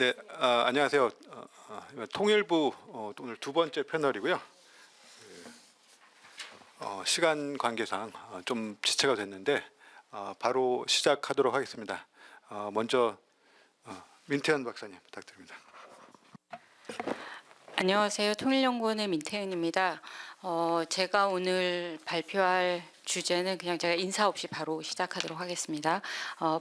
네, 안녕하세요. 통일부 오늘 두 번째 패널이고요. 시간 관계상 좀 지체가 됐는데 바로 시작하도록 하겠습니다. 먼저 민태현 박사님 부탁드립니다. 안녕하세요. 통일연구원의 민태은입니다. 제가 오늘 발표할 주제는 그냥 제가 인사 없이 바로 시작하도록 하겠습니다.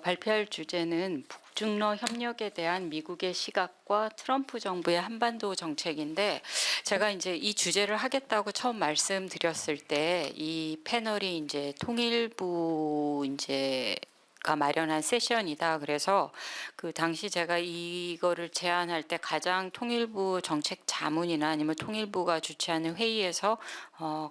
발표할 주제는 북중러 협력에 대한 미국의 시각과 트럼프 정부의 한반도 정책인데, 제가 이제 이 주제를 하겠다고 처음 말씀드렸을 때 이 패널이 이제 통일부 가 마련한 세션이다. 그래서 그 당시 제가 이거를 제안할 때 가장 통일부 정책 자문이나 아니면 통일부가 주최하는 회의에서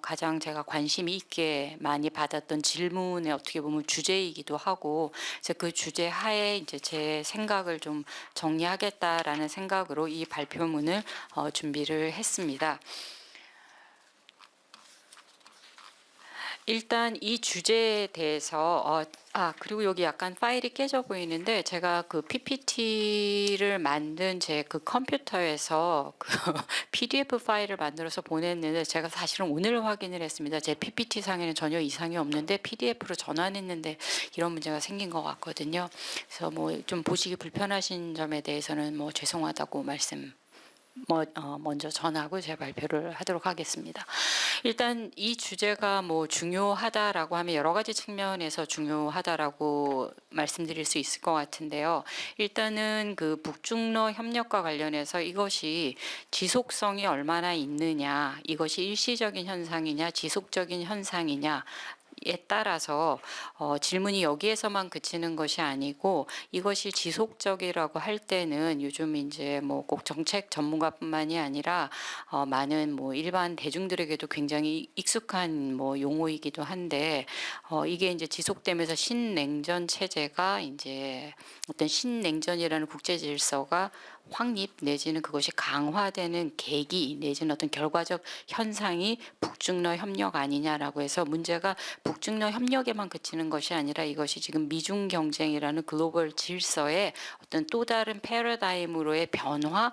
가장 제가 관심이 있게 많이 받았던 질문의 어떻게 보면 주제이기도 하고, 그래서 그 주제 하에 이제 제 생각을 좀 정리하겠다라는 생각으로 이 발표문을 준비를 했습니다. 일단 이 주제에 대해서 그리고 여기 약간 파일이 깨져 보이는데, 제가 그 PPT를 만든 제 그 컴퓨터에서 그 PDF 파일을 만들어서 보냈는데, 제가 사실은 오늘 확인을 했습니다. 제 PPT 상에는 전혀 이상이 없는데 PDF로 전환했는데 이런 문제가 생긴 것 같거든요. 그래서 뭐 좀 보시기 불편하신 점에 대해서는 뭐 죄송하다고 먼저 전하고 제 발표를 하도록 하겠습니다. 일단 이 주제가 뭐 중요하다라고 하면 여러 가지 측면에서 중요하다라고 말씀드릴 수 있을 것 같은데요. 일단은 그 북중러 협력과 관련해서 이것이 지속성이 얼마나 있느냐, 이것이 일시적인 현상이냐 지속적인 현상이냐 에 따라서 질문이 여기에서만 그치는 것이 아니고, 이것이 지속적이라고 할 때는 요즘 이제 뭐 꼭 정책 전문가뿐만이 아니라 많은 뭐 일반 대중들에게도 굉장히 익숙한 뭐 용어이기도 한데, 이게 이제 지속되면서 신냉전 체제가 이제 어떤 신냉전이라는 국제 질서가 확립 내지는 그것이 강화되는 계기 내지는 어떤 결과적 현상이 북중러 협력 아니냐라고 해서, 문제가 북중러 협력에만 그치는 것이 아니라 이것이 지금 미중 경쟁이라는 글로벌 질서의 어떤 또 다른 패러다임으로의 변화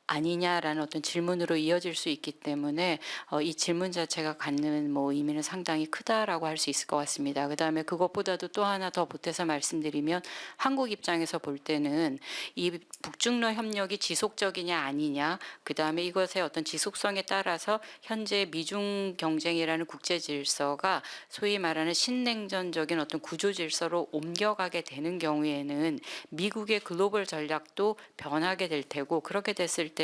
아니냐라는 어떤 질문으로 이어질 수 있기 때문에 이 질문 자체가 갖는 뭐 의미는 상당히 크다라고 할 수 있을 것 같습니다. 그다음에 그것보다도 또 하나 더 보태서 말씀드리면, 한국 입장에서 볼 때는 이 북중러 협력이 지속적이냐 아니냐, 그다음에 이것의 어떤 지속성에 따라서 현재 미중 경쟁이라는 국제 질서가 소위 말하는 신냉전적인 어떤 구조 질서로 옮겨가게 되는 경우에는 미국의 글로벌 전략도 변하게 될 테고, 그렇게 됐을 때는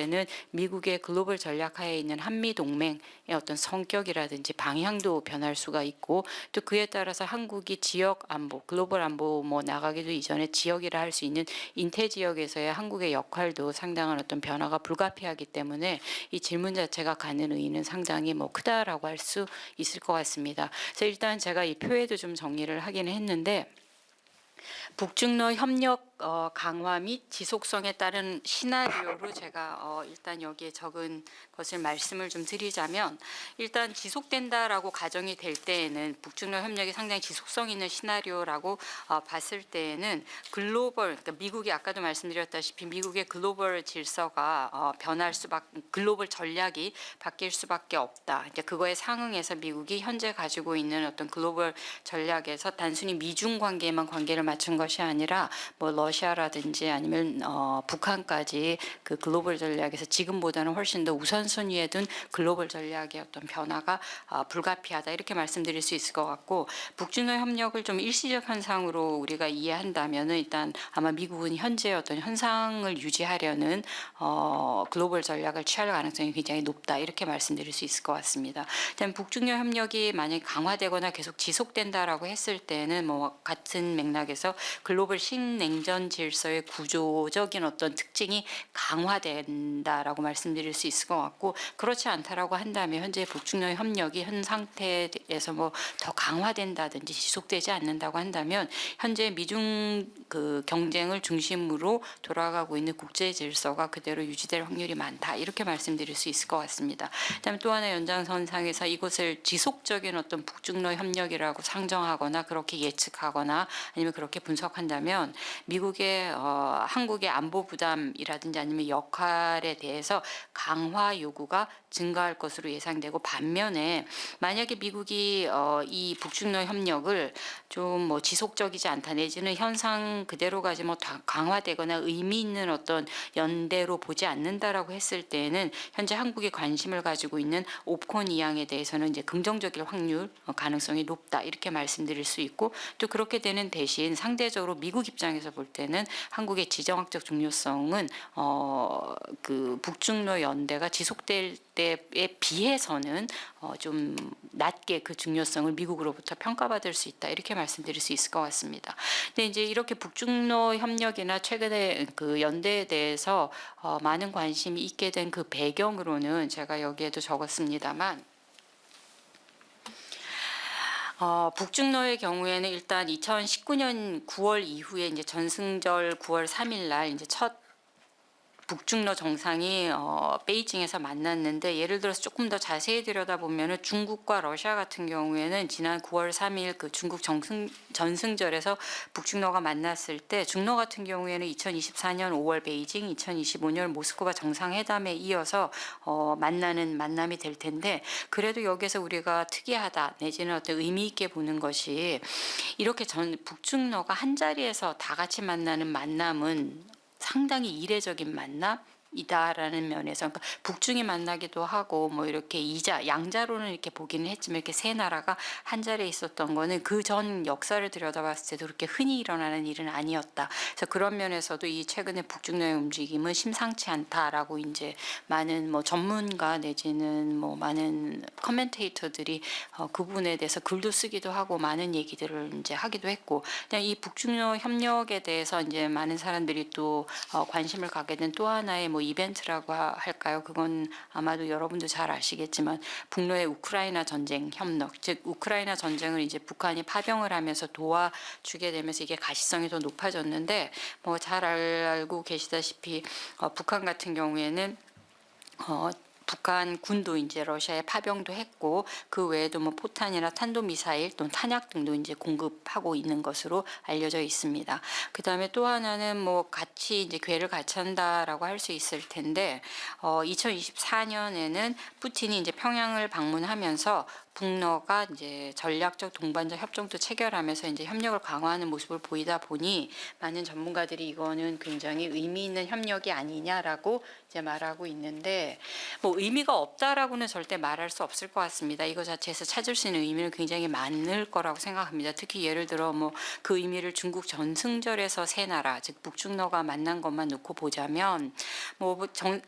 미국의 글로벌 전략하에 있는 한미동맹의 어떤 성격이라든지 방향도 변할 수가 있고, 또 그에 따라서 한국이 지역 안보, 글로벌 안보 뭐 나가기도 이전에 지역이라 할 수 있는 인태 지역에서의 한국의 역할도 상당한 어떤 변화가 불가피하기 때문에 이 질문 자체가 갖는 의의는 상당히 뭐 크다라고 할 수 있을 것 같습니다. 그래서 일단 제가 이 표에도 좀 정리를 하기는 했는데, 북중러 협력 강화 및 지속성에 따른 시나리오로 제가 일단 여기에 적은 것을 말씀을 좀 드리자면, 일단 지속된다라고 가정이 될 때에는 북중러 협력이 상당히 지속성 있는 시나리오라고 봤을 때에는 그러니까 미국이 아까도 말씀드렸다시피 미국의 글로벌 질서가 글로벌 전략이 바뀔 수밖에 없다. 이제 그거에 상응해서 미국이 현재 가지고 있는 어떤 글로벌 전략에서 단순히 미중 관계에만 관계를 맞춘 것이 아니라 뭐 러시아라든지 아니면 북한까지 그 글로벌 전략에서 지금보다는 훨씬 더 우선순위에 둔 글로벌 전략의 어떤 변화가 불가피하다, 이렇게 말씀드릴 수 있을 것 같고, 북중러 협력을 좀 일시적 현상으로 우리가 이해한다면은 일단 아마 미국은 현재 어떤 현상을 유지하려는 글로벌 전략을 취할 가능성이 굉장히 높다, 이렇게 말씀드릴 수 있을 것 같습니다. 일단 북중러 협력이 만약 강화되거나 계속 지속된다라고 했을 때는 뭐 같은 맥락에서 글로벌 신냉전 질서의 구조적인 어떤 특징이 강화된다라고 말씀드릴 수 있을 것 같고, 그렇지 않다라고 한다면 현재 북중러 협력이 현 상태에서 뭐 더 강화된다든지 지속되지 않는다고 한다면 현재 미중 그 경쟁을 중심으로 돌아가고 있는 국제 질서가 그대로 유지될 확률이 많다. 이렇게 말씀드릴 수 있을 것 같습니다. 그다음에 또 하나 연장선상에서 이것을 지속적인 어떤 북중러 협력이라고 상정하거나 그렇게 예측하거나 아니면 그렇게 분석한다면 미국의 한국의 안보 부담이라든지 아니면 역할에 대해서 강화 요구가 증가할 것으로 예상되고 반면에 만약에 미국이 이 북중러 협력을 좀 뭐 지속적이지 않다 내지는 현상 그대로 가지 뭐 강화되거나 의미 있는 어떤 연대로 보지 않는다라고 했을 때에는 현재 한국이 관심을 가지고 있는 옵콘 이항에 대해서는 이제 긍정적일 확률 가능성이 높다 이렇게 말씀드릴 수 있고 또 그렇게 되는 대신 상대적으로 미국 입장에서 볼 때는 한국의 지정학적 중요성은 그 북중러 연대가 지속될 때에 비해서는 좀 낮게 그 중요성을 미국으로부터 평가받을 수 있다 이렇게 말씀드릴 수 있을 것 같습니다. 근데 이제 이렇게 북중러 협력이나 최근에 그 연대에 대해서 많은 관심이 있게 된 그 배경으로는 제가 여기에도 적었습니다만. 북중러의 경우에는 일단 2019년 9월 이후에 이제 전승절 9월 3일 날 이제 첫 북중러 정상이 베이징에서 만났는데 예를 들어서 조금 더 자세히 들여다보면은 중국과 러시아 같은 경우에는 지난 9월 3일 그 중국 전승절에서 북중러가 만났을 때 중러 같은 경우에는 2024년 5월 베이징, 2025년 모스크바 정상회담에 이어서 만나는 만남이 될 텐데 그래도 여기서 우리가 특이하다 내지는 어떤 의미 있게 보는 것이 이렇게 북중러가 한 자리에서 다 같이 만나는 만남은 상당히 이례적인 만남이다라는 면에서 그러니까 북중이 만나기도 하고 뭐 이렇게 양자로는 이렇게 보기는 했지만 이렇게 세 나라가 한 자리에 있었던 거는 그 전 역사를 들여다봤을 때도 그렇게 흔히 일어나는 일은 아니었다. 그래서 그런 면에서도 이 최근에 북중러의 움직임은 심상치 않다라고 이제 많은 뭐 전문가 내지는 뭐 많은 커멘테이터들이 그 부분에 대해서 글도 쓰기도 하고 많은 얘기들을 이제 하기도 했고 그냥 이 북중러 협력에 대해서 이제 많은 사람들이 또 관심을 갖게 된 또 하나의 뭐 이벤트라고 할까요? 그건 아마도 여러분도 잘 아시겠지만 북러의 우크라이나 전쟁 협력, 즉 우크라이나 전쟁을 이제 북한이 파병을 하면서 도와주게 되면서 이게 가시성이 더 높아졌는데 뭐 잘 알고 계시다시피 북한 같은 경우에는 북한 군도 이제 러시아에 파병도 했고 그 외에도 뭐 포탄이나 탄도 미사일 또는 탄약 등도 이제 공급하고 있는 것으로 알려져 있습니다. 그 다음에 또 하나는 뭐 같이 이제 궤를 같이 한다라고 할 수 있을 텐데 2024년에는 푸틴이 이제 평양을 방문하면서 북러가 이제 전략적 동반자 협정도 체결하면서 이제 협력을 강화하는 모습을 보이다 보니 많은 전문가들이 이거는 굉장히 의미 있는 협력이 아니냐라고 이제 말하고 있는데 뭐 의미가 없다라고는 절대 말할 수 없을 것 같습니다. 이거 자체에서 찾을 수 있는 의미는 굉장히 많을 거라고 생각합니다. 특히 예를 들어 뭐 그 의미를 중국 전승절에서 세 나라 즉 북중러가 만난 것만 놓고 보자면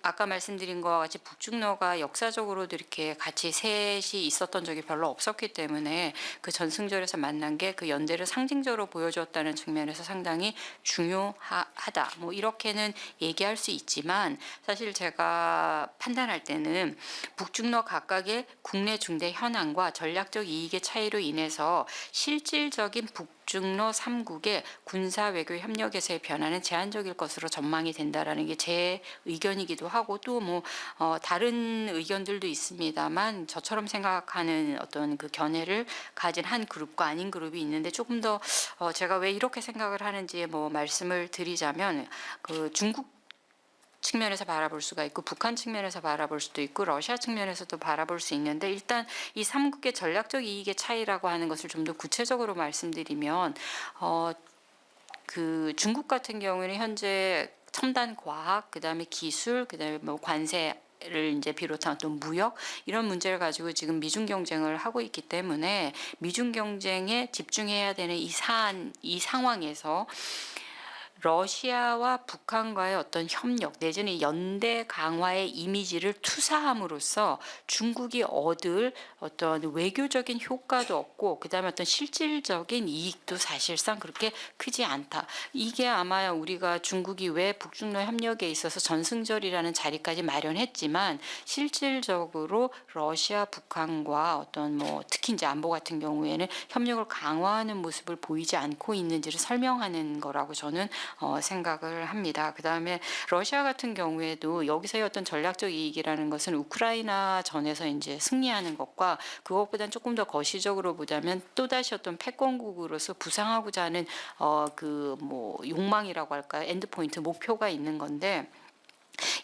아까 말씀드린 것과 같이 북중러가 역사적으로도 이렇게 같이 셋이 있었던 적이 별로 없었기 때문에 그 전승절에서 만난 게 그 연대를 상징적으로 보여주었다는 측면에서 상당히 중요하다. 뭐 이렇게는 얘기할 수 있지만 사실 제가 판단할 때는 북중러 각각의 국내 중대 현안과 전략적 이익의 차이로 인해서 실질적인 북중러 3국의 군사 외교 협력에서의 변화는 제한적일 것으로 전망이 된다라는 게 제 의견이기도 하고 또 뭐 다른 의견들도 있습니다만 저처럼 생각하는 어떤 그 견해를 가진 한 그룹과 아닌 그룹이 있는데 조금 더 제가 왜 이렇게 생각을 하는지 뭐 말씀을 드리자면 그 중국 측면에서 바라볼 수가 있고 북한 측면에서 바라볼 수도 있고 러시아 측면에서도 바라볼 수 있는데 일단 이 3국의 전략적 이익의 차이라고 하는 것을 좀 더 구체적으로 말씀드리면 그 중국 같은 경우에는 현재 첨단 과학 그다음에 기술 그다음에 뭐 관세 를 이제 비롯한 어떤 무역 이런 문제를 가지고 지금 미중 경쟁을 하고 있기 때문에 미중 경쟁에 집중해야 되는 이 상황에서 러시아와 북한과의 어떤 협력 내지는 연대 강화의 이미지를 투사함으로써 중국이 얻을 어떤 외교적인 효과도 없고 그다음에 어떤 실질적인 이익도 사실상 그렇게 크지 않다. 이게 아마 우리가 중국이 왜 북중러 협력에 있어서 전승절이라는 자리까지 마련했지만 실질적으로 러시아, 북한과 어떤 뭐 특히 이제 안보 같은 경우에는 협력을 강화하는 모습을 보이지 않고 있는지를 설명하는 거라고 저는 생각을 합니다. 그다음에 러시아 같은 경우에도 여기서의 어떤 전략적 이익이라는 것은 우크라이나 전에서 이제 승리하는 것과 그것보다는 조금 더 거시적으로 보자면 또다시 어떤 패권국으로서 부상하고자 하는 그 뭐 욕망이라고 할까요? 엔드포인트 목표가 있는 건데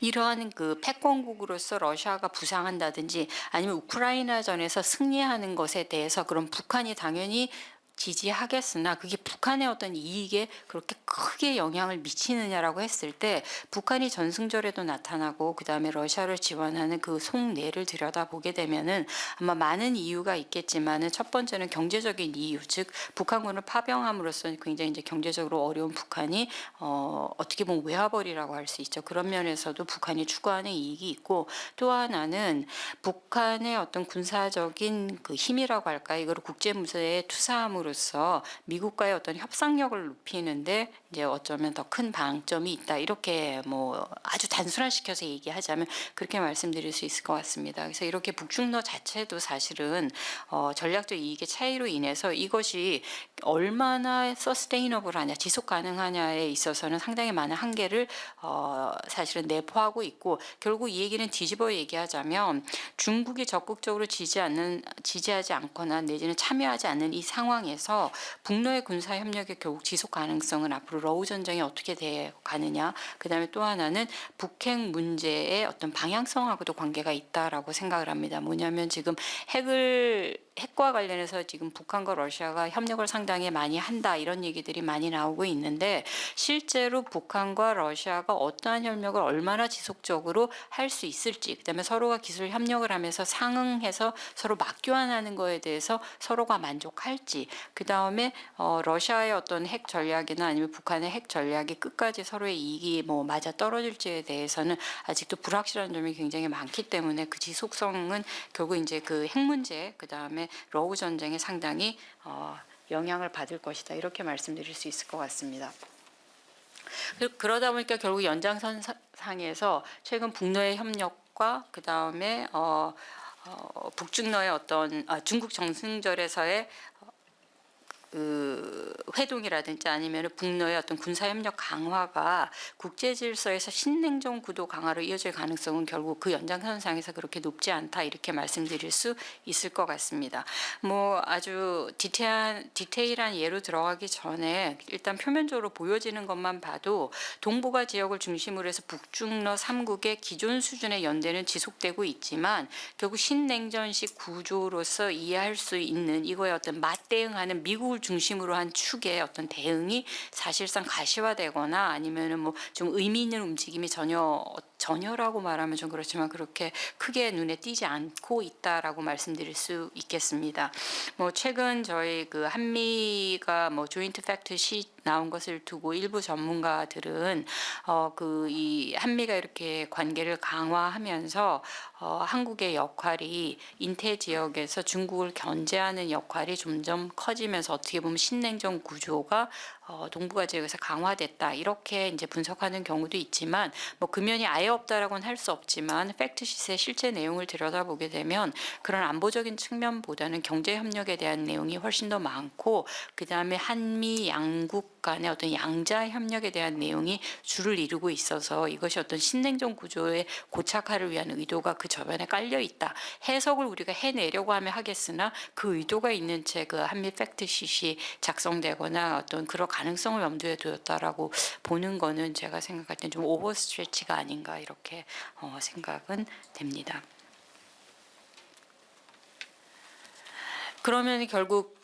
이러한 그 패권국으로서 러시아가 부상한다든지 아니면 우크라이나전에서 승리하는 것에 대해서 그럼 북한이 당연히 지지하겠으나 그게 북한의 어떤 이익에 그렇게 크게 영향을 미치느냐라고 했을 때 북한이 전승절에도 나타나고 그다음에 러시아를 지원하는 그 속내를 들여다보게 되면은 아마 많은 이유가 있겠지만은 첫 번째는 경제적인 이유, 즉 북한군을 파병함으로써 굉장히 이제 경제적으로 어려운 북한이 어떻게 보면 외화벌이라고 할 수 있죠. 그런 면에서도 북한이 추구하는 이익이 있고 또 하나는 북한의 어떤 군사적인 그 힘이라고 할까 이거를 국제무대에 투사함으로써 미국과의 어떤 협상력을 높이는데 이제 어쩌면 더 큰 방점이 있다 이렇게 뭐 아주 단순화시켜서 얘기하자면 그렇게 말씀드릴 수 있을 것 같습니다. 그래서 이렇게 북중러 자체도 사실은 전략적 이익의 차이로 인해서 이것이 얼마나 서스테이너블하냐 지속 가능하냐에 있어서는 상당히 많은 한계를 사실은 내포하고 있고 결국 이 얘기는 뒤집어 얘기하자면 중국이 적극적으로 지지하지 않거나 내지는 참여하지 않는 이 상황에서 북러의 군사 협력의 결국 지속 가능성은 앞으로 러우 전쟁이 어떻게 돼 가느냐 그다음에 또 하나는 북핵 문제의 어떤 방향성하고도 관계가 있다라고 생각을 합니다. 뭐냐면 지금 핵과 관련해서 지금 북한과 러시아가 협력을 상당히 많이 한다 이런 얘기들이 많이 나오고 있는데 실제로 북한과 러시아가 어떠한 협력을 얼마나 지속적으로 할 수 있을지 그다음에 서로가 기술 협력을 하면서 상응해서 서로 맞교환하는 거에 대해서 서로가 만족할지 그다음에 러시아의 어떤 핵 전략이나 아니면 북한의 핵 전략이 끝까지 서로의 이익이 뭐 맞아 떨어질지에 대해서는 아직도 불확실한 점이 굉장히 많기 때문에 그 지속성은 결국 이제 그 핵 문제 그다음에 러우 전쟁에 상당히 영향을 받을 것이다 이렇게 말씀드릴 수 있을 것 같습니다. 그러다 보니까 결국 연장선상에서 최근 북러의 협력과 그 다음에 북중러의 어떤 중국 정승절에서의 그 회동이라든지 아니면 북러의 어떤 군사협력 강화가 국제 질서에서 신냉전 구도 강화로 이어질 가능성은 결국 그 연장선상에서 그렇게 높지 않다 이렇게 말씀드릴 수 있을 것 같습니다. 뭐 아주 디테일한 예로 들어가기 전에 일단 표면적으로 보여지는 것만 봐도 동북아 지역을 중심으로 해서 북중러 3국의 기존 수준의 연대는 지속되고 있지만 결국 신냉전식 구조로서 이해할 수 있는 이거에 어떤 맞대응하는 미국을 중심으로 한 축의 어떤 대응이 사실상 가시화되거나 아니면은 뭐 좀 의미 있는 움직임이 전혀라고 말하면 좀 그렇지만 그렇게 크게 눈에 띄지 않고 있다라고 말씀드릴 수 있겠습니다. 뭐 최근 저희 그 한미가 뭐 조인트 팩트 시 나온 것을 두고 일부 전문가들은 그 이 한미가 이렇게 관계를 강화하면서 한국의 역할이 인태 지역에서 중국을 견제하는 역할이 점점 커지면서 어떻게 보면 신냉전 구조가 동북아 지역에서 강화됐다 이렇게 이제 분석하는 경우도 있지만 뭐 그 면이 아예 없다라고는 할 수 없지만 팩트시트의 실제 내용을 들여다보게 되면 그런 안보적인 측면보다는 경제 협력에 대한 내용이 훨씬 더 많고 그 다음에 한미 양국 간의 어떤 양자 협력에 대한 내용이 주를 이루고 있어서 이것이 어떤 신냉전 구조의 고착화를 위한 의도가 그 저변에 깔려 있다. 해석을 우리가 해내려고 하면 하겠으나 그 의도가 있는 채 그 한미 팩트시트이 작성되거나 어떤 그런 가능성을 염두에 두었다라고 보는 거는 제가 생각할 때 좀 오버스트레치가 아닌가 이렇게 생각은 됩니다. 그러면 결국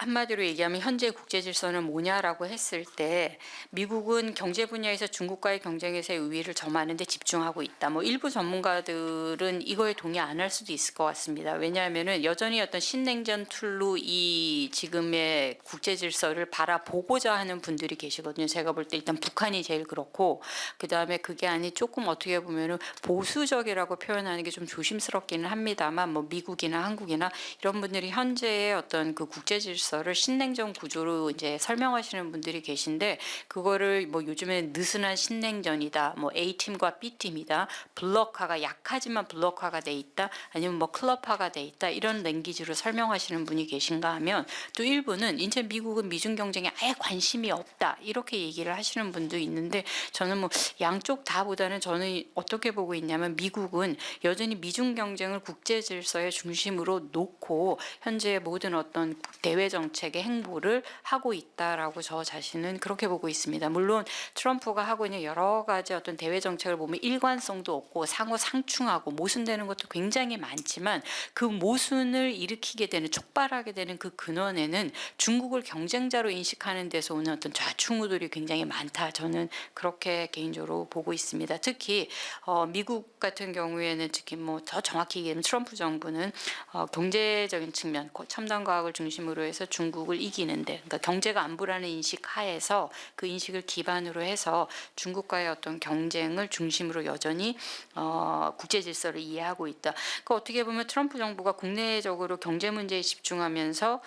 한마디로 얘기하면 현재 국제 질서는 뭐냐라고 했을 때 미국은 경제 분야에서 중국과의 경쟁에서의 우위를 점하는 데 집중하고 있다. 뭐 일부 전문가들은 이거에 동의 안 할 수도 있을 것 같습니다. 왜냐하면은 여전히 어떤 신냉전 툴로 이 지금의 국제 질서를 바라보고자 하는 분들이 계시거든요. 제가 볼 때 일단 북한이 제일 그렇고 그다음에 그게 아니 조금 어떻게 보면은 보수적이라고 표현하는 게 좀 조심스럽기는 합니다만 뭐 미국이나 한국이나 이런 분들이 현재의 어떤 그 국제 질서를 신냉전 구조로 이제 설명하시는 분들이 계신데 그거를 뭐 요즘에 느슨한 신냉전이다. 뭐 A팀과 B팀이다. 블록화가 약하지만 블록화가 돼 있다. 아니면 뭐 클럽화가 돼 있다. 이런 랭귀지로 설명하시는 분이 계신가 하면 또 일부는 이제 미국은 미중 경쟁에 아예 관심이 없다. 이렇게 얘기를 하시는 분도 있는데 저는 뭐 양쪽 다보다는 저는 어떻게 보고 있냐면 미국은 여전히 미중 경쟁을 국제 질서의 중심으로 놓고 현재 모든 어떤 대외 정책의 행보를 하고 있다라고 저 자신은 그렇게 보고 있습니다. 물론 트럼프가 하고 있는 여러 가지 어떤 대외 정책을 보면 일관성도 없고 상호 상충하고 모순되는 것도 굉장히 많지만 그 모순을 일으키게 되는 촉발하게 되는 그 근원에는 중국을 경쟁자로 인식하는 데서 오는 어떤 좌충우돌이 굉장히 많다. 저는 그렇게 개인적으로 보고 있습니다. 특히 미국 같은 경우에는 특히 뭐 더 정확히 얘기하면 트럼프 정부는 경제적인 측면, 첨단 과학을 중심으로 해서 중국을 이기는데, 그러니까 경제가 안보라는 인식 하에서 그 인식을 기반으로 해서 중국과의 어떤 경쟁을 중심으로 여전히 국제 질서를 이해하고 있다. 그러니까 어떻게 보면 트럼프 정부가 국내적으로 경제 문제에 집중하면서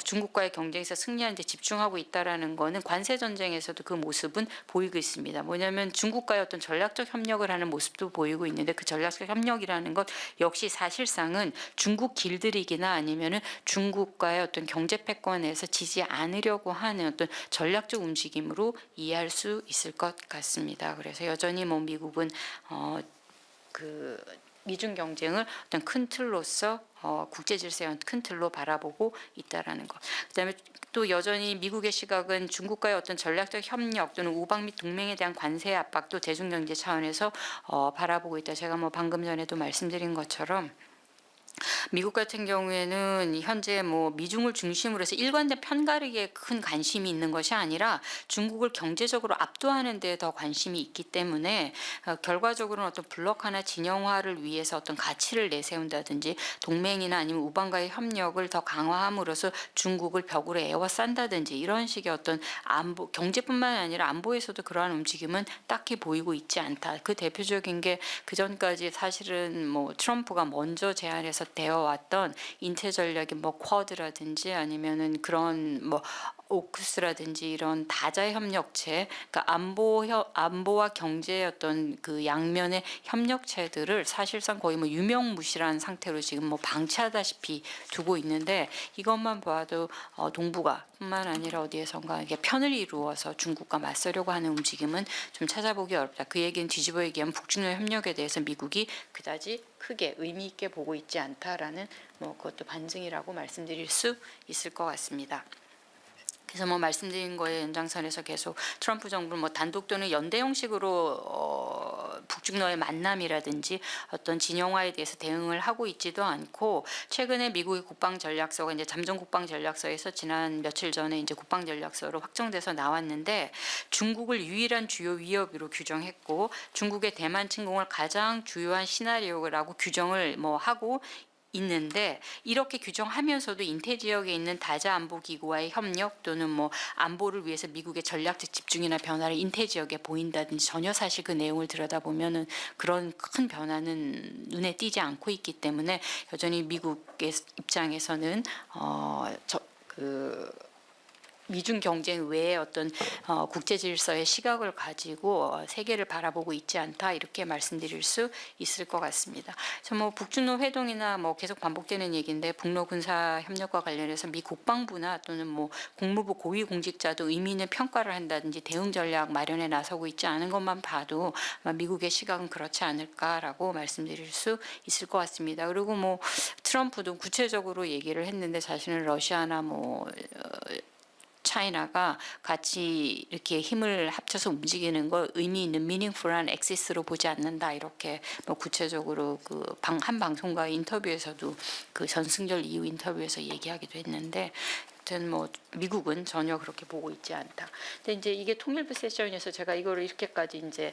중국과의 경쟁에서 승리하는 데 집중하고 있다라는 거는 관세 전쟁에서도 그 모습은 보이고 있습니다. 뭐냐면 중국과의 어떤 전략적 협력을 하는 모습도 보이고 있는데 그 전략적 협력이라는 것 역시 사실상은 중국 길들이기나 아니면은 중국과의 어떤 경제 패권에서 지지 않으려고 하는 어떤 전략적 움직임으로 이해할 수 있을 것 같습니다. 그래서 여전히 뭐 미국은 그 미중 경쟁을 어떤 큰 틀로서 국제 질서의 큰 틀로 바라보고 있다라는 것. 그다음에 또 여전히 미국의 시각은 중국과의 어떤 전략적 협력 또는 우방 및 동맹에 대한 관세 압박도 대중경제 차원에서 바라보고 있다. 제가 뭐 방금 전에도 말씀드린 것처럼 미국 같은 경우에는 현재 뭐 미중을 중심으로 해서 일관된 편가르기에 큰 관심이 있는 것이 아니라 중국을 경제적으로 압도하는 데 더 관심이 있기 때문에 결과적으로는 어떤 블록화나 진영화를 위해서 어떤 가치를 내세운다든지 동맹이나 아니면 우방과의 협력을 더 강화함으로써 중국을 벽으로 에워싼다든지 이런 식의 어떤 안보 경제뿐만 아니라 안보에서도 그러한 움직임은 딱히 보이고 있지 않다. 그 대표적인 게 그전까지 사실은 뭐 트럼프가 먼저 제안해서 되어왔던 인체 전략이 뭐 쿼드라든지 아니면은 그런 뭐 오크스라든지 이런 다자 협력체, 그러니까 안보와 경제의 어떤 그 양면의 협력체들을 사실상 거의 뭐 유명무실한 상태로 지금 뭐 방치하다시피 두고 있는데 이것만 봐도 동북아 뿐만 아니라 어디에선가 이게 편을 이루어서 중국과 맞서려고 하는 움직임은 좀 찾아보기 어렵다. 그 얘기는 뒤집어 얘기하면 북중러 협력에 대해서 미국이 그다지 크게 의미 있게 보고 있지 않다라는 뭐 그것도 반증이라고 말씀드릴 수 있을 것 같습니다. 그래서 뭐 말씀드린 거에 연장선에서 계속 트럼프 정부는 뭐 단독 또는 연대 형식으로 북중러의 만남이라든지 어떤 진영화에 대해서 대응을 하고 있지도 않고 최근에 미국의 국방전략서가 이제 잠정국방전략서에서 지난 며칠 전에 이제 국방전략서로 확정돼서 나왔는데 중국을 유일한 주요 위협으로 규정했고 중국의 대만 침공을 가장 주요한 시나리오라고 규정을 뭐 하고 있는데 이렇게 규정하면서도 인태 지역에 있는 다자 안보 기구와의 협력 또는 뭐 안보를 위해서 미국의 전략적 집중이나 변화를 인태 지역에 보인다든지 전혀 사실 그 내용을 들여다보면은 그런 큰 변화는 눈에 띄지 않고 있기 때문에 여전히 미국의 입장에서는 미중 경쟁 외에 어떤 국제 질서의 시각을 가지고 세계를 바라보고 있지 않다 이렇게 말씀드릴 수 있을 것 같습니다. 뭐 북중러 회동이나 뭐 계속 반복되는 얘기인데 북러 군사 협력과 관련해서 미 국방부나 또는 뭐 국무부 고위 공직자도 의미 있는 평가를 한다든지 대응 전략 마련에 나서고 있지 않은 것만 봐도 미국의 시각은 그렇지 않을까라고 말씀드릴 수 있을 것 같습니다. 그리고 뭐 트럼프도 구체적으로 얘기를 했는데 자신은 러시아나 뭐 차이나가 같이 이렇게 힘을 합쳐서 움직이는 걸 의미 있는 미닝풀한 엑시스로 보지 않는다 이렇게 뭐 구체적으로 그 한 방송과의 인터뷰에서도 그 전승절 이후 인터뷰에서 얘기하기도 했는데 같은 뭐 미국은 전혀 그렇게 보고 있지 않다. 근데 이제 이게 통일부 세션에서 제가 이거를 이렇게까지 이제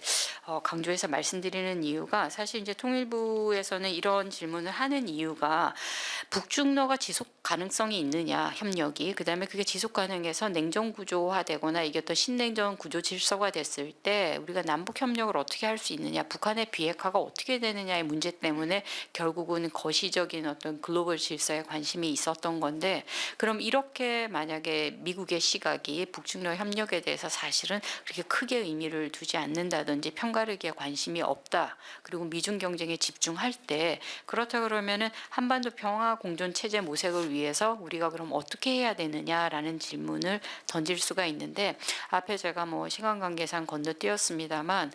강조해서 말씀드리는 이유가 사실 이제 통일부에서는 이런 질문을 하는 이유가 북중러가 지속 가능성이 있느냐 협력이 그다음에 그게 지속 가능해서 냉전 구조화되거나 이게 어떤 신냉전 구조 질서가 됐을 때 우리가 남북 협력을 어떻게 할 수 있느냐 북한의 비핵화가 어떻게 되느냐의 문제 때문에 결국은 거시적인 어떤 글로벌 질서에 관심이 있었던 건데 그럼 이렇게 만약에 미국의 시각이 북중러 협력에 대해서 사실은 그렇게 크게 의미를 두지 않는다든지 편가르기에 관심이 없다 그리고 미중 경쟁에 집중할 때 그렇다 그러면은 한반도 평화 공존 체제 모색을 위해서 우리가 그럼 어떻게 해야 되느냐라는 질문을 던질 수가 있는데 앞에 제가 뭐 시간 관계상 건너뛰었습니다만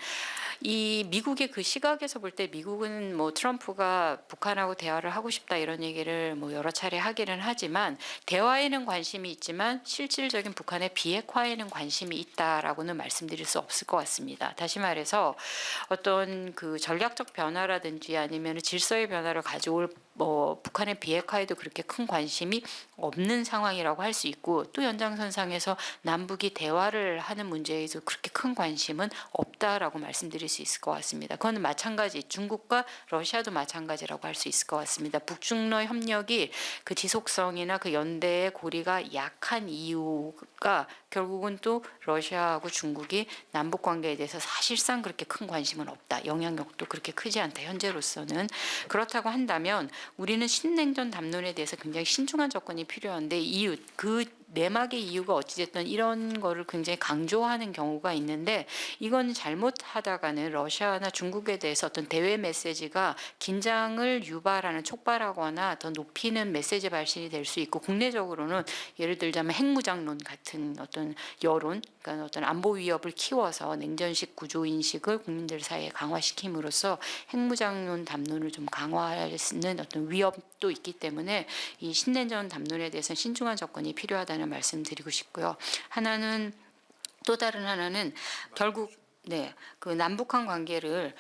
이 미국의 그 시각에서 볼 때 미국은 뭐 트럼프가 북한하고 대화를 하고 싶다 이런 얘기를 뭐 여러 차례 하기는 하지만 대화에는 관심이 있지만 실질적인 북한의 비핵화에는 관심이 있다라고는 말씀드릴 수 없을 것 같습니다. 다시 말해서 어떤 그 전략적 변화라든지 아니면 질서의 변화를 가져올 뭐 북한의 비핵화에도 그렇게 큰 관심이 없는 상황이라고 할 수 있고 또 연장선상에서 남북이 대화를 하는 문제에도 그렇게 큰 관심은 없다라고 말씀드릴 수 있을 것 같습니다. 그건 마찬가지 중국과 러시아도 마찬가지라고 할 수 있을 것 같습니다. 북중러 협력이 그 지속성이나 그 연대의 고리가 약한 이유가 결국은 또 러시아하고 중국이 남북 관계에 대해서 사실상 그렇게 큰 관심은 없다. 영향력도 그렇게 크지 않다. 현재로서는 그렇다고 한다면 우리는 신냉전 담론에 대해서 굉장히 신중한 접근이 필요한데 이유 그 내막의 이유가 어찌됐든 이런 거를 굉장히 강조하는 경우가 있는데 이건 잘못하다가는 러시아나 중국에 대해서 어떤 대외 메시지가 긴장을 유발하는 촉발하거나 더 높이는 메시지 발신이 될 수 있고 국내적으로는 예를 들자면 핵무장론 같은 어떤 여론 그러니까 어떤 안보 위협을 키워서 냉전식 구조 인식을 국민들 사이에 강화시킴으로써 핵무장론 담론을 좀 강화할 수 있는 어떤 위협도 있기 때문에 이 신냉전 담론에 대해서는 신중한 접근이 필요하다는 말씀드리고 싶고요. 또 다른 하나는 결국 그 남북한 관계를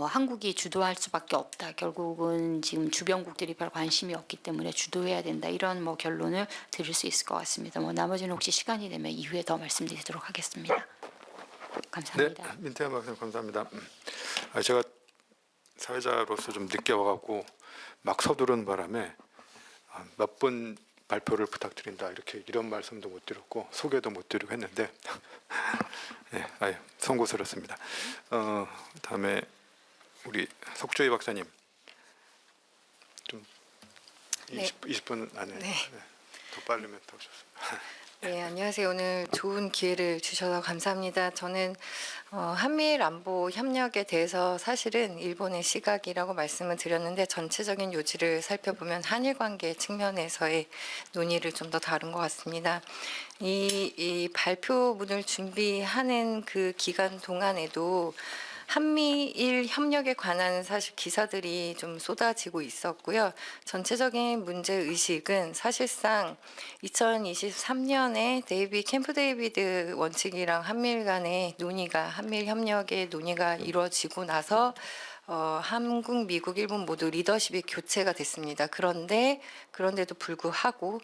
한국이 주도할 수밖에 없다. 결국은 지금 주변국들이 별 관심이 없기 때문에 주도해야 된다. 이런 뭐 결론을 드릴 수 있을 것 같습니다. 뭐 나머지는 혹시 시간이 되면 이후에 더 말씀드리도록 하겠습니다. 감사합니다. 네, 민태현 박사님 감사합니다. 제가 사회자로서 좀 늦게 와갖고 막 서두르는 바람에 몇 번 발표를 부탁드린다 이런 말씀도 못 드렸고 소개도 못 드리고 했는데 네, 송구스럽습니다. 다음에 우리 석조희 박사님 좀 20분 안에 더 빠르면 더 좋습니다. 네, 안녕하세요. 오늘 좋은 기회를 주셔서 감사합니다. 저는 한미일 안보 협력에 대해서 사실은 일본의 시각이라고 말씀을 드렸는데 전체적인 요지를 살펴보면 한일 관계 측면에서의 논의를 좀 더 다룬 것 같습니다. 이 발표문을 준비하는 그 기간 동안에도 한미일 협력에 관한 사실 기사들이 좀 쏟아지고 있었고요. 전체적인 문제 의식은 사실상 2023년에 캠프 데이비드 원칙이랑 한미일 간의 논의가 한미일 협력의 논의가 이루어지고 나서 한국, 미국, 일본 모두 리더십이 교체가 됐습니다. 그런데도 불구하고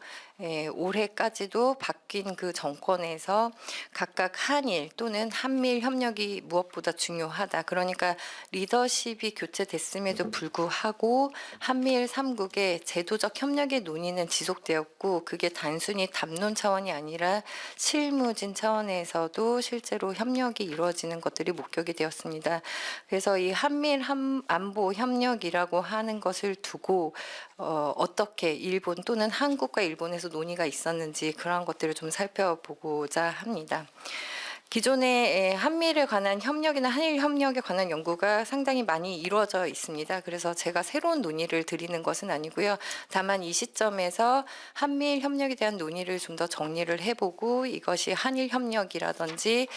올해까지도 바뀐 그 정권에서 각각 한일 또는 한미일 협력이 무엇보다 중요하다. 그러니까 리더십이 교체됐음에도 불구하고 한미일 3국의 제도적 협력의 논의는 지속되었고 그게 단순히 담론 차원이 아니라 실무진 차원에서도 실제로 협력이 이루어지는 것들이 목격이 되었습니다. 그래서 이 한미일 안보 협력이라고 하는 것을 두고 어떻게 일본 또는 한국과 일본에서 논의가 있었는지 그러한 것들을 좀 살펴보고자 합니다. 기존에 한미일에 관한 협력이나 한일 협력에 관한 연구가 상당히 많이 이루어져 있습니다. 그래서 제가 새로운 논의를 드리는 것은 아니고요. 다만 이 시점에서 한미일 협력에 대한 논의를 좀 더 정리를 해보고 이것이 한일 협력이라든지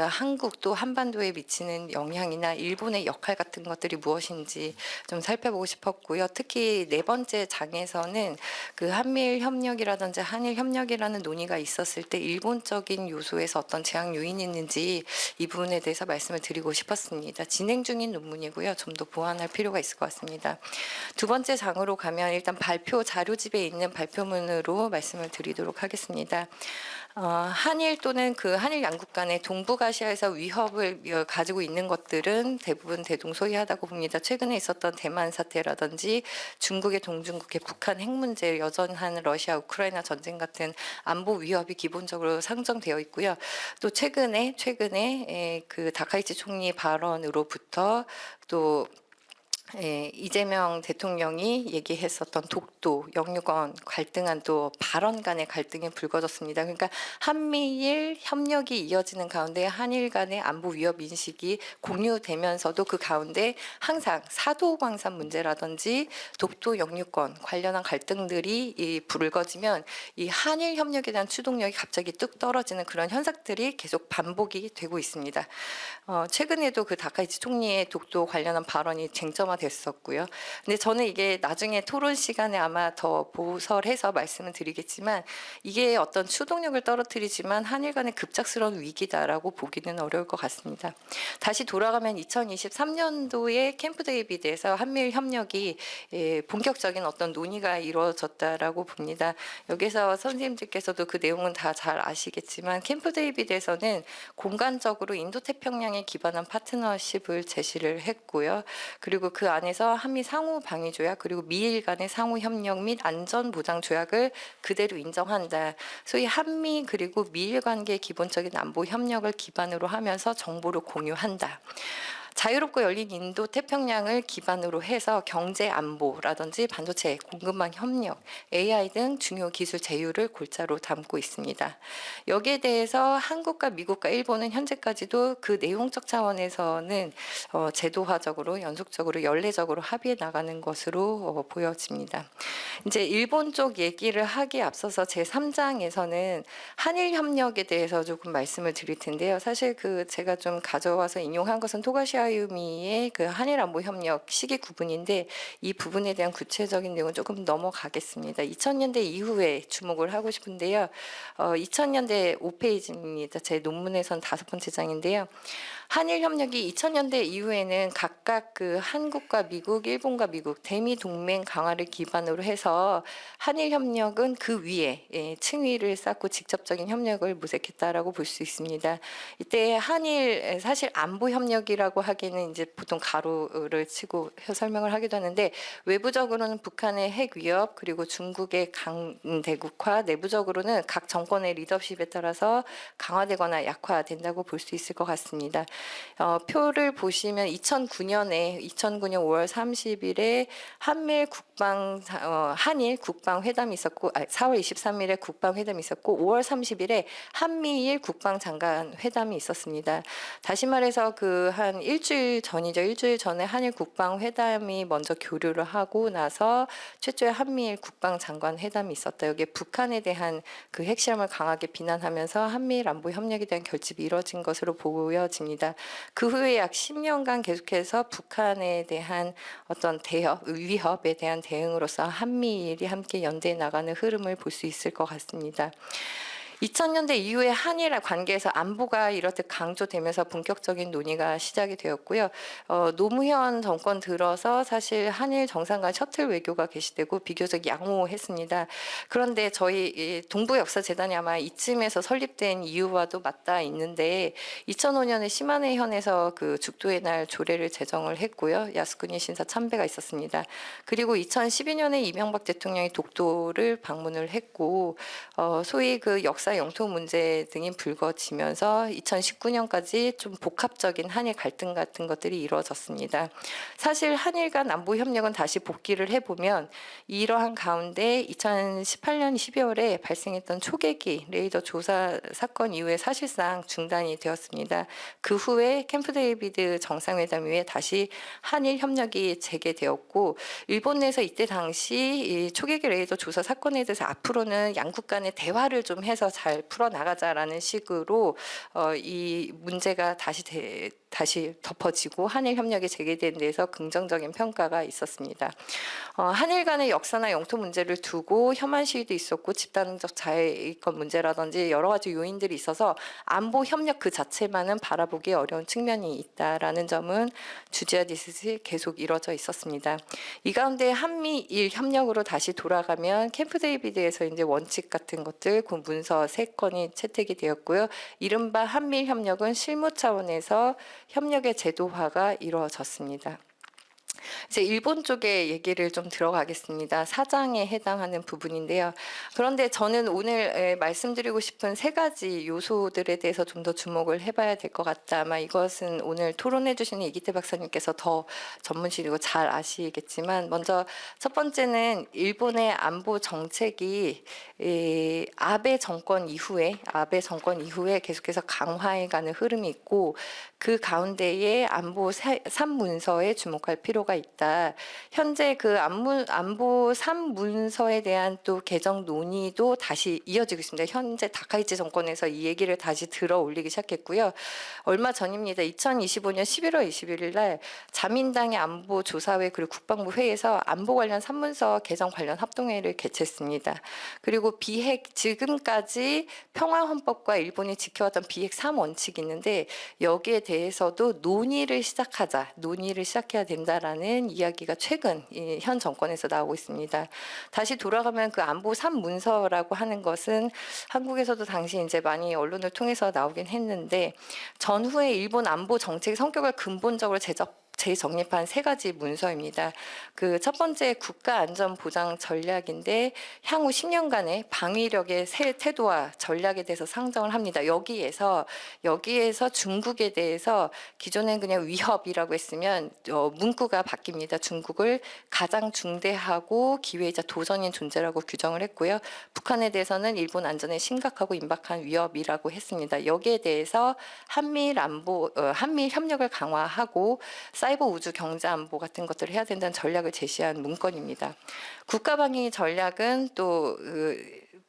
한국 또 한반도에 미치는 영향이나 일본의 역할 같은 것들이 무엇인지 좀 살펴보고 싶었고요. 특히 네 번째 장에서는 그 한미일 협력이라든지 한일 협력이라는 논의가 있었을 때 일본적인 요소에서 어떤 제약 요인 요인이 있는지 이 부분에 대해서 말씀을 드리고 싶었습니다. 진행 중인 논문이고요. 좀 더 보완할 필요가 있을 것 같습니다. 두 번째 장으로 가면 일단 발표 자료집에 있는 발표문으로 말씀을 드리도록 하겠습니다. 한일 또는 그 한일 양국 간의 동북아시아에서 위협을 가지고 있는 것들은 대부분 대동소이하다고 봅니다. 최근에 있었던 대만 사태라든지 중국의 동중국해, 북한 핵 문제, 여전한 러시아 우크라이나 전쟁 같은 안보 위협이 기본적으로 상정되어 있고요. 또 최근에 그 다카이치 총리 발언으로부터 또 이재명 대통령이 얘기했었던 독도, 영유권 갈등한 또 발언 간의 갈등이 불거졌습니다. 그러니까 한미일 협력이 이어지는 가운데 한일 간의 안보 위협 인식이 공유되면서도 그 가운데 항상 사도광산 문제라든지 독도, 영유권 관련한 갈등들이 불거지면 이 한일 협력에 대한 추동력이 갑자기 뚝 떨어지는 그런 현상들이 계속 반복이 되고 있습니다. 최근에도 그 다카이치 총리의 독도 관련한 발언이 쟁점화됐었고요. 근데 저는 이게 나중에 토론 시간에 아마 더 보설해서 말씀을 드리겠지만 이게 어떤 추동력을 떨어뜨리지만 한일 간의 급작스러운 위기다라고 보기는 어려울 것 같습니다. 다시 돌아가면 2023년도에 캠프 데이비드에서 한미일 협력이 본격적인 어떤 논의가 이루어졌다라고 봅니다. 여기서 선생님들께서도 그 내용은 다 잘 아시겠지만 캠프 데이비드에서는 공간적으로 인도 태평양에 기반한 파트너십을 제시를 했고요. 그리고 그 안에서 한미 상호 방위 조약 그리고 미일 간의 상호 협력 및 안전 보장 조약을 그대로 인정한다. 소위 한미 그리고 미일 관계의 기본적인 안보 협력을 기반으로 하면서 정보를 공유한다. 자유롭고 열린 인도 태평양을 기반으로 해서 경제 안보라든지 반도체 공급망 협력, AI 등 중요 기술 제휴를 골자로 담고 있습니다. 여기에 대해서 한국과 미국과 일본은 현재까지도 그 내용적 차원에서는 제도화적으로 연속적으로 연례적으로 합의해 나가는 것으로 보여집니다. 이제 일본 쪽 얘기를 하기에 앞서서 제3장에서는 한일 협력에 대해서 조금 말씀을 드릴 텐데요. 사실 그 제가 좀 가져와서 인용한 것은 토가시아유미의 그 한일 안보 협력 시기 구분인데 이 부분에 대한 구체적인 내용은 조금 넘어가겠습니다. 2000년대 이후에 주목을 하고 싶은데요. 2000년대 5페이지입니다. 제 논문에선 5번째 장인데요. 한일 협력이 2000년대 이후에는 각각 그 한국과 미국, 일본과 미국 대미 동맹 강화를 기반으로 해서 한일 협력은 그 위에 층위를 쌓고 직접적인 협력을 모색했다라고 볼 수 있습니다. 이때 한일 사실 안보 협력이라고 하기에는 이제 보통 가로를 치고 설명을 하기도 하는데 외부적으로는 북한의 핵 위협 그리고 중국의 강대국화, 내부적으로는 각 정권의 리더십에 따라서 강화되거나 약화된다고 볼 수 있을 것 같습니다. 표를 보시면 2009년 5월 30일에 한일 국방회담이 있었고 4월 23일에 국방회담이 있었고 5월 30일에 한미일 국방장관 회담이 있었습니다. 다시 말해서 그 한 일주일 전이죠. 일주일 전에 한일 국방회담이 먼저 교류를 하고 나서 최초의 한미일 국방장관 회담이 있었다. 여기에 북한에 대한 그 핵실험을 강하게 비난하면서 한미일 안보 협력에 대한 결집이 이루어진 것으로 보여집니다. 그 후에 약 10년간 계속해서 북한에 대한 어떤 위협에 대한 대응으로서 한미일이 함께 연대해 나가는 흐름을 볼 수 있을 것 같습니다. 2000년대 이후에 한일 관계에서 안보가 이렇듯 강조되면서 본격적인 논의가 시작이 되었고요. 노무현 정권 들어서 사실 한일 정상 간 셔틀 외교가 개시되고 비교적 양호했습니다. 그런데 저희 동부역사재단이 아마 이쯤에서 설립된 이유와도 맞닿아 있는데 2005년에 시마네현에서 그 죽도의 날 조례를 제정을 했고요. 야스쿠니 신사 참배가 있었습니다. 그리고 2012년에 이명박 대통령이 독도를 방문을 했고 소위 그 역사 영토 문제 등이 불거지면서 2019년까지 좀 복합적인 한일 갈등 같은 것들이 이루어졌습니다. 사실 한일 간 안보 협력은 다시 복귀를 해보면 이러한 가운데 2018년 12월에 발생했던 초계기 레이더 조사 사건 이후에 사실상 중단이 되었습니다. 그 후에 캠프 데이비드 정상회담 이후에 다시 한일 협력이 재개되었고 일본 내에서 이때 당시 이 초계기 레이더 조사 사건에 대해서 앞으로는 양국 간의 대화를 좀 해서 잘 풀어나가자라는 식으로 이 문제가 다시 다시 덮어지고 한일 협력이 재개된 데에서 긍정적인 평가가 있었습니다. 한일 간의 역사나 영토 문제를 두고 혐한 시위도 있었고 집단적 자해권 문제라든지 여러 가지 요인들이 있어서 안보 협력 그 자체만은 바라보기 어려운 측면이 있다라는 점은 주지하듯이 계속 이뤄져 있었습니다. 이 가운데 한미일 협력으로 다시 돌아가면 캠프 데이비드에서 이제 원칙 같은 것들 그 문서 3건이 채택이 되었고요. 이른바 한미일 협력은 실무 차원에서 협력의 제도화가 이루어졌습니다. 이제 일본 쪽의 얘기를 좀 들어가겠습니다. 사장에 해당하는 부분인데요. 그런데 저는 오늘 말씀드리고 싶은 3가지 요소들에 대해서 좀 더 주목을 해봐야 될 것 같다. 아마 이것은 오늘 토론해 주시는 이기태 박사님께서 더 전문실이고 잘 아시겠지만 먼저 첫 번째는 일본의 안보 정책이 아베 정권 이후에 계속해서 강화해가는 흐름이 있고 그 가운데에 안보 3문서에 주목할 필요가 있다. 현재 그 안보 3문서에 대한 또 개정 논의도 다시 이어지고 있습니다. 현재 다카이치 정권에서 이 얘기를 다시 들어 올리기 시작했고요. 얼마 전입니다. 2025년 11월 21일 날 자민당의 안보조사회 그리고 국방부 회의에서 안보 관련 3문서 개정 관련 합동회의를 개최했습니다. 그리고 비핵 지금까지 평화헌법과 일본이 지켜왔던 비핵 3원칙이 있는데 여기에 대해서도 논의를 시작해야 된다라는 이야기가 최근 현 정권에서 나오고 있습니다. 다시 돌아가면 그 안보 3문서라고 하는 것은 한국에서도 당시 이제 많이 언론을 통해서 나오긴 했는데 전후에 일본 안보 정책의 성격을 근본적으로 재정립한 3가지 문서입니다. 그 첫 번째 국가안전보장 전략인데 향후 10년간의 방위력의 태도와 전략에 대해서 상정을 합니다. 여기에서 중국에 대해서 기존엔 그냥 위협이라고 했으면 문구가 바뀝니다. 중국을 가장 중대하고 기회이자 도전인 존재라고 규정을 했고요. 북한에 대해서는 일본 안전에 심각하고 임박한 위협이라고 했습니다. 여기에 대해서 한미일 협력을 강화하고 사이버 우주 경제 안보 같은 것들을 해야 된다는 전략을 제시한 문건입니다. 국가방위 전략은 또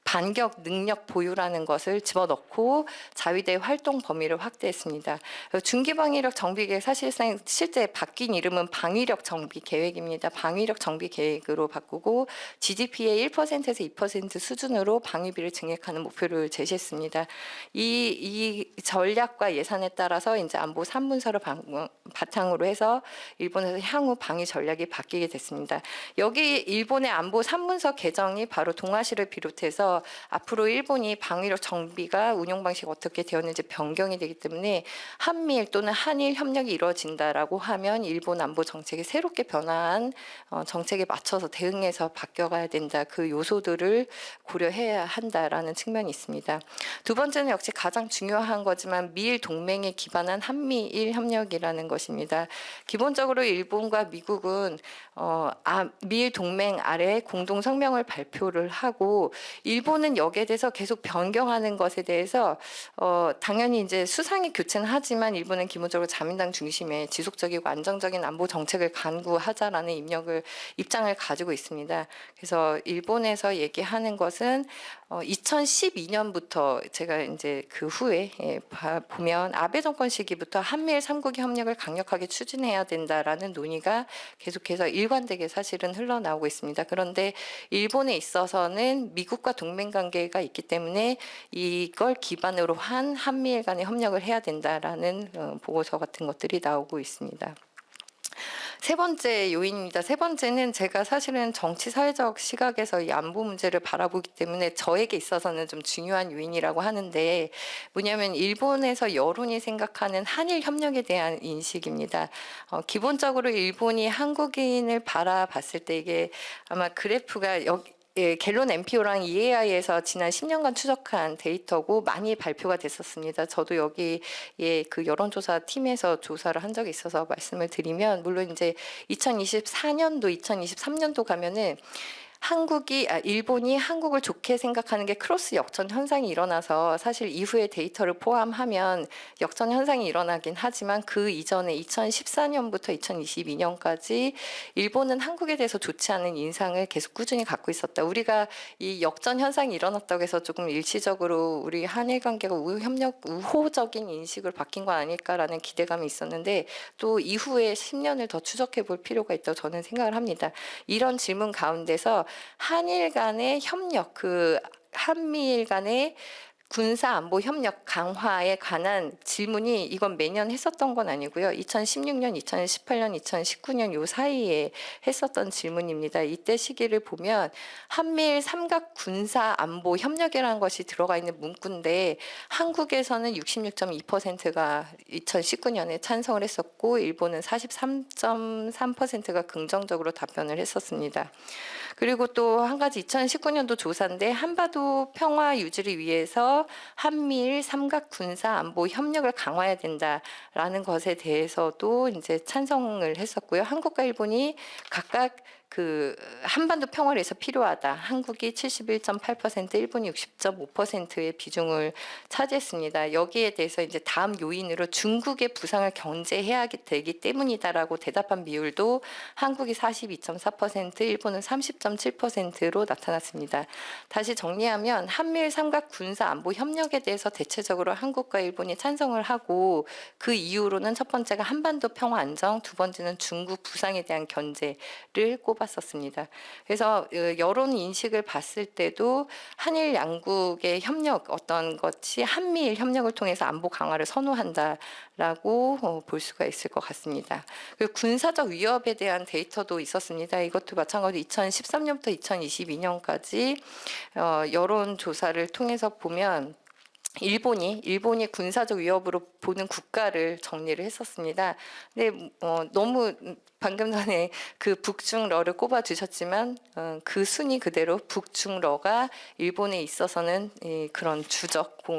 반격 능력 보유라는 것을 집어넣고 자위대 활동 범위를 확대했습니다. 중기방위력 정비 계획 사실상 실제 바뀐 이름은 방위력 정비 계획입니다. 방위력 정비 계획으로 바꾸고 GDP의 1%에서 2% 수준으로 방위비를 증액하는 목표를 제시했습니다. 이 전략과 예산에 따라서 이제 안보 3문서를 바탕으로 해서 일본에서 향후 방위 전략이 바뀌게 됐습니다. 여기 일본의 안보 3문서 개정이 바로 동아시를 비롯해서 앞으로 일본이 방위력 정비가 운용 방식 어떻게 되었는지 변경이 되기 때문에 한미일 또는 한일 협력이 이루어진다라고 하면 일본 안보 정책이 새롭게 변화한 정책에 맞춰서 대응해서 바뀌어가야 된다. 그 요소들을 고려해야 한다라는 측면이 있습니다. 두 번째는 역시 가장 중요한 거지만 미일 동맹에 기반한 한미일 협력이라는 것입니다. 기본적으로 일본과 미국은 미일 동맹 아래 공동 성명을 발표를 하고 일본은 여기에 대해서 계속 변경하는 것에 대해서 당연히 이제 수상의 교체는 하지만 일본은 기본적으로 자민당 중심의 지속적이고 안정적인 안보 정책을 간구하자라는 입장을 가지고 있습니다. 그래서 일본에서 얘기하는 것은 2012년부터 제가 이제 그 후에 보면 아베 정권 시기부터 한미일 3국의 협력을 강력하게 추진해야 된다라는 논의가 계속해서 일관되게 사실은 흘러나오고 있습니다. 그런데 일본에 있어서는 미국과 동맹 관계가 있기 때문에 이걸 기반으로 한 한미일 간의 협력을 해야 된다라는 보고서 같은 것들이 나오고 있습니다. 세 번째 요인입니다. 세 번째는 제가 사실은 정치 사회적 시각에서 이 안보 문제를 바라보기 때문에 저에게 있어서는 좀 중요한 요인이라고 하는데 뭐냐면 일본에서 여론이 생각하는 한일 협력에 대한 인식입니다. 기본적으로 일본이 한국인을 바라봤을 때 이게 아마 그래프가 갤론 MPO랑 EAI에서 지난 10년간 추적한 데이터고 많이 발표가 됐었습니다. 저도 여기 그 여론조사 팀에서 조사를 한 적이 있어서 말씀을 드리면 물론 이제 2024년도, 2023년도 가면은 일본이 한국을 좋게 생각하는 게 크로스 역전 현상이 일어나서 사실 이후의 데이터를 포함하면 역전 현상이 일어나긴 하지만 그 이전에 2014년부터 2022년까지 일본은 한국에 대해서 좋지 않은 인상을 계속 꾸준히 갖고 있었다. 우리가 이 역전 현상이 일어났다고 해서 조금 일시적으로 우리 한일 관계가 우호적인 인식을 바뀐 건 아닐까라는 기대감이 있었는데 또 이후에 10년을 더 추적해 볼 필요가 있다고 저는 생각을 합니다. 이런 질문 가운데서 한일 간의 협력, 한미일 간의 군사 안보 협력 강화에 관한 질문이 이건 매년 했었던 건 아니고요. 2016년, 2018년, 2019년 요 사이에 했었던 질문입니다. 이때 시기를 보면 한미일 삼각 군사 안보 협력이라는 것이 들어가 있는 문구인데 한국에서는 66.2%가 2019년에 찬성을 했었고 일본은 43.3%가 긍정적으로 답변을 했었습니다. 그리고 또 한 가지 2019년도 조사인데 한반도 평화 유지를 위해서 한미일 삼각 군사 안보 협력을 강화해야 된다라는 것에 대해서도 이제 찬성을 했었고요. 한국과 일본이 각각 한반도 평화를 위해서 필요하다. 한국이 71.8%, 일본이 60.5%의 비중을 차지했습니다. 여기에 대해서 이제 다음 요인으로 중국의 부상을 견제해야 되기 때문이다라고 대답한 비율도 한국이 42.4%, 일본은 30.7%로 나타났습니다. 다시 정리하면 한미일 삼각 군사 안보 협력에 대해서 대체적으로 한국과 일본이 찬성을 하고 그 이유로는 첫 번째가 한반도 평화 안정, 두 번째는 중국 부상에 대한 견제를 꼽았었습니다. 그래서 여론 인식을 봤을 때도 한일 양국의 협력 어떤 것이 한미일 협력을 통해서 안보 강화를 선호한다라고 볼 수가 있을 것 같습니다. 그리고 군사적 위협에 대한 데이터도 있었습니다. 이것도 마찬가지로 2013년부터 2022년까지 여론 조사를 통해서 보면 일본이 군사적 위협으로 보는 국가를 정리를 했었습니다. 근데 너무 방금 전에 그 북중러를 꼽아 주셨지만 그 순위 그대로 북중러가 일본에 있어서는 그런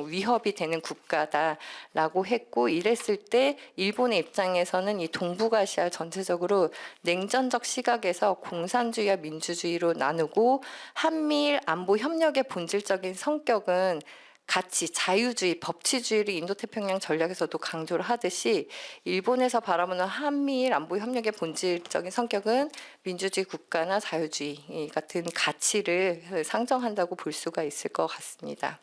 위협이 되는 국가다라고 했고 이랬을 때 일본의 입장에서는 이 동북아시아 전체적으로 냉전적 시각에서 공산주의와 민주주의로 나누고 한미일 안보 협력의 본질적인 성격은 같이 자유주의, 법치주의를 인도태평양 전략에서도 강조를 하듯이 일본에서 바라보는 한미일 안보 협력의 본질적인 성격은 민주주의 국가나 자유주의 같은 가치를 상정한다고 볼 수가 있을 것 같습니다.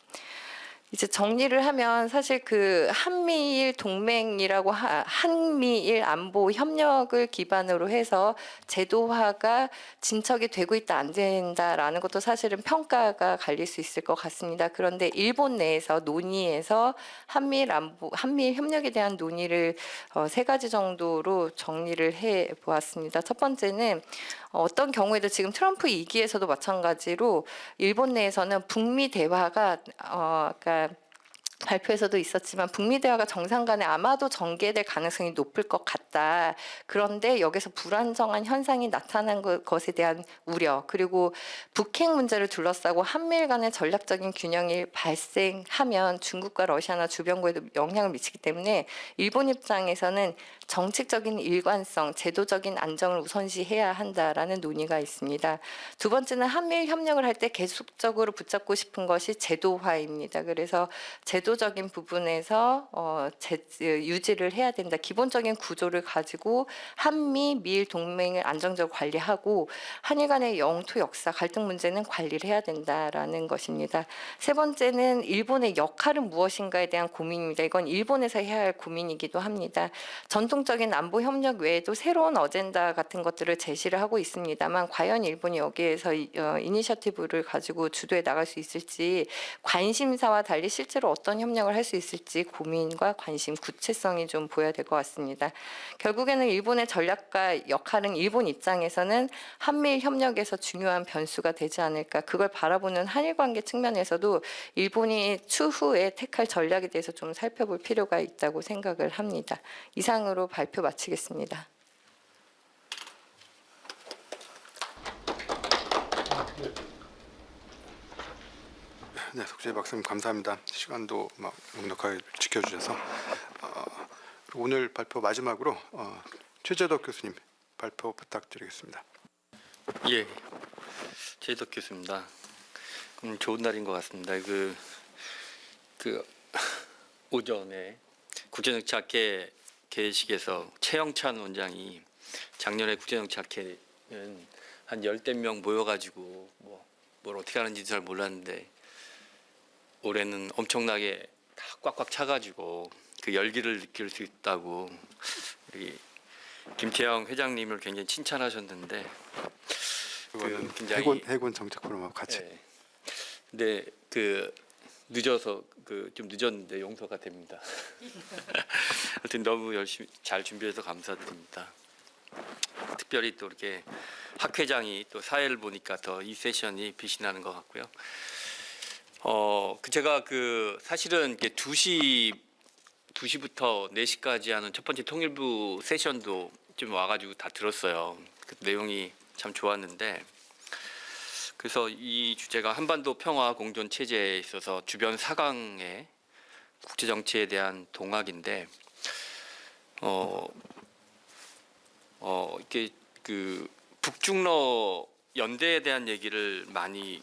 이제 정리를 하면 사실 한미일 동맹이라고 한미일 안보 협력을 기반으로 해서 제도화가 진척이 되고 있다 안 된다라는 것도 사실은 평가가 갈릴 수 있을 것 같습니다. 그런데 일본 내에서 논의에서 한미일 협력에 대한 논의를 세 가지 정도로 정리를 해 보았습니다. 첫 번째는 어떤 경우에도 지금 트럼프 2기에서도 마찬가지로 일본 내에서는 북미 대화가 그러니까 발표에서도 있었지만 북미 대화가 정상 간에 아마도 전개될 가능성이 높을 것 같다. 그런데 여기서 불안정한 현상이 나타난 것에 대한 우려 그리고 북핵 문제를 둘러싸고 한미일 간의 전략적인 균형이 발생하면 중국과 러시아나 주변국에도 영향을 미치기 때문에 일본 입장에서는 정책적인 일관성, 제도적인 안정을 우선시해야 한다라는 논의가 있습니다. 두 번째는 한미일 협력을 할 때 계속적으로 붙잡고 싶은 것이 제도화입니다. 그래서 제도적인 부분에서 유지를 해야 된다. 기본적인 구조를 가지고 한미, 미일 동맹을 안정적으로 관리하고 한일 간의 영토 역사, 갈등 문제는 관리를 해야 된다라는 것입니다. 세 번째는 일본의 역할은 무엇인가에 대한 고민입니다. 이건 일본에서 해야 할 고민이기도 합니다. 전통적인 안보 협력 외에도 새로운 어젠다 같은 것들을 제시를 하고 있습니다만 과연 일본이 여기에서 이니셔티브를 가지고 주도해 나갈 수 있을지 관심사와 달리 실제로 어떤 협력을 할 수 있을지 고민과 관심, 구체성이 좀 보여야 될 것 같습니다. 결국에는 일본의 전략과 역할은 일본 입장에서는 한미일 협력에서 중요한 변수가 되지 않을까. 그걸 바라보는 한일 관계 측면에서도 일본이 추후에 택할 전략에 대해서 좀 살펴볼 필요가 있다고 생각을 합니다. 이상으로 발표 마치겠습니다. 네, 석재 박사님 감사합니다. 시간도 막 넉넉하게 지켜주셔서 오늘 발표 마지막으로 최재덕 교수님 발표 부탁드리겠습니다. 예, 최덕 교수입니다. 좋은 날인 것 같습니다. 그 오전에 국제정치학회 개회식에서 최영찬 원장이 작년에 국제정치학회는 한 10대 명 모여가지고 뭘 어떻게 하는지 잘 몰랐는데 올해는 엄청나게 다 꽉꽉 차가지고 그 열기를 느낄 수 있다고 우리 김태형 회장님을 굉장히 칭찬하셨는데 그거는 굉장히 해군 정책 포럼하고 같이. 네. 근데 늦어서 좀 늦었는데 용서가 됩니다. 하여튼 너무 열심히 잘 준비해서 감사드립니다. 특별히 또 이렇게 학회장이 또 사회를 보니까 더 이 세션이 빛이 나는 것 같고요. 제가 사실은 이렇게 2시부터 4시까지 하는 첫 번째 통일부 세션도 좀 와가지고 다 들었어요. 그 내용이 참 좋았는데 그래서 이 주제가 한반도 평화 공존 체제에 있어서 주변 사강의 국제 정치에 대한 동학인데 이렇게 북중러 연대에 대한 얘기를 많이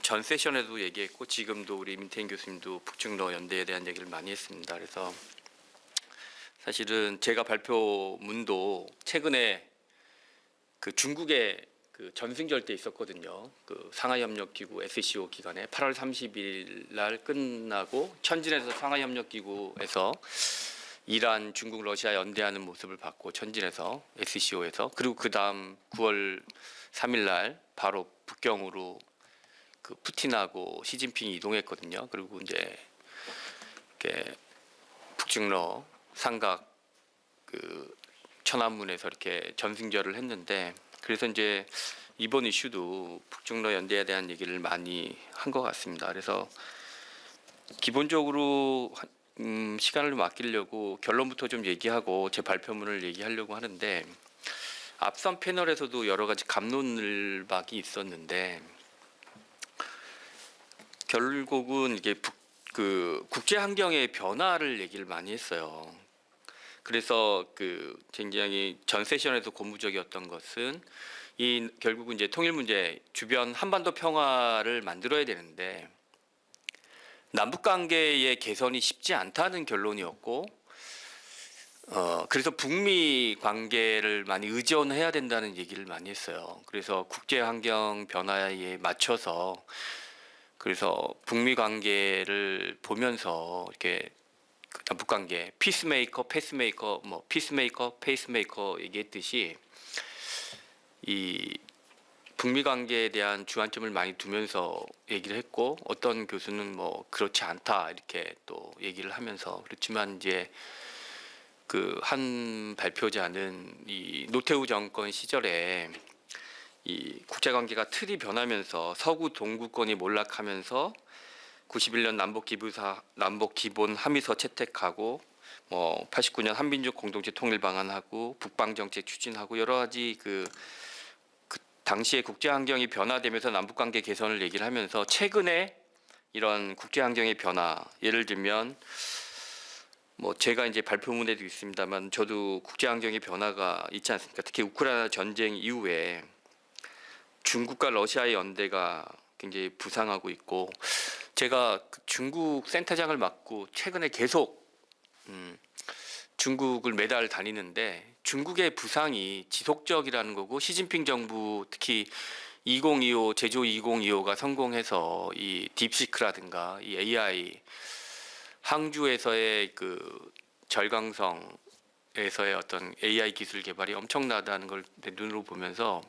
전 세션에도 얘기했고 지금도 우리 민태인 교수님도 북중러 연대에 대한 얘기를 많이 했습니다. 그래서 사실은 제가 발표문도 최근에 중국의 전승절 때 있었거든요. 상하이협력기구 SCO 기간에 8월 30일 날 끝나고 천진에서 상하이협력기구에서 이란, 중국, 러시아 연대하는 모습을 봤고 천진에서 SCO에서 그리고 그 다음 9월 3일 날 바로 북경으로 푸틴하고 시진핑이 이동했거든요. 그리고 이제 이렇게 북중러 삼각 천안문에서 이렇게 전승절을 했는데 그래서 이제 이번 이슈도 북중러 연대에 대한 얘기를 많이 한 것 같습니다. 그래서 기본적으로 시간을 좀 아끼려고 결론부터 좀 얘기하고 제 발표문을 얘기하려고 하는데 앞선 패널에서도 여러 가지 갑론을박이 있었는데 결국은 이게 국제 환경의 변화를 얘기를 많이 했어요. 그래서 굉장히 전 세션에서 고무적이었던 것은 결국은 이제 통일 문제 주변 한반도 평화를 만들어야 되는데 남북 관계의 개선이 쉽지 않다는 결론이었고 그래서 북미 관계를 많이 의존해야 된다는 얘기를 많이 했어요. 그래서 국제 환경 변화에 맞춰서 그래서 북미 관계를 보면서 이렇게 남북 관계 피스메이커, 페이스메이커, 피스메이커, 페이스메이커 얘기했듯이 이 북미 관계에 대한 주안점을 많이 두면서 얘기를 했고 어떤 교수는 그렇지 않다 이렇게 또 얘기를 하면서 그렇지만 이제 한 발표자는 이 노태우 정권 시절에 이 국제 관계가 틀이 변하면서 서구 동구권이 몰락하면서 91년 남북 기본 합의서 채택하고 89년 한민족 공동체 통일 방안하고 북방 정책 추진하고 여러 가지 그 당시에 국제 환경이 변화되면서 남북 관계 개선을 얘기를 하면서 최근에 이런 국제 환경의 변화 예를 들면 제가 이제 발표문에도 있습니다만 저도 국제 환경의 변화가 있지 않습니까? 특히 우크라이나 전쟁 이후에 중국과 러시아의 연대가 굉장히 부상하고 있고 제가 중국 센터장을 맡고 최근에 계속 중국을 매달 다니는데 중국의 부상이 지속적이라는 거고 시진핑 정부 특히 2025 제조 2025가 성공해서 이 딥시크라든가 이 AI 항주에서의 절강성에서의 어떤 AI 기술 개발이 엄청나다는 걸 내 눈으로 보면서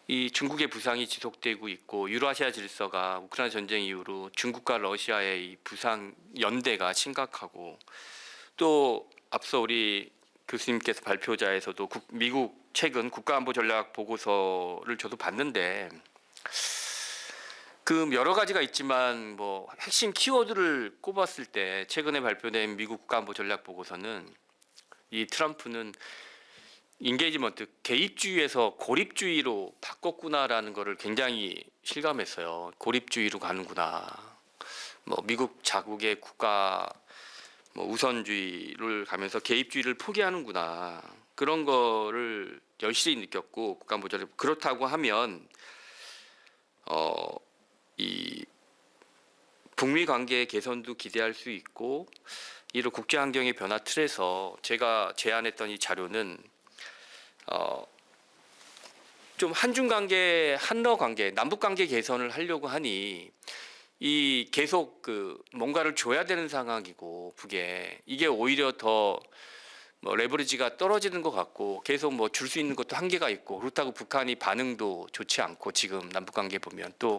이 중국의 부상이 지속되고 있고 유라시아 질서가 우크라이나 전쟁 이후로 중국과 러시아의 이 부상 연대가 심각하고 또 앞서 우리 교수님께서 발표자에서도 미국 최근 국가안보 전략 보고서를 저도 봤는데 여러 가지가 있지만 핵심 키워드를 꼽았을 때 최근에 발표된 미국 국가안보 전략 보고서는 이 트럼프는 인게이지먼트 개입주의에서 고립주의로 바꿨구나라는 것을 굉장히 실감했어요. 고립주의로 가는구나. 미국 자국의 국가 우선주의를 가면서 개입주의를 포기하는구나. 그런 거를 열실히 느꼈고 국가안보 전략 그렇다고 하면 북미 관계 개선도 기대할 수 있고 이런 국제 환경의 변화 틀에서 제가 제안했던 이 자료는 좀 한중 관계, 한러 관계, 남북 관계 개선을 하려고 하니 이 계속 뭔가를 줘야 되는 상황이고 북에 이게 오히려 더 레버리지가 떨어지는 것 같고 계속 줄 수 있는 것도 한계가 있고 그렇다고 북한이 반응도 좋지 않고 지금 남북 관계 보면 또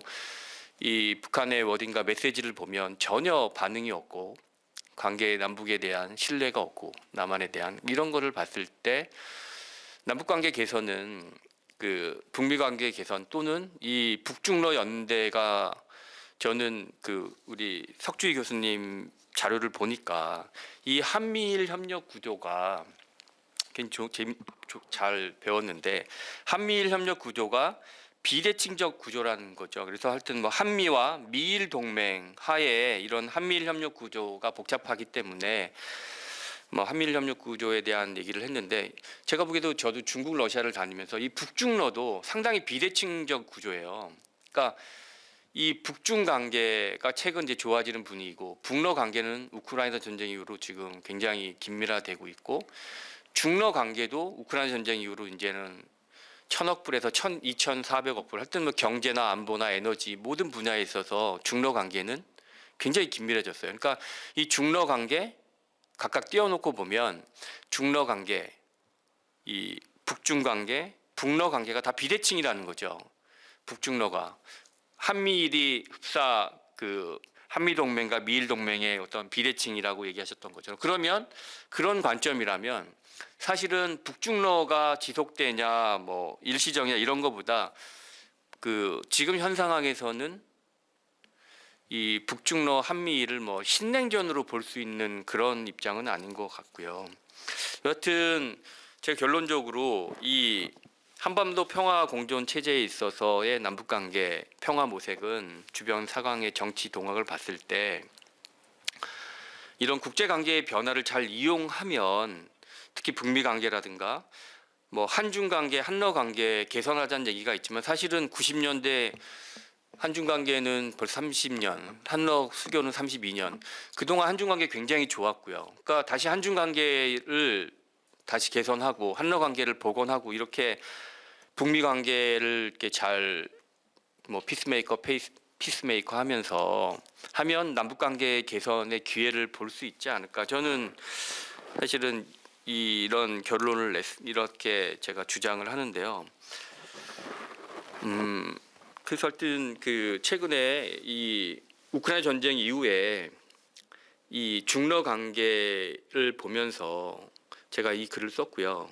이 북한의 어딘가 메시지를 보면 전혀 반응이 없고 관계 남북에 대한 신뢰가 없고 남한에 대한 이런 거를 봤을 때 남북 관계 개선은 북미 관계 개선 또는 이 북중러 연대가 저는 우리 석주희 교수님 자료를 보니까 이 한미일 협력 구조가 굉장히 잘 배웠는데 한미일 협력 구조가 비대칭적 구조라는 거죠. 그래서 하여튼 한미와 미일 동맹 하에 이런 한미일 협력 구조가 복잡하기 때문에 한미일 협력 구조에 대한 얘기를 했는데 제가 보기에도 저도 중국 러시아를 다니면서 이 북중러도 상당히 비대칭적 구조예요. 그러니까 이 북중 관계가 최근 이제 좋아지는 분위기고 북러 관계는 우크라이나 전쟁 이후로 지금 굉장히 긴밀화되고 있고 중러 관계도 우크라이나 전쟁 이후로 이제는 1,000억 불에서 2,400억 불 하여튼 경제나 안보나 에너지 모든 분야에 있어서 중러 관계는 굉장히 긴밀해졌어요. 그러니까 이 중러 관계 각각 띄워놓고 보면 중러 관계, 이 북중 관계, 북러 관계가 다 비대칭이라는 거죠. 북중러가 한미일이 흡사 한미 동맹과 미일 동맹의 어떤 비대칭이라고 얘기하셨던 거죠. 그러면 그런 관점이라면 사실은 북중러가 지속되냐 일시적이냐 이런 거보다 지금 현 상황에서는 이 북중러 한미일을 신냉전으로 볼 수 있는 그런 입장은 아닌 것 같고요. 여하튼 제가 결론적으로 이 한반도 평화 공존 체제에 있어서의 남북 관계 평화 모색은 주변 사강의 정치 동향을 봤을 때 이런 국제 관계의 변화를 잘 이용하면 특히 북미 관계라든가 한중 관계, 한러 관계 개선하자는 얘기가 있지만 사실은 90년대 한중 관계는 벌써 30년, 한러 수교는 32년. 그동안 한중 관계 굉장히 좋았고요. 그러니까 다시 한중 관계를 다시 개선하고 한러 관계를 복원하고 이렇게 북미 관계를 이렇게 잘 피스메이커 하면서 하면 남북 관계 개선의 기회를 볼 수 있지 않을까. 저는 사실은 이런 결론을 이렇게 제가 주장을 하는데요. 그래서 하여튼 최근에 이 우크라이나 전쟁 이후에 이 중러 관계를 보면서 제가 이 글을 썼고요.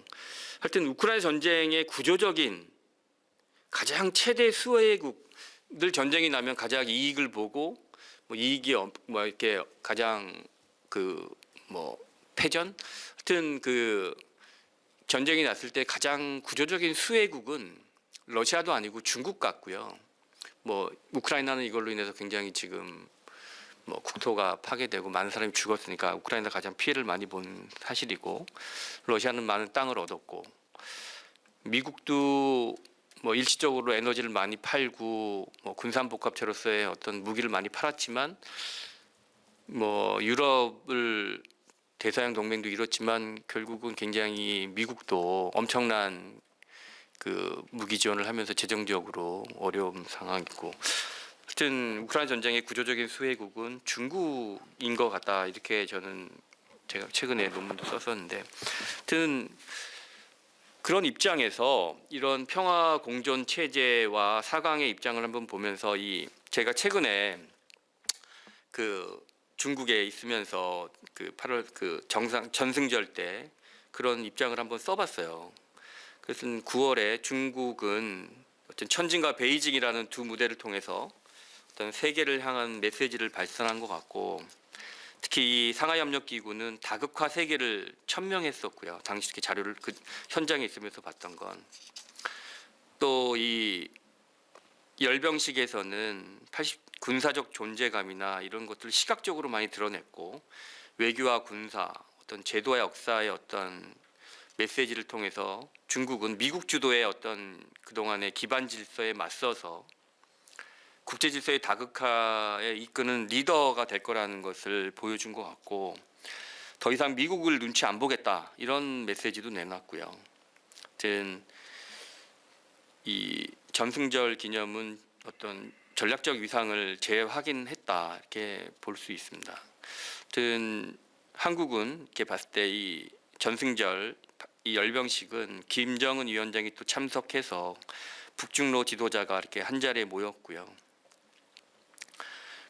하여튼 우크라이나 전쟁의 구조적인 가장 최대 수혜국들 전쟁이 나면 가장 이익을 보고 이익이 이렇게 가장 패전 하여튼 전쟁이 났을 때 가장 구조적인 수혜국은 러시아도 아니고 중국 같고요. 우크라이나는 이걸로 인해서 굉장히 지금 국토가 파괴되고 많은 사람이 죽었으니까 우크라이나가 가장 피해를 많이 본 사실이고 러시아는 많은 땅을 얻었고 미국도 일시적으로 에너지를 많이 팔고 군산복합체로서의 어떤 무기를 많이 팔았지만 유럽을 대서양 동맹도 이뤘지만 결국은 굉장히 미국도 엄청난 무기 지원을 하면서 재정적으로 어려운 상황이고 하여튼 우크라이나 전쟁의 구조적인 수혜국은 중국인 것 같다 이렇게 제가 최근에 논문도 썼었는데 하여튼 그런 입장에서 이런 평화 공존 체제와 사강의 입장을 한번 보면서 제가 최근에 중국에 있으면서 8월 전승절 때 그런 입장을 한번 써봤어요. 그래서 9월에 중국은 어떤 천진과 베이징이라는 두 무대를 통해서 어떤 세계를 향한 메시지를 발산한 것 같고 특히 이 상하이협력기구는 다극화 세계를 천명했었고요. 당시 이렇게 자료를 현장에 있으면서 봤던 건 또 이 열병식에서는 군사적 존재감이나 이런 것들을 시각적으로 많이 드러냈고 외교와 군사 어떤 제도와 역사의 어떤 메시지를 통해서 중국은 미국 주도의 어떤 그동안의 기반 질서에 맞서서 국제 질서의 다극화에 이끄는 리더가 될 거라는 것을 보여준 것 같고, 더 이상 미국을 눈치 안 보겠다 이런 메시지도 내놨고요. 아무튼 이 전승절 기념은 어떤 전략적 위상을 재확인했다 이렇게 볼 수 있습니다. 아무튼 한국은 이렇게 봤을 때 이 전승절 이 열병식은 김정은 위원장이 또 참석해서 북중로 지도자가 이렇게 한 자리에 모였고요.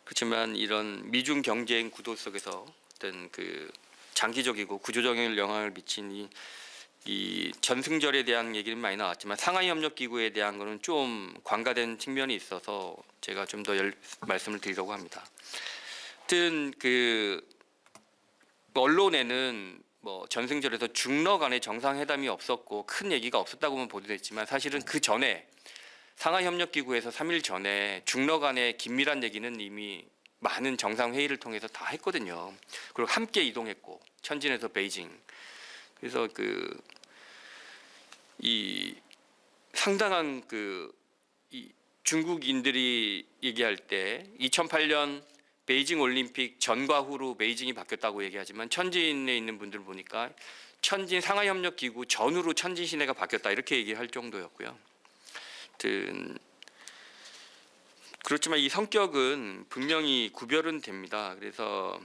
그렇지만 이런 미중 경쟁 구도 속에서 어떤 그 장기적이고 구조적인 영향을 미친 이 전승절에 대한 얘기는 많이 나왔지만 상하이 협력 기구에 대한 거는 좀 관가된 측면이 있어서 제가 좀 더 말씀을 드리려고 합니다. 하여튼 그 언론에는 뭐 전승절에서 중러 간의 정상회담이 없었고 큰 얘기가 없었다고만 보도됐지만 사실은 그 전에 상하이 협력 기구에서 3일 전에 중러 간의 긴밀한 얘기는 이미 많은 정상 회의를 통해서 다 했거든요. 그리고 함께 이동했고 천진에서 베이징. 그래서 이 상당한 이 중국인들이 얘기할 때 2008년 베이징 올림픽 전과 후로 베이징이 바뀌었다고 얘기하지만 천진에 있는 분들 보니까 천진 상하이 협력 기구 전후로 천진 시내가 바뀌었다 이렇게 얘기할 정도였고요. 하여튼 그렇지만 이 성격은 분명히 구별은 됩니다. 그래서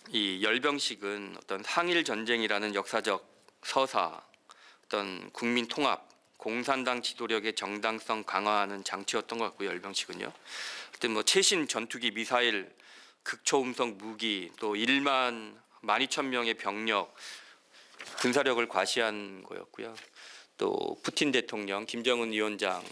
이 열병식은 어떤 항일 전쟁이라는 역사적 서사, 어떤 국민 통합, 공산당 지도력의 정당성 강화하는 장치였던 것 같고요. 열병식은요. 하여튼 뭐 최신 전투기, 미사일, 극초음속 무기, 또 12,000명의 병력, 군사력을 과시한 거였고요. 또 푸틴 대통령, 김정은 위원장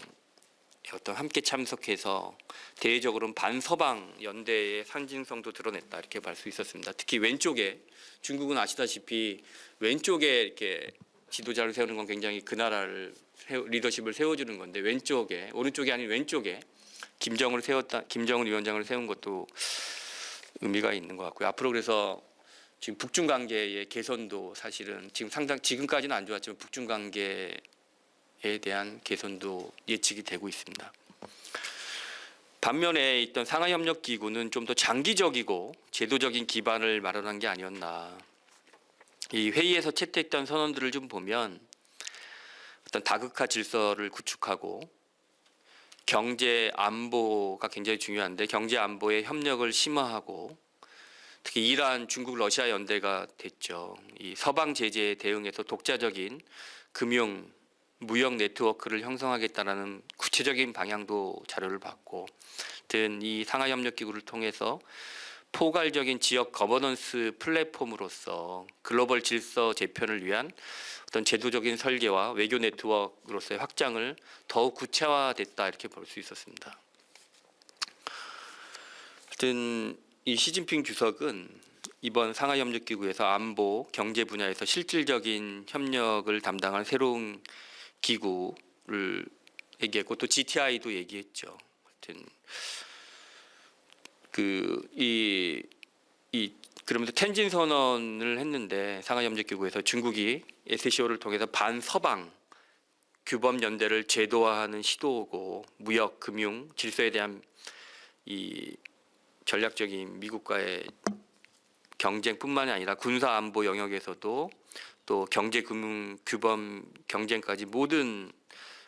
어떤 함께 참석해서 대외적으로는 반서방 연대의 상징성도 드러냈다 이렇게 볼 수 있었습니다. 특히 왼쪽에 중국은 아시다시피 왼쪽에 이렇게 지도자를 세우는 건 굉장히 그 나라를 리더십을 세워주는 건데 왼쪽에 오른쪽이 아닌 왼쪽에 김정은 위원장을 세운 것도 의미가 있는 것 같고요. 앞으로 그래서 지금 북중 관계의 개선도 사실은 지금까지는 안 좋았지만 북중 관계에 대한 개선도 예측이 되고 있습니다. 반면에 있던 상하이 협력 기구는 좀 더 장기적이고 제도적인 기반을 마련한 게 아니었나. 이 회의에서 채택된 선언들을 좀 보면 어떤 다극화 질서를 구축하고 경제 안보가 굉장히 중요한데 경제 안보의 협력을 심화하고 특히 이란, 중국, 러시아 연대가 됐죠. 이 서방 제재에 대응해서 독자적인 금융, 무역 네트워크를 형성하겠다라는 구체적인 방향도 자료를 받고, 하여튼 이 상하이 협력 기구를 통해서 포괄적인 지역 거버넌스 플랫폼으로서 글로벌 질서 재편을 위한 어떤 제도적인 설계와 외교 네트워크로서의 확장을 더욱 구체화됐다 이렇게 볼 수 있었습니다. 하여튼 이 시진핑 주석은 이번 상하이 협력 기구에서 안보, 경제 분야에서 실질적인 협력을 담당한 새로운 기구를 얘기했고 또 GTI도 얘기했죠. 하여튼 그러면서 텐진 선언을 했는데 상하이 협력 기구에서 중국이 SCO를 통해서 반서방 규범 연대를 제도화하는 시도고 무역, 금융, 질서에 대한 이 전략적인 미국과의 경쟁뿐만이 아니라 군사 안보 영역에서도 또 경제, 금융, 규범 경쟁까지 모든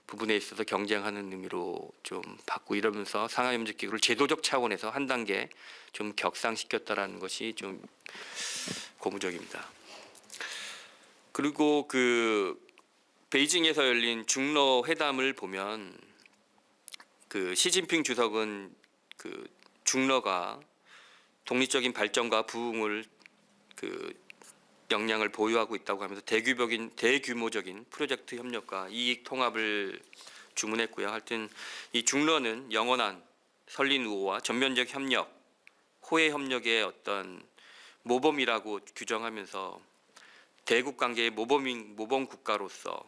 부분에 있어서 경쟁하는 의미로 좀 받고 이러면서 상하이 협력 기구를 제도적 차원에서 한 단계 좀 격상시켰다라는 것이 좀 고무적입니다. 그리고 베이징에서 열린 중러 회담을 보면 시진핑 주석은 중러가 독립적인 발전과 부흥을 역량을 보유하고 있다고 하면서 대규모적인 프로젝트 협력과 이익 통합을 주문했고요. 하여튼 이 중러는 영원한 설린 우호와 전면적 협력, 호혜 협력의 어떤 모범이라고 규정하면서 대국 관계의 모범 국가로서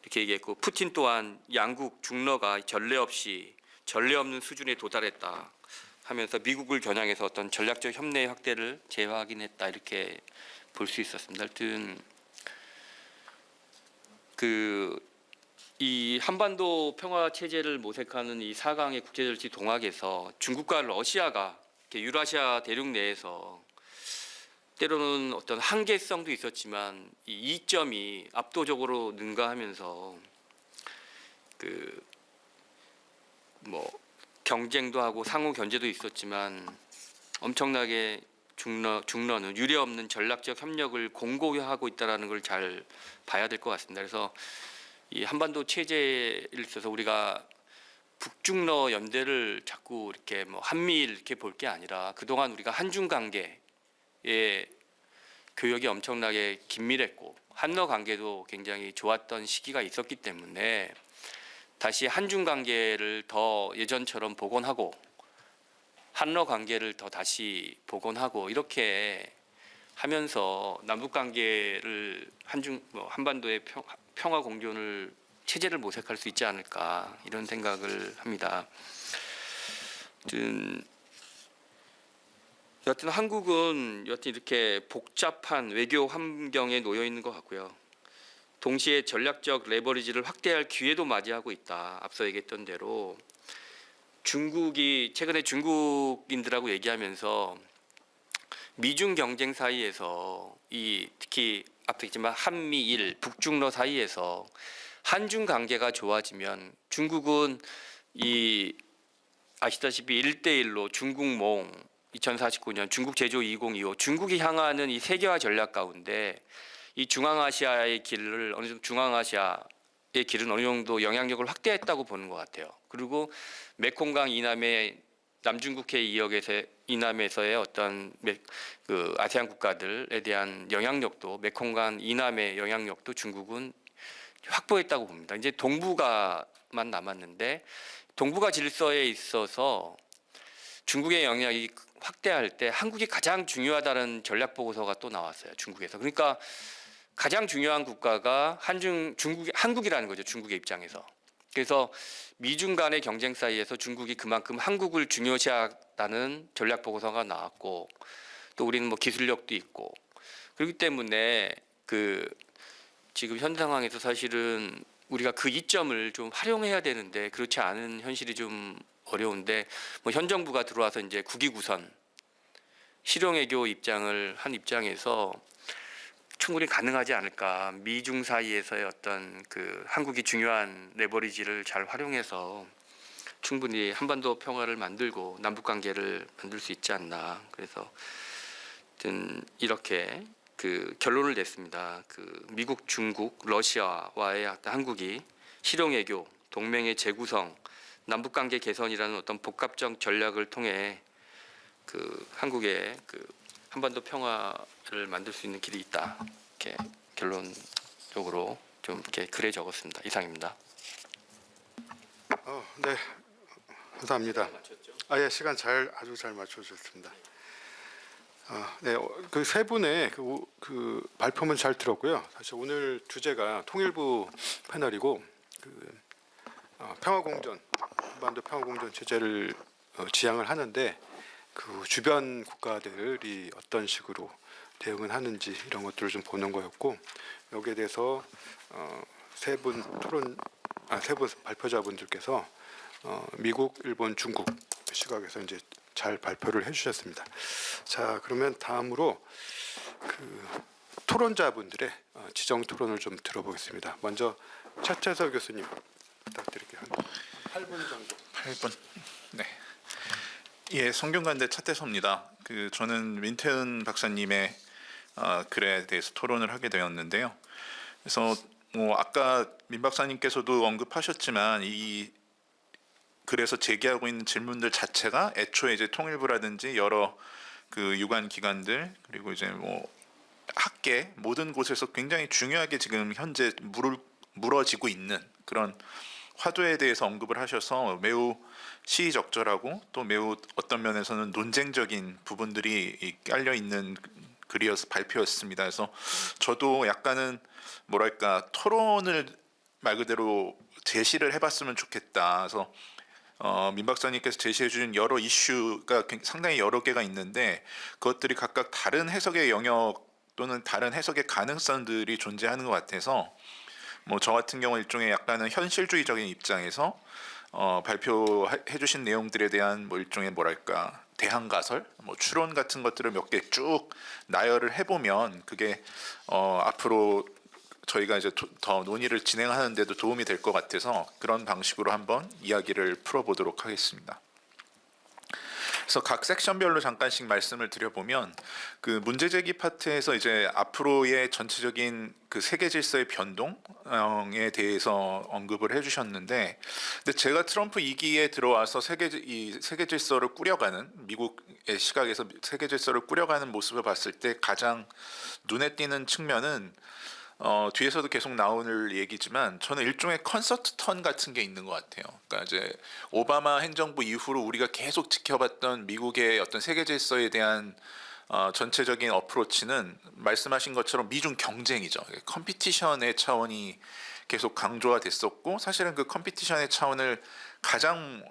이렇게 얘기했고 푸틴 또한 양국 중러가 전례 없는 수준에 도달했다 하면서 미국을 겨냥해서 어떤 전략적 협례 확대를 재확인했다 이렇게 볼 수 있었습니다. 하여튼 이 한반도 평화 체제를 모색하는 이 4강의 국제정치 동학에서 중국과 러시아가 이렇게 유라시아 대륙 내에서 때로는 어떤 한계성도 있었지만 이 이점이 압도적으로 능가하면서 그 뭐 경쟁도 하고 상호 견제도 있었지만 엄청나게 중러는 유례없는 전략적 협력을 공고히 하고 있다라는 걸 잘 봐야 될 것 같습니다. 그래서 이 한반도 체제에 있어서 우리가 북중러 연대를 자꾸 이렇게 뭐 한미일 이렇게 볼 게 아니라 그동안 우리가 한중 관계에 교역이 엄청나게 긴밀했고 한러 관계도 굉장히 좋았던 시기가 있었기 때문에 다시 한중 관계를 더 예전처럼 복원하고 한러 관계를 더 다시 복원하고 이렇게 하면서 남북 관계를 한반도의 평화 공존을 체제를 모색할 수 있지 않을까 이런 생각을 합니다. 여하튼 한국은 여하튼 이렇게 복잡한 외교 환경에 놓여 있는 것 같고요. 동시에 전략적 레버리지를 확대할 기회도 맞이하고 있다. 앞서 얘기했던 대로 중국이 최근에 중국인들하고 얘기하면서 미중 경쟁 사이에서 이 특히 앞서 했지만 한미일 북중러 사이에서 한중 관계가 좋아지면 중국은 이 아시다시피 1대1로 중국몽 2049년 중국 제조 2025 중국이 향하는 이 세계화 전략 가운데 이 중앙아시아의 길은 어느 정도 영향력을 확대했다고 보는 것 같아요. 그리고 메콩강 이남의 남중국해 이남에서의 어떤 그 아세안 국가들에 대한 영향력도 메콩강 이남의 영향력도 중국은 확보했다고 봅니다. 이제 동북아만 남았는데 동북아 질서에 있어서 중국의 영향이 확대할 때 한국이 가장 중요하다는 전략 보고서가 또 나왔어요. 중국에서. 그러니까 가장 중요한 국가가 한국이라는 거죠. 중국의 입장에서. 그래서 미중 간의 경쟁 사이에서 중국이 그만큼 한국을 중요시하다는 전략 보고서가 나왔고 또 우리는 뭐 기술력도 있고 그렇기 때문에 그 지금 현 상황에서 사실은 우리가 그 이점을 좀 활용해야 되는데 그렇지 않은 현실이 좀 어려운데 뭐 현 정부가 들어와서 이제 국위구선 실용외교 입장을 한 입장에서 충분히 가능하지 않을까. 미중 사이에서의 어떤 그 한국이 중요한 레버리지를 잘 활용해서 충분히 한반도 평화를 만들고 남북 관계를 만들 수 있지 않나. 그래서 이렇게 그 결론을 냈습니다. 그 미국, 중국, 러시아와의 어떤 한국이 실용외교, 동맹의 재구성, 남북 관계 개선이라는 어떤 복합적 전략을 통해 그 한국의 그 한반도 평화를 만들 수 있는 길이 있다. 이렇게 결론적으로 좀 이렇게 글에 적었습니다. 이상입니다. 네, 감사합니다. 예, 시간 아주 잘 맞춰주셨습니다. 네, 그 세 분의 그 발표문 잘 들었고요. 사실 오늘 주제가 통일부 패널이고 평화공존, 한반도 평화공존 체제를 지향을 하는데 그 주변 국가들이 어떤 식으로 대응을 하는지 이런 것들을 좀 보는 거였고 여기에 대해서 세 분 발표자분들께서 미국, 일본, 중국 시각에서 이제 잘 발표를 해주셨습니다. 자, 그러면 다음으로 그 토론자분들의 지정 토론을 좀 들어보겠습니다. 먼저 차태석 교수님 부탁드릴게요. 8분 정도. 8분. 네. 예, 성균관대 차태서입니다. 저는 민태은 박사님의 글에 대해서 토론을 하게 되었는데요. 그래서 뭐 아까 민 박사님께서도 언급하셨지만 이 글에서 제기하고 있는 질문들 자체가 애초에 이제 통일부라든지 여러 그 유관 기관들 그리고 이제 뭐 학계 모든 곳에서 굉장히 중요하게 지금 현재 물어지고 있는 그런 화두에 대해서 언급을 하셔서 매우 시의적절하고 또 매우 어떤 면에서는 논쟁적인 부분들이 깔려 있는 글이어서 발표였습니다. 그래서 저도 약간은 뭐랄까 토론을 말 그대로 제시를 해봤으면 좋겠다. 그래서 민 박사님께서 제시해주신 여러 이슈가 상당히 여러 개가 있는데 그것들이 각각 다른 해석의 영역 또는 다른 해석의 가능성들이 존재하는 것 같아서 뭐 저 같은 경우 일종의 약간은 현실주의적인 입장에서 발표해 주신 내용들에 대한 뭐 일종의 뭐랄까 대항가설, 뭐 추론 같은 것들을 몇 개 쭉 나열을 해보면 그게 앞으로 저희가 이제 더 논의를 진행하는데도 도움이 될 것 같아서 그런 방식으로 한번 이야기를 풀어보도록 하겠습니다. 그래서 각 섹션별로 잠깐씩 말씀을 드려보면 그 문제 제기 파트에서 이제 앞으로의 전체적인 그 세계 질서의 변동에 대해서 언급을 해주셨는데, 근데 제가 트럼프 2기에 들어와서 세계 질서를 꾸려가는 미국의 시각에서 세계 질서를 꾸려가는 모습을 봤을 때 가장 눈에 띄는 측면은 뒤에서도 계속 나오는 얘기지만 저는 일종의 콘서트 턴 같은 게 있는 것 같아요. 그러니까 이제 오바마 행정부 이후로 우리가 계속 지켜봤던 미국의 어떤 세계 질서에 대한 전체적인 어프로치는 말씀하신 것처럼 미중 경쟁이죠. 컴피티션의 차원이 계속 강조가 됐었고, 사실은 그 컴피티션의 차원을 가장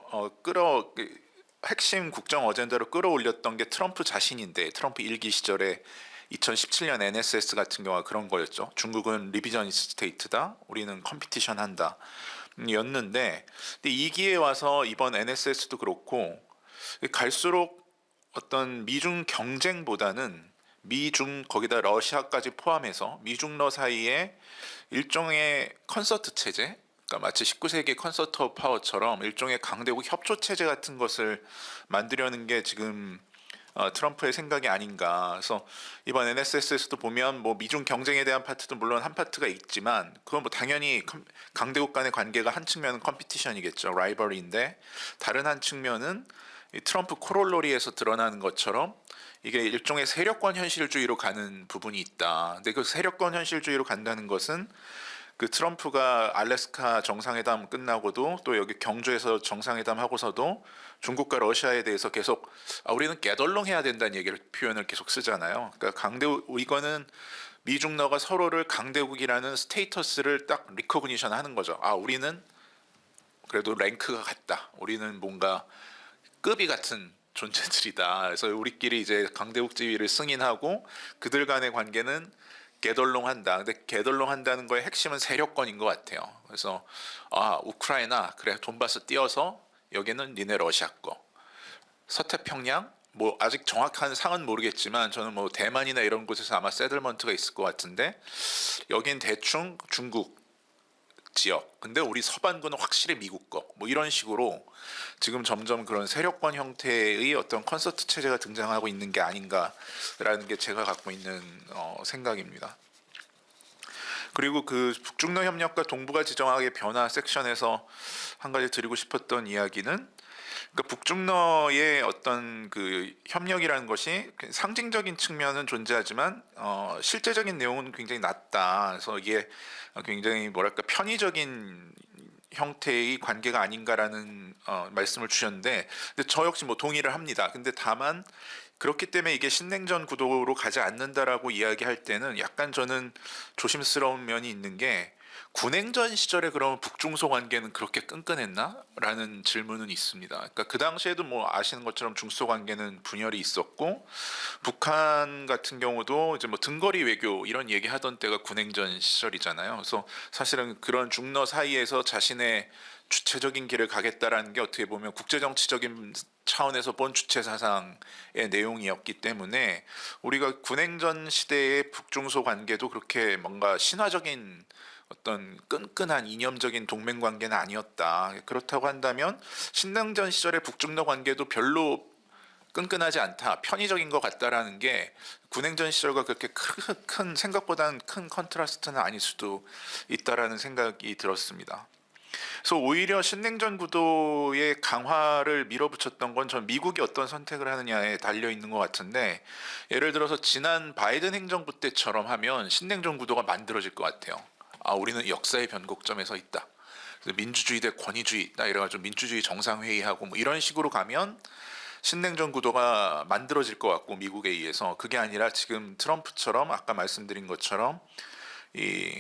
핵심 국정 어젠다로 끌어올렸던 게 트럼프 자신인데, 트럼프 1기 시절에 2017년 NSS 같은 경우가 그런 거였죠. 중국은 리비저니스트 스테이트다, 우리는 컴피티션 한다 였는데, 근데 2기에 와서 이번 NSS도 그렇고 갈수록 어떤 미중 경쟁보다는 미중 거기다 러시아까지 포함해서 미중러 사이에 일종의 콘서트 체제, 그러니까 마치 19세기 콘서트 오브 파워처럼 일종의 강대국 협조 체제 같은 것을 만들려는 게 지금 트럼프의 생각이 아닌가. 그래서 이번 NSS에서도 보면 뭐 미중 경쟁에 대한 파트도 물론 한 파트가 있지만 그건 뭐 당연히 강대국 간의 관계가 한 측면은 컴피티션이겠죠, 라이벌인데, 다른 한 측면은 이 트럼프 코롤러리에서 드러나는 것처럼 이게 일종의 세력권 현실주의로 가는 부분이 있다. 근데 그 세력권 현실주의로 간다는 것은 그 트럼프가 알래스카 정상회담 끝나고도 또 여기 경주에서 정상회담 하고서도 중국과 러시아에 대해서 계속 우리는 깨덜렁 해야 된다는 표현을 계속 쓰잖아요. 그러니까 강대국, 이거는 미중러가 서로를 강대국이라는 스테이터스를 딱 리코그니션 하는 거죠. 우리는 그래도 랭크가 같다. 우리는 뭔가 급이 같은 존재들이다. 그래서 우리끼리 이제 강대국 지위를 승인하고 그들 간의 관계는 개덜롱한다. 근데 개덜롱한다는 거의 핵심은 세력권인 것 같아요. 그래서 우크라이나 그래 돈바스 띄어서 여기는 니네 러시아 거. 서태평양 뭐 아직 정확한 상은 모르겠지만 저는 뭐 대만이나 이런 곳에서 아마 세틀먼트가 있을 것 같은데 여긴 대충 중국 지역. 근데 우리 서반구는 확실히 미국 거. 뭐 이런 식으로 지금 점점 그런 세력권 형태의 어떤 콘서트 체제가 등장하고 있는 게 아닌가라는 게 제가 갖고 있는 생각입니다. 그리고 그 북중러 협력과 동북아 지정학의 변화 섹션에서 한 가지 드리고 싶었던 이야기는, 그러니까 북중러의 어떤 그 협력이라는 것이 상징적인 측면은 존재하지만 실제적인 내용은 굉장히 낮다. 그래서 이게 굉장히 뭐랄까 편의적인 형태의 관계가 아닌가라는 말씀을 주셨는데, 근데 저 역시 뭐 동의를 합니다. 근데 다만 그렇기 때문에 이게 신냉전 구도로 가지 않는다라고 이야기할 때는 약간 저는 조심스러운 면이 있는 게, 군행전 시절에 그러면 북중소 관계는 그렇게 끈끈했나? 라는 질문은 있습니다. 그러니까 그 당시에도 뭐 아시는 것처럼 중소 관계는 분열이 있었고, 북한 같은 경우도 이제 뭐 등거리 외교 이런 얘기 하던 때가 군행전 시절이잖아요. 그래서 사실은 그런 중러 사이에서 자신의 주체적인 길을 가겠다라는 게 어떻게 보면 국제정치적인 차원에서 본 주체 사상의 내용이었기 때문에 우리가 군행전 시대의 북중소 관계도 그렇게 뭔가 신화적인 어떤 끈끈한 이념적인 동맹 관계는 아니었다. 그렇다고 한다면 신냉전 시절의 북중러 관계도 별로 끈끈하지 않다, 편의적인 것 같다라는 게 군행전 시절과 그렇게 큰 생각보다는 큰 컨트라스트는 아닐 수도 있다라는 생각이 들었습니다. 그래서 오히려 신냉전 구도의 강화를 밀어붙였던 건 전 미국이 어떤 선택을 하느냐에 달려 있는 것 같은데, 예를 들어서 지난 바이든 행정부 때처럼 하면 신냉전 구도가 만들어질 것 같아요. 우리는 역사의 변곡점에 서 있다. 민주주의 대 권위주의, 이래가지고 민주주의 정상회의하고 뭐 이런 식으로 가면 신냉전 구도가 만들어질 것 같고, 미국에 의해서. 그게 아니라 지금 트럼프처럼 아까 말씀드린 것처럼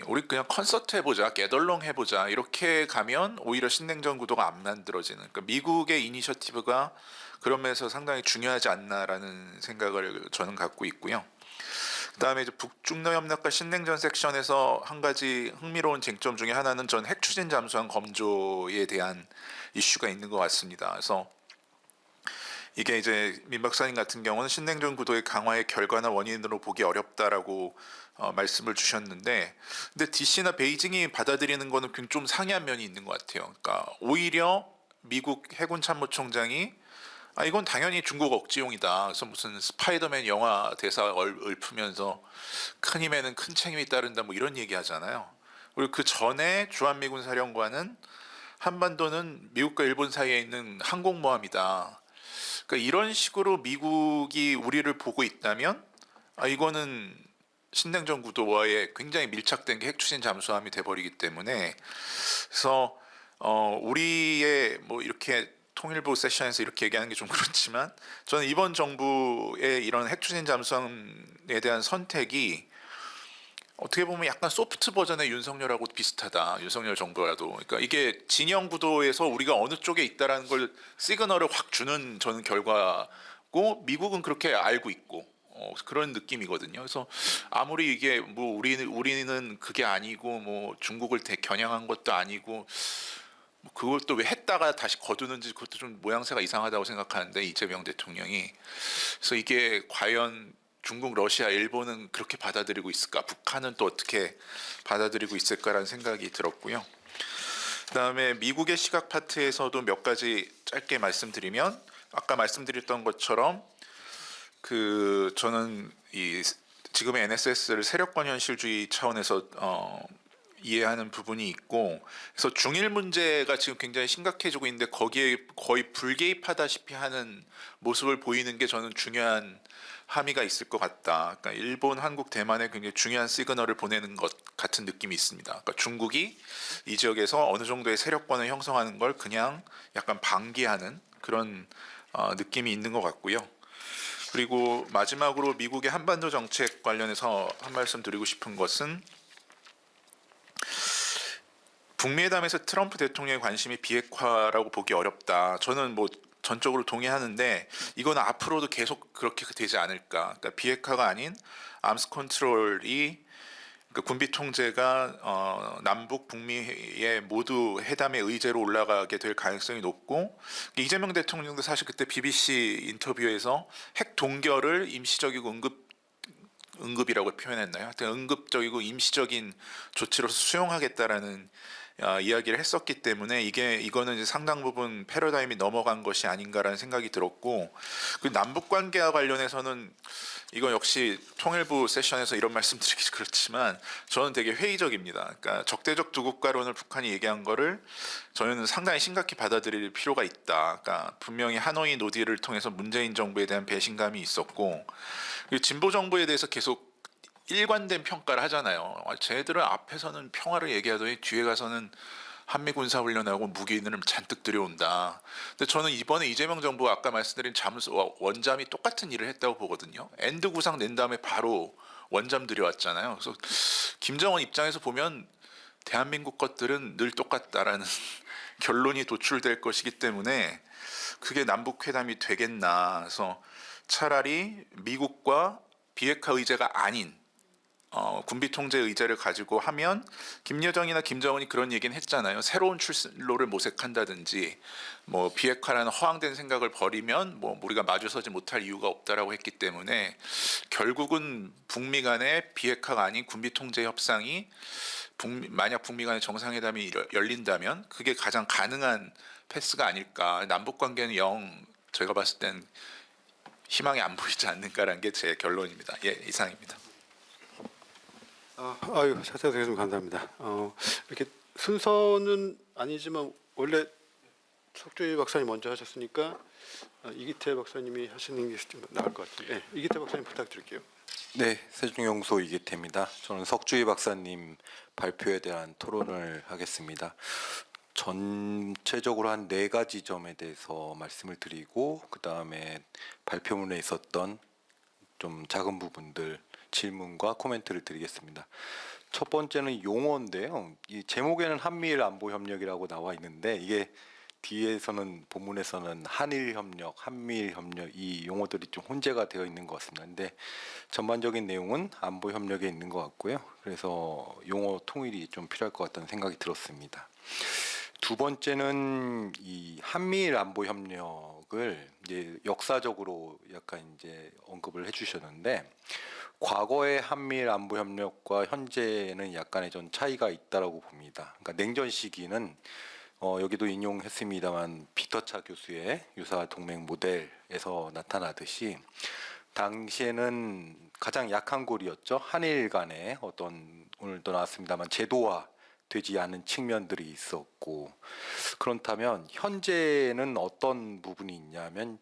우리 그냥 콘서트 해보자, 깨덜렁 해보자 이렇게 가면 오히려 신냉전 구도가 안 만들어지는, 그러니까 미국의 이니셔티브가 그런 면에서 상당히 중요하지 않나라는 생각을 저는 갖고 있고요. 그다음에 이제 북중러 협력과 신냉전 섹션에서 한 가지 흥미로운 쟁점 중에 하나는 전 핵 추진 잠수함 검조에 대한 이슈가 있는 것 같습니다. 그래서 이게 이제 민 박사님 같은 경우는 신냉전 구도의 강화의 결과나 원인으로 보기 어렵다라고 말씀을 주셨는데, 근데 DC나 베이징이 받아들이는 거는 좀 상이한 면이 있는 것 같아요. 그러니까 오히려 미국 해군 참모총장이 이건 당연히 중국 억지용이다. 그래서 무슨 스파이더맨 영화 대사 읊으면서 큰 힘에는 큰 책임이 따른다 뭐 이런 얘기 하잖아요. 그리고 그 전에 주한미군 사령관은 한반도는 미국과 일본 사이에 있는 항공모함이다. 그러니까 이런 식으로 미국이 우리를 보고 있다면 이거는 신냉전 구도와의 굉장히 밀착된 게 핵추진 잠수함이 돼버리기 때문에, 그래서 우리의 뭐 이렇게 통일부 세션에서 이렇게 얘기하는 게 좀 그렇지만 저는 이번 정부의 이런 핵추진 잠수함에 대한 선택이 어떻게 보면 약간 소프트 버전의 윤석열하고 비슷하다. 윤석열 정부라도. 그러니까 이게 진영 구도에서 우리가 어느 쪽에 있다라는 걸 시그널을 확 주는 저는 결과고, 미국은 그렇게 알고 있고 그런 느낌이거든요. 그래서 아무리 이게 뭐 우리는 그게 아니고 뭐 중국을 겨냥한 것도 아니고 뭐 그걸 또 왜 했다가 다시 거두는지 그것도 좀 모양새가 이상하다고 생각하는데, 이재명 대통령이. 그래서 이게 과연 중국, 러시아, 일본은 그렇게 받아들이고 있을까? 북한은 또 어떻게 받아들이고 있을까라는 생각이 들었고요. 그다음에 미국의 시각 파트에서도 몇 가지 짧게 말씀드리면, 아까 말씀드렸던 것처럼 저는 이 지금의 NSS를 세력권 현실주의 차원에서 이해하는 부분이 있고, 그래서 중일 문제가 지금 굉장히 심각해지고 있는데 거기에 거의 불개입하다시피 하는 모습을 보이는 게 저는 중요한 함의가 있을 것 같다. 그러니까 일본, 한국, 대만에 굉장히 중요한 시그널을 보내는 것 같은 느낌이 있습니다. 그러니까 중국이 이 지역에서 어느 정도의 세력권을 형성하는 걸 그냥 약간 방기하는 그런 느낌이 있는 것 같고요. 그리고 마지막으로 미국의 한반도 정책 관련해서 한 말씀 드리고 싶은 것은, 북미회담에서 트럼프 대통령의 관심이 비핵화라고 보기 어렵다. 저는 뭐 전적으로 동의하는데 이거는 앞으로도 계속 그렇게 되지 않을까. 그러니까 비핵화가 아닌 암스 컨트롤이, 그러니까 군비 통제가 남북 북미의 모두 회담의 의제로 올라가게 될 가능성이 높고, 이재명 대통령도 사실 그때 BBC 인터뷰에서 핵 동결을 임시적이고 응급이라고 표현했나요? 하여튼 응급적이고 임시적인 조치로서 수용하겠다라는 이야기를 했었기 때문에 이거는 이제 상당 부분 패러다임이 넘어간 것이 아닌가라는 생각이 들었고, 그 남북 관계와 관련해서는 이거 역시 통일부 세션에서 이런 말씀드리기 그렇지만 저는 되게 회의적입니다. 그러니까 적대적 두 국가론을 북한이 얘기한 거를 저희는 상당히 심각히 받아들일 필요가 있다. 그러니까 분명히 하노이 노딜을 통해서 문재인 정부에 대한 배신감이 있었고, 그리고 진보 정부에 대해서 계속 일관된 평가를 하잖아요. 쟤들은 앞에서는 평화를 얘기하더니 뒤에 가서는 한미 군사 훈련하고 무기를 잔뜩 들여온다. 근데 저는 이번에 이재명 정부 아까 말씀드린 원잠이 똑같은 일을 했다고 보거든요. 엔드 구상 낸 다음에 바로 원잠 들여왔잖아요. 그래서 김정은 입장에서 보면 대한민국 것들은 늘 똑같다라는 결론이 도출될 것이기 때문에 그게 남북 회담이 되겠나. 그래서 차라리 미국과 비핵화 의제가 아닌 군비 통제 의제를 가지고 하면, 김여정이나 김정은이 그런 얘기는 했잖아요. 새로운 출路를 모색한다든지 뭐 비핵화라는 허황된 생각을 버리면 뭐 우리가 마주서지 못할 이유가 없다라고 했기 때문에 결국은 북미 간의 비핵화가 아닌 군비 통제 협상이 만약 북미 간의 정상회담이 열린다면 그게 가장 가능한 패스가 아닐까. 남북 관계는 제가 봤을 땐 희망이 안 보이지 않는가라는 게 제 결론입니다. 예, 이상입니다. 자세히 대해서 감사합니다. 이렇게 순서는 아니지만 원래 석주희 박사님 먼저 하셨으니까 이기태 박사님이 하시는 게 좀 나을 것 같아요. 네, 이기태 박사님 부탁드릴게요. 네, 세종연구소 이기태입니다. 저는 석주희 박사님 발표에 대한 토론을 하겠습니다. 전체적으로 한 4가지 점에 대해서 말씀을 드리고, 그 다음에 발표문에 있었던 좀 작은 부분들 질문과 코멘트를 드리겠습니다. 첫 번째는 용어인데요. 이 제목에는 한미일 안보 협력이라고 나와 있는데 이게 뒤에서는 본문에서는 한일 협력, 한미일 협력 이 용어들이 좀 혼재가 되어 있는 것 같습니다. 근데 전반적인 내용은 안보 협력에 있는 것 같고요. 그래서 용어 통일이 좀 필요할 것 같다는 생각이 들었습니다. 두 번째는 이 한미일 안보 협력을 이제 역사적으로 약간 이제 언급을 해주셨는데, 과거의 한미일 안보 협력과 현재는 약간의 좀 차이가 있다라고 봅니다. 그러니까 냉전 시기는 여기도 인용했습니다만 피터 차 교수의 유사 동맹 모델에서 나타나듯이 당시에는 가장 약한 고리였죠. 한일 간의 어떤 오늘도 나왔습니다만 제도화 되지 않은 측면들이 있었고, 그렇다면 현재는 어떤 부분이 있냐면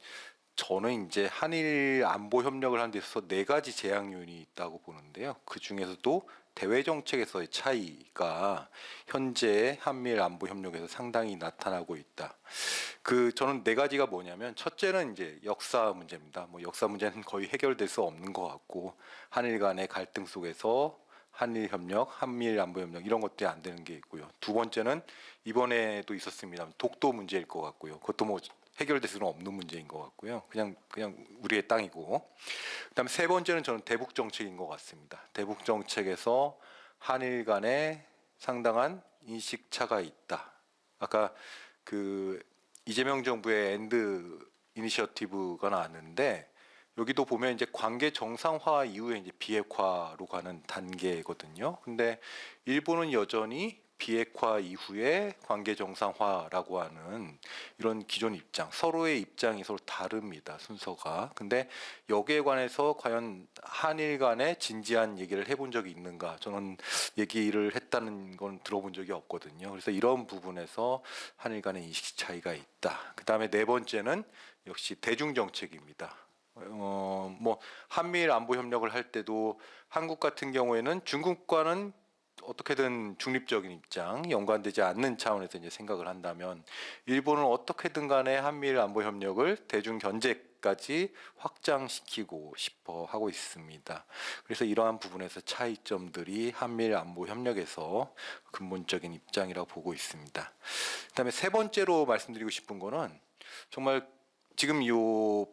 저는 이제 한일 안보 협력을 하는 데 있어서 네 가지 제약 요인이 있다고 보는데요. 그 중에서도 대외 정책에서의 차이가 현재 한미일 안보 협력에서 상당히 나타나고 있다. 저는 네 가지가 뭐냐면, 첫째는 이제 역사 문제입니다. 뭐 역사 문제는 거의 해결될 수 없는 것 같고, 한일 간의 갈등 속에서 한일 협력, 한미일 안보 협력 이런 것들이 안 되는 게 있고요. 두 번째는 이번에도 있었습니다. 독도 문제일 것 같고요. 그것도 뭐 해결될 수는 없는 문제인 것 같고요. 그냥 우리의 땅이고. 그다음에 세 번째는 저는 대북 정책인 것 같습니다. 대북 정책에서 한일 간에 상당한 인식 차가 있다. 아까 이재명 정부의 엔드 이니셔티브가 나왔는데, 여기도 보면 이제 관계 정상화 이후에 이제 비핵화로 가는 단계거든요. 근데 일본은 여전히 비핵화 이후에 관계 정상화라고 하는 이런 기존 입장, 서로의 입장이 서로 다릅니다, 순서가. 근데 여기에 관해서 과연 한일 간에 진지한 얘기를 해본 적이 있는가? 저는 얘기를 했다는 건 들어본 적이 없거든요. 그래서 이런 부분에서 한일 간의 인식 차이가 있다. 그 다음에 네 번째는 역시 대중 정책입니다. 뭐 한미일 안보 협력을 할 때도 한국 같은 경우에는 중국과는 어떻게든 중립적인 입장, 연관되지 않는 차원에서 이제 생각을 한다면, 일본은 어떻게든 간에 한미일 안보 협력을 대중 견제까지 확장시키고 싶어 하고 있습니다. 그래서 이러한 부분에서 차이점들이 한미일 안보 협력에서 근본적인 입장이라고 보고 있습니다. 그다음에 세 번째로 말씀드리고 싶은 거는, 정말 지금 이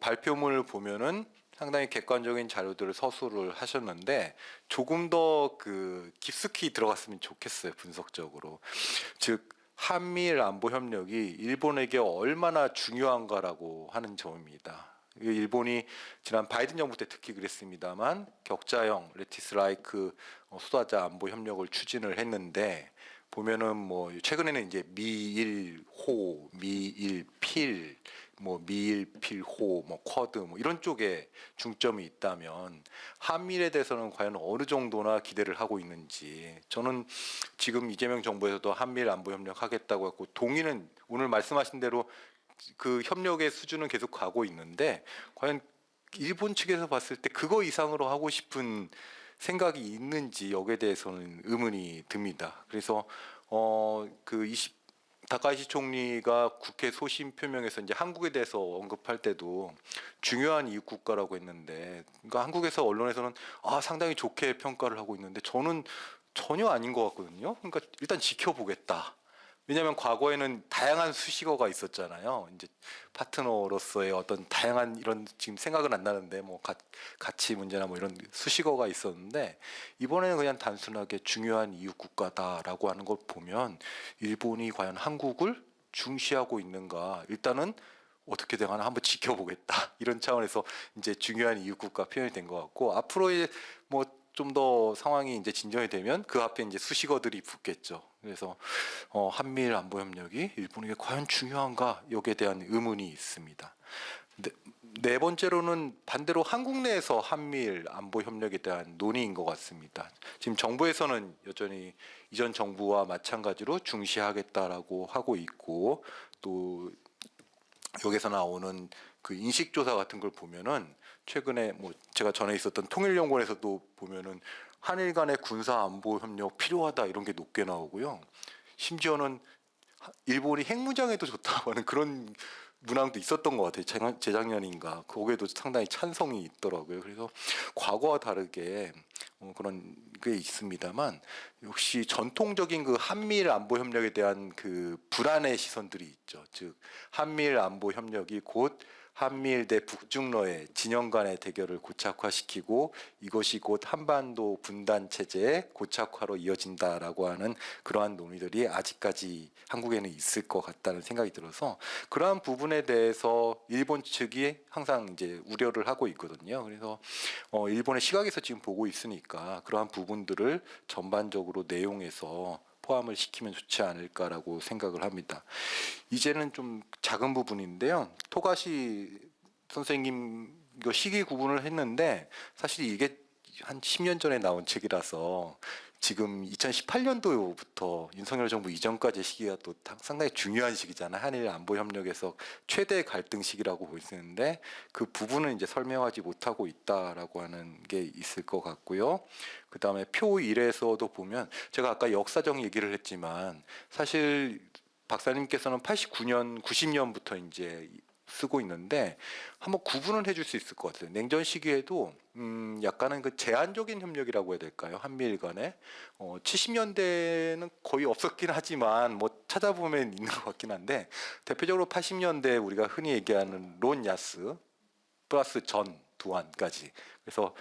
발표문을 보면은 상당히 객관적인 자료들을 서술을 하셨는데, 조금 더 깊숙이 들어갔으면 좋겠어요, 분석적으로. 즉 한미일 안보 협력이 일본에게 얼마나 중요한가라고 하는 점입니다. 일본이 지난 바이든 정부 때 특히 그랬습니다만, 격자형 레티스 라이크 수다자 안보 협력을 추진을 했는데, 보면은 뭐 최근에는 이제 미일호, 미일필, 뭐 미일필호, 뭐 쿼드 뭐 이런 쪽에 중점이 있다면, 한미일에 대해서는 과연 어느 정도나 기대를 하고 있는지. 저는 지금 이재명 정부에서도 한미일 안보 협력 하겠다고 했고, 동의는 오늘 말씀하신 대로 그 협력의 수준은 계속 가고 있는데, 과연 일본 측에서 봤을 때 그거 이상으로 하고 싶은 생각이 있는지, 여기에 대해서는 의문이 듭니다. 그래서 다카이시 총리가 국회 소신 표명에서 이제 한국에 대해서 언급할 때도 중요한 이웃 국가라고 했는데, 그러니까 한국에서 언론에서는 상당히 좋게 평가를 하고 있는데, 저는 전혀 아닌 것 같거든요. 그러니까 일단 지켜보겠다. 왜냐하면 과거에는 다양한 수식어가 있었잖아요. 이제 파트너로서의 어떤 다양한 이런, 지금 생각은 안 나는데 뭐 가치 문제나 뭐 이런 수식어가 있었는데, 이번에는 그냥 단순하게 중요한 이웃 국가다라고 하는 걸 보면, 일본이 과연 한국을 중시하고 있는가, 일단은 어떻게 되거나 한번 지켜보겠다, 이런 차원에서 이제 중요한 이웃 국가 표현이 된 것 같고, 앞으로의 뭐 좀 더 상황이 이제 진전이 되면 그 앞에 이제 수식어들이 붙겠죠. 그래서 한미일 안보 협력이 일본에게 과연 중요한가, 여기에 대한 의문이 있습니다. 네 번째로는 반대로 한국 내에서 한미일 안보 협력에 대한 논의인 것 같습니다. 지금 정부에서는 여전히 이전 정부와 마찬가지로 중시하겠다라고 하고 있고, 또 여기서 나오는 그 인식조사 같은 걸 보면은, 최근에 뭐 제가 전에 있었던 통일연구원에서도 보면은 한일 간의 군사 안보 협력 필요하다 이런 게 높게 나오고요. 심지어는 일본이 핵무장에도 좋다고 하는 그런 문항도 있었던 것 같아요. 재작년인가. 거기에도 상당히 찬성이 있더라고요. 그래서 과거와 다르게 그런 게 있습니다만 역시 전통적인 그 한미일 안보 협력에 대한 그 불안의 시선들이 있죠. 즉 한미일 안보 협력이 곧 한미일 대 북중러의 진영 간의 대결을 고착화시키고 이것이 곧 한반도 분단 체제의 고착화로 이어진다라고 하는 그러한 논의들이 아직까지 한국에는 있을 것 같다는 생각이 들어서 그러한 부분에 대해서 일본 측이 항상 이제 우려를 하고 있거든요. 그래서 일본의 시각에서 지금 보고 있으니까 그러한 부분들을 전반적으로 내용에서 포함을 시키면 좋지 않을까라고 생각을 합니다. 이제는 좀 작은 부분인데요. 토가시 선생님 이거 시기 구분을 했는데 사실 이게 한 10년 전에 나온 책이라서 지금 2018년도부터 윤석열 정부 이전까지의 시기가 또 상당히 중요한 시기잖아요. 한일 안보 협력에서 최대 갈등 시기라고 보이는데 그 부분은 이제 설명하지 못하고 있다라고 하는 게 있을 것 같고요. 그 다음에 표 1에서도 보면 제가 아까 역사적 얘기를 했지만 사실 박사님께서는 89년, 90년부터 이제 쓰고 있는데 한번 구분을 해줄 수 있을 것 같아요. 냉전 시기에도 약간은 그 제한적인 협력이라고 해야 될까요? 한미일 간에 70년대는 거의 없었긴 하지만 뭐 찾아보면 있는 것 같긴 한데 대표적으로 80년대 우리가 흔히 얘기하는 론 야스 플러스 전 두안까지 그래서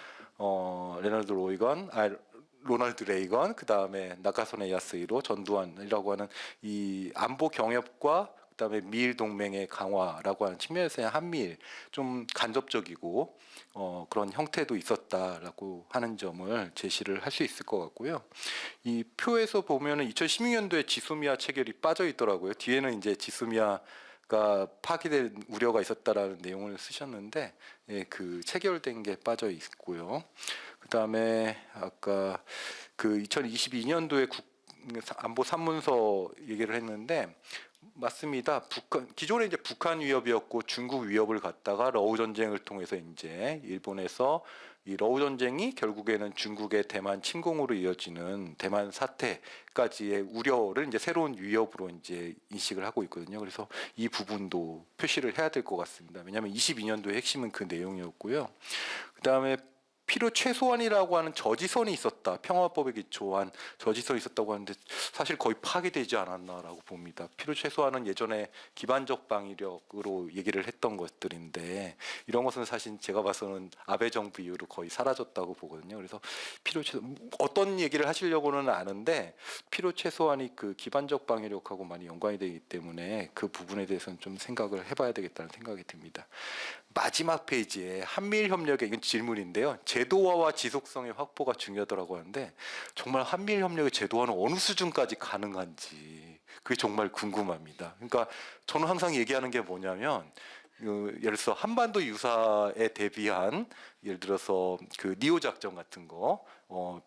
레너드 로이건 로널드 레이건 그 다음에 나카소네 야스히로 전두환이라고 하는 이 안보 경협과 그다음에 미일 동맹의 강화라고 하는 측면에서 한미일 좀 간접적이고 그런 형태도 있었다라고 하는 점을 제시를 할 수 있을 것 같고요. 이 표에서 보면은 2016년도에 지소미아 체결이 빠져 있더라고요. 뒤에는 이제 지소미아가 파기될 우려가 있었다라는 내용을 쓰셨는데 예, 그 체결된 게 빠져 있고요. 그다음에 아까 그 2022년도에 안보 삼문서 얘기를 했는데 맞습니다. 기존에 이제 북한 위협이었고 중국 위협을 갖다가 러우 전쟁을 통해서 이제 일본에서 이 러우 전쟁이 결국에는 중국의 대만 침공으로 이어지는 대만 사태까지의 우려를 이제 새로운 위협으로 이제 인식을 하고 있거든요. 그래서 이 부분도 표시를 해야 될 것 같습니다. 왜냐하면 22년도의 핵심은 그 내용이었고요. 그 다음에 필요 최소한이라고 하는 저지선이 있었다. 평화법에 기초한 저지선이 있었다고 하는데 사실 거의 파기되지 않았나라고 봅니다. 필요 최소한은 예전에 기반적 방위력으로 얘기를 했던 것들인데 이런 것은 사실 제가 봐서는 아베 정부 이후로 거의 사라졌다고 보거든요. 그래서 필요 최소 어떤 얘기를 하시려고는 아는데 필요 최소한이 그 기반적 방위력하고 많이 연관이 되기 때문에 그 부분에 대해서는 좀 생각을 해봐야 되겠다는 생각이 듭니다. 마지막 페이지에 한미일 협력의 이건 질문인데요. 제도화와 지속성의 확보가 중요하다고 하는데 정말 한미일 협력의 제도화는 어느 수준까지 가능한지 그게 정말 궁금합니다. 그러니까 저는 항상 얘기하는 게 뭐냐면 예를 들어서 한반도 유사에 대비한 예를 들어서 그 니오 작전 같은 거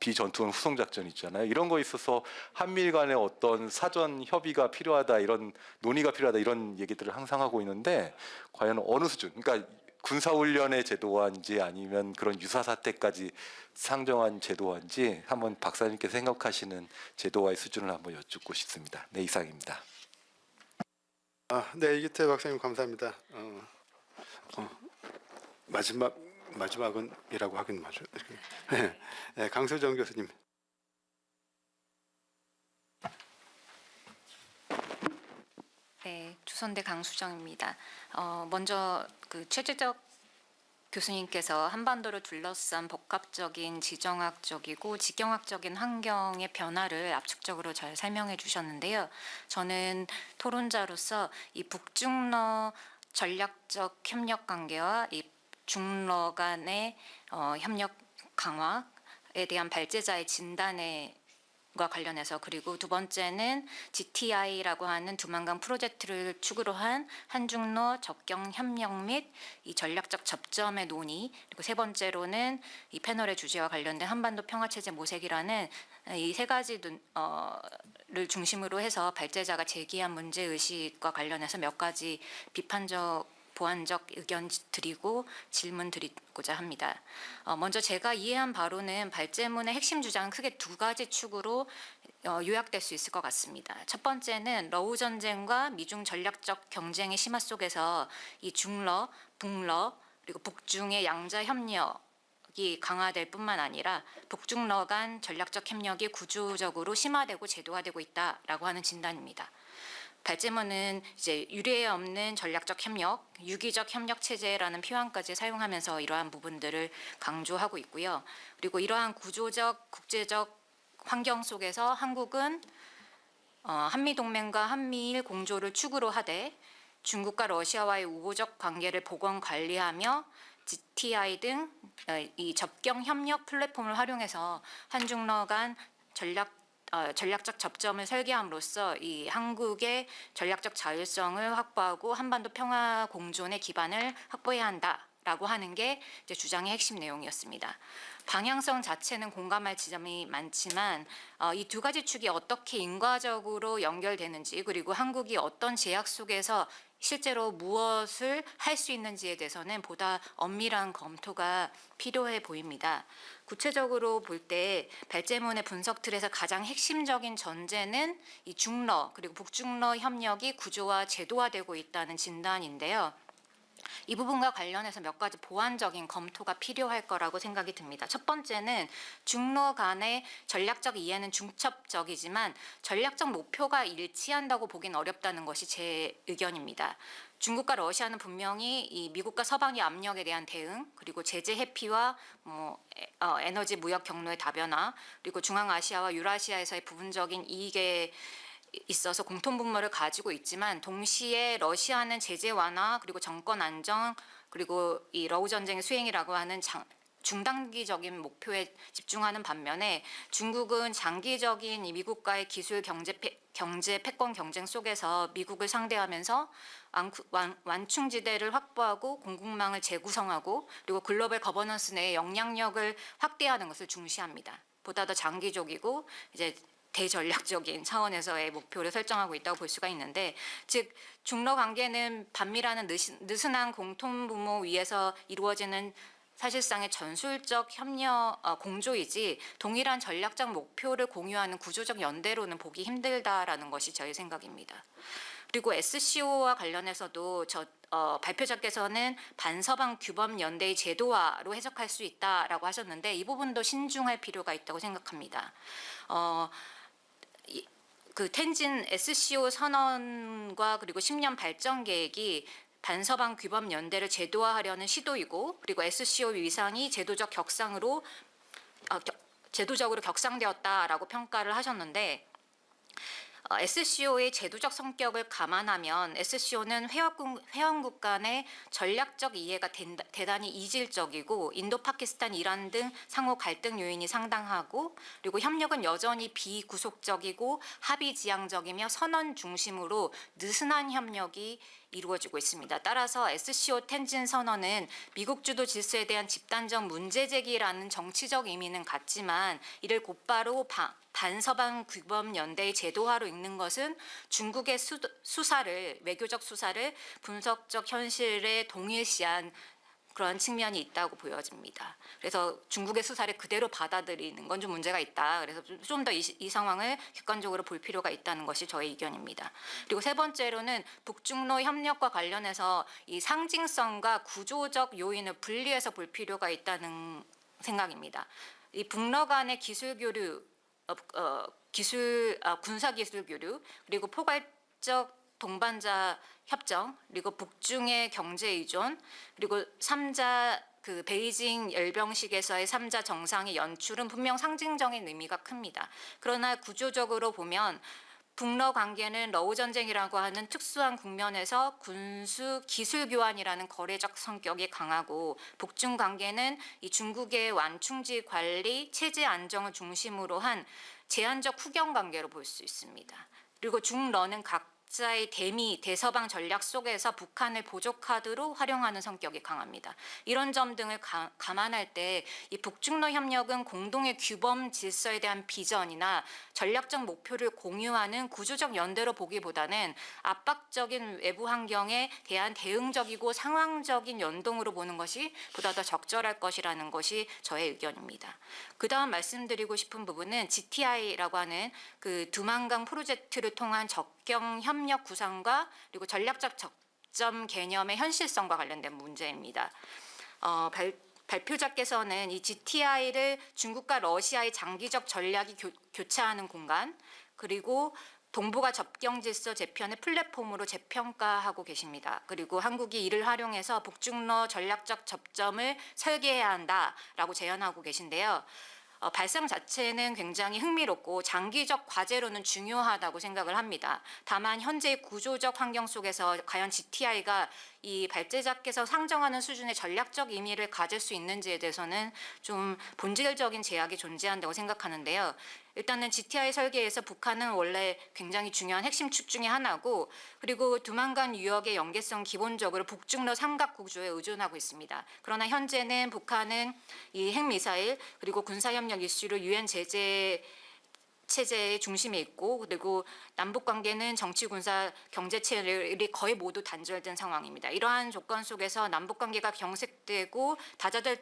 비전투형 후송 작전 있잖아요. 이런 거 있어서 한미일 간의 어떤 사전 협의가 필요하다 이런 논의가 필요하다 이런 얘기들을 항상 하고 있는데 과연 어느 수준 그러니까 군사훈련의 제도화인지 아니면 그런 유사 사태까지 상정한 제도화인지 한번 박사님께서 생각하시는 제도화의 수준을 한번 여쭙고 싶습니다. 네, 이상입니다. 네, 이기태 박사님 감사합니다. 마지막은이라고 하긴 맞죠. 네, 강수정 교수님. 네, 조선대 강수정입니다. 먼저 그 최재적 교수님께서 한반도를 둘러싼 복합적인 지정학적이고 지경학적인 환경의 변화를 압축적으로 잘 설명해 주셨는데요. 저는 토론자로서 이 북중러 전략적 협력 관계와 이 중러 간의 협력 강화에 대한 발제자의 진단에 과 관련해서 그리고 두 번째는 GTI라고 하는 두만강 프로젝트를 축으로 한 한중러 접경 협력 및 이 전략적 접점의 논의 그리고 세 번째로는 이 패널의 주제와 관련된 한반도 평화체제 모색이라는 이 세 가지를 중심으로 해서 발제자가 제기한 문제의식과 관련해서 몇 가지 비판적 보완적 의견 드리고 질문 드리고자 합니다. 먼저 제가 이해한 바로는 발제문의 핵심 주장은 크게 두 가지 축으로 요약될 수 있을 것 같습니다. 첫 번째는 러우 전쟁과 미중 전략적 경쟁의 심화 속에서 이 중러, 북러 그리고 북중의 양자 협력이 협력이 강화될 뿐만 아니라 북중러 간 전략적 협력이 구조적으로 심화되고 제도화되고 있다라고 하는 진단입니다. 발제문은 이제 유례에 없는 전략적 협력, 유기적 협력 체제라는 표현까지 사용하면서 이러한 부분들을 강조하고 있고요. 그리고 이러한 구조적 국제적 환경 속에서 한국은 한미 동맹과 한미일 공조를 축으로 하되 중국과 러시아와의 우호적 관계를 보건 관리하며 GTI 등 이 접경 협력 플랫폼을 활용해서 한중러 간 전략적 접점을 설계함으로써 이 한국의 전략적 자율성을 확보하고 한반도 평화 공존의 기반을 확보해야 한다라고 하는 게 이제 주장의 핵심 내용이었습니다. 방향성 자체는 공감할 지점이 많지만 이 두 가지 축이 어떻게 인과적으로 연결되는지 그리고 한국이 어떤 제약 속에서 실제로 무엇을 할 수 있는지에 대해서는 보다 엄밀한 검토가 필요해 보입니다. 구체적으로 볼 때 발제문의 분석 틀에서 가장 핵심적인 전제는 이 중러 그리고 북중러 협력이 구조화 제도화되고 있다는 진단인데요. 이 부분과 관련해서 몇 가지 보완적인 검토가 필요할 거라고 생각이 듭니다. 첫 번째는 중러 간의 전략적 이해는 중첩적이지만 전략적 목표가 일치한다고 보긴 어렵다는 것이 제 의견입니다. 중국과 러시아는 분명히 이 미국과 서방의 압력에 대한 대응, 그리고 제재 회피와 에너지 무역 경로의 다변화, 그리고 중앙아시아와 유라시아에서의 부분적인 이익에 있어서 공통분모를 가지고 있지만 동시에 러시아는 제재 완화 그리고 정권 안정 그리고 이 러우 전쟁의 수행이라고 하는 중단기적인 목표에 집중하는 반면에 중국은 장기적인 이 미국과의 기술 경제 패권 경쟁 속에서 미국을 상대하면서 완충지대를 확보하고 공급망을 재구성하고 그리고 글로벌 거버넌스 내의 영향력을 확대하는 것을 중시합니다. 보다 더 장기적이고 이제 대전략적인 차원에서의 목표를 설정하고 있다고 볼 수가 있는데, 즉 중러 관계는 반미라는 느슨한 공통분모 위에서 이루어지는 사실상의 전술적 협력 공조이지 동일한 전략적 목표를 공유하는 구조적 연대로는 보기 힘들다라는 것이 저의 생각입니다. 그리고 SCO와 관련해서도 발표자께서는 반서방 규범 연대의 제도화로 해석할 수 있다라고 하셨는데 이 부분도 신중할 필요가 있다고 생각합니다. 그 텐진 SCO 선언과 그리고 10년 발전 계획이 반서방 규범 연대를 제도화하려는 시도이고, 그리고 SCO 위상이 제도적으로 격상되었다라고 평가를 하셨는데, SCO의 제도적 성격을 감안하면 SCO는 회원국 간의 전략적 이해가 대단히 이질적이고 인도, 파키스탄, 이란 등 상호 갈등 요인이 상당하고, 그리고 협력은 여전히 비구속적이고 합의지향적이며 선언 중심으로 느슨한 협력이 이루어지고 있습니다. 따라서 SCO 텐진 선언은 미국 주도 질서에 대한 집단적 문제 제기라는 정치적 의미는 같지만 이를 곧바로 반서방 규범 연대의 제도화로 읽는 것은 중국의 외교적 수사를 분석적 현실에 동일시한 그런 측면이 있다고 보여집니다. 그래서 중국의 수사를 그대로 받아들이는 건 좀 문제가 있다. 그래서 좀 더 이 상황을 객관적으로 볼 필요가 있다는 것이 저의 의견입니다. 그리고 세 번째로는 북중러 협력과 관련해서 이 상징성과 구조적 요인을 분리해서 볼 필요가 있다는 생각입니다. 이 북러 간의 기술 교류, 군사 기술 교류, 그리고 포괄적 동반자 협정, 그리고 북중의 경제 의존, 그리고 3자 베이징 열병식에서의 3자 정상의 연출은 분명 상징적인 의미가 큽니다. 그러나 구조적으로 보면 북러 관계는 러우 전쟁이라고 하는 특수한 국면에서 군수 기술 교환이라는 거래적 성격이 강하고, 북중 관계는 이 중국의 완충지 관리, 체제 안정을 중심으로 한 제한적 후경 관계로 볼 수 있습니다. 그리고 중러는 각자의 대서방 전략 속에서 북한을 보조카드로 활용하는 성격이 강합니다. 이런 점 등을 감안할 때 이 북중러 협력은 공동의 규범 질서에 대한 비전이나 전략적 목표를 공유하는 구조적 연대로 보기보다는 압박적인 외부 환경에 대한 대응적이고 상황적인 연동으로 보는 것이 보다 더 적절할 것이라는 것이 저의 의견입니다. 그다음 말씀드리고 싶은 부분은 GTI라고 하는 그 두만강 프로젝트를 통한 접경 협력 구상과 그리고 전략적 접점 개념의 현실성과 관련된 문제입니다. 발표자께서는 이 GTI를 중국과 러시아의 장기적 전략이 교차하는 공간, 그리고 동북아 접경 질서 재편의 플랫폼으로 재평가하고 계십니다. 그리고 한국이 이를 활용해서 북중러 전략적 접점을 설계해야 한다라고 제안하고 계신데요. 발상 자체는 굉장히 흥미롭고 장기적 과제로는 중요하다고 생각을 합니다. 다만 현재의 구조적 환경 속에서 과연 GTI가 이 발제자께서 상정하는 수준의 전략적 의미를 가질 수 있는지에 대해서는 좀 본질적인 제약이 존재한다고 생각하는데요. 일단은 GTI 설계에서 북한은 원래 굉장히 중요한 핵심 축 중에 하나고, 그리고 두만강 유역의 연계성 기본적으로 북중러 삼각 구조에 의존하고 있습니다. 그러나 현재는 북한은 이 핵미사일 그리고 군사협력 이슈로 유엔 제재 체제의 중심에 있고, 그리고 남북 관계는 정치, 군사, 경제 체력이 거의 모두 단절된 상황입니다. 이러한 조건 속에서 남북 관계가 경색되고 다자적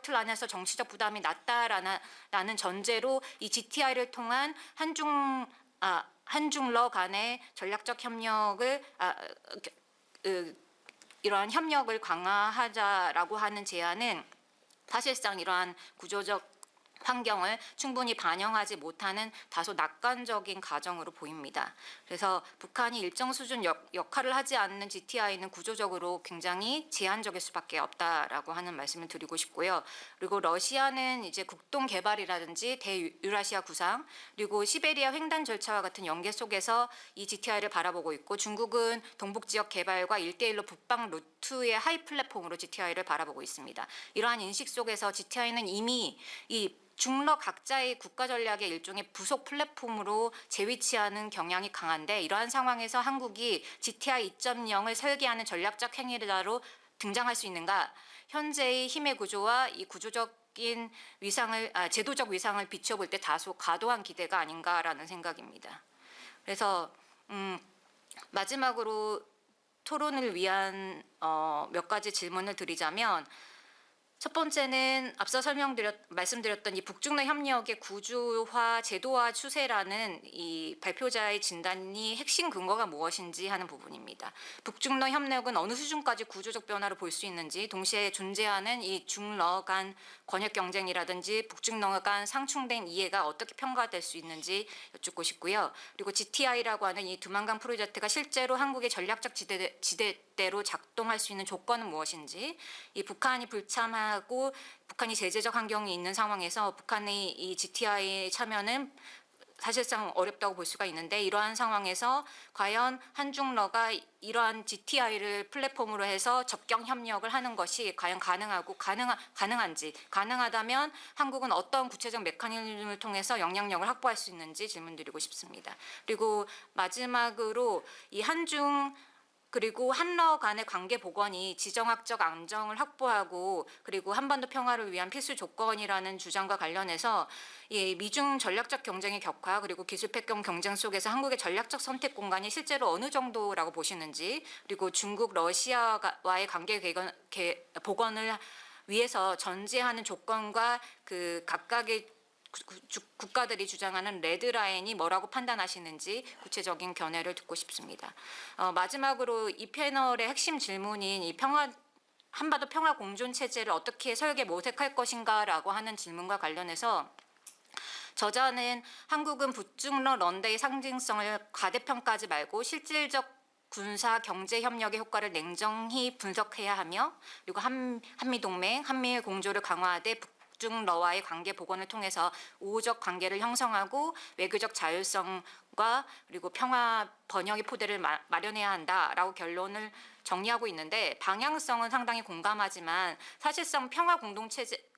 틀 안에서 정치적 부담이 낮다라는 전제로 이 GTI를 통한 한중러 간의 전략적 협력을 이러한 협력을 강화하자라고 하는 제안은 사실상 이러한 구조적 환경을 충분히 반영하지 못하는 다소 낙관적인 가정으로 보입니다. 그래서 북한이 일정 수준 역할을 하지 않는 GTI는 구조적으로 굉장히 제한적일 수밖에 없다라고 하는 말씀을 드리고 싶고요. 그리고 러시아는 이제 국동 개발이라든지 대유라시아 구상, 그리고 시베리아 횡단 절차와 같은 연계 속에서 이 GTI를 바라보고 있고, 중국은 동북 지역 개발과 1대1로 북방 루트의 하이 플랫폼으로 GTI를 바라보고 있습니다. 이러한 인식 속에서 GTI는 이미 이 중러 각자의 국가 전략의 일종의 부속 플랫폼으로 재위치하는 경향이 강한데, 이러한 상황에서 한국이 GTI 2.0을 설계하는 전략적 행위자로 등장할 수 있는가? 현재의 힘의 구조와 이 구조적인 제도적 위상을 비춰볼 때 다소 과도한 기대가 아닌가라는 생각입니다. 그래서 마지막으로 토론을 위한 몇 가지 질문을 드리자면, 첫 번째는 앞서 말씀드렸던 이 북중러 협력의 구조화, 제도화 추세라는 이 발표자의 진단이 핵심 근거가 무엇인지 하는 부분입니다. 북중러 협력은 어느 수준까지 구조적 변화를 볼 수 있는지, 동시에 존재하는 이 중러 간 권역 경쟁이라든지 북중러 간 상충된 이해가 어떻게 평가될 수 있는지 여쭙고 싶고요. 그리고 GTI라고 하는 이 두만강 프로젝트가 실제로 한국의 전략적 지대대로 작동할 수 있는 조건은 무엇인지, 이 북한이 불참하고 북한이 제재적 환경이 있는 상황에서 북한의 이 GTI 참여는 사실상 어렵다고 볼 수가 있는데, 이러한 상황에서 과연 한중러가 이러한 GTI를 플랫폼으로 해서 접경 협력을 하는 것이 과연 가능한지, 가능하다면 한국은 어떤 구체적 메커니즘을 통해서 영향력을 확보할 수 있는지 질문드리고 싶습니다. 그리고 마지막으로 이 한중 그리고 한러 간의 관계 복원이 지정학적 안정을 확보하고, 그리고 한반도 평화를 위한 필수 조건이라는 주장과 관련해서 이 미중 전략적 경쟁의 격화, 그리고 기술 패권 경쟁 속에서 한국의 전략적 선택 공간이 실제로 어느 정도라고 보시는지, 그리고 중국, 러시아와의 관계 복원을 위해서 전제하는 조건과 그 각각의 국가들이 주장하는 레드라인이 뭐라고 판단하시는지 구체적인 견해를 듣고 싶습니다. 마지막으로 이 패널의 핵심 질문인 이 한반도 평화 공존 체제를 어떻게 설계 모색할 것인가라고 하는 질문과 관련해서, 저자는 한국은 북중러 런데의 상징성을 과대평가하지 말고 실질적 군사 경제 협력의 효과를 냉정히 분석해야 하며, 그리고 한미동맹, 한미일 공조를 강화하되 북중러와의 관계 복원을 통해서 우호적 관계를 형성하고 외교적 자율성과 그리고 평화 번영의 토대를 마련해야 한다라고 결론을 정리하고 있는데, 방향성은 상당히 공감하지만 사실상 평화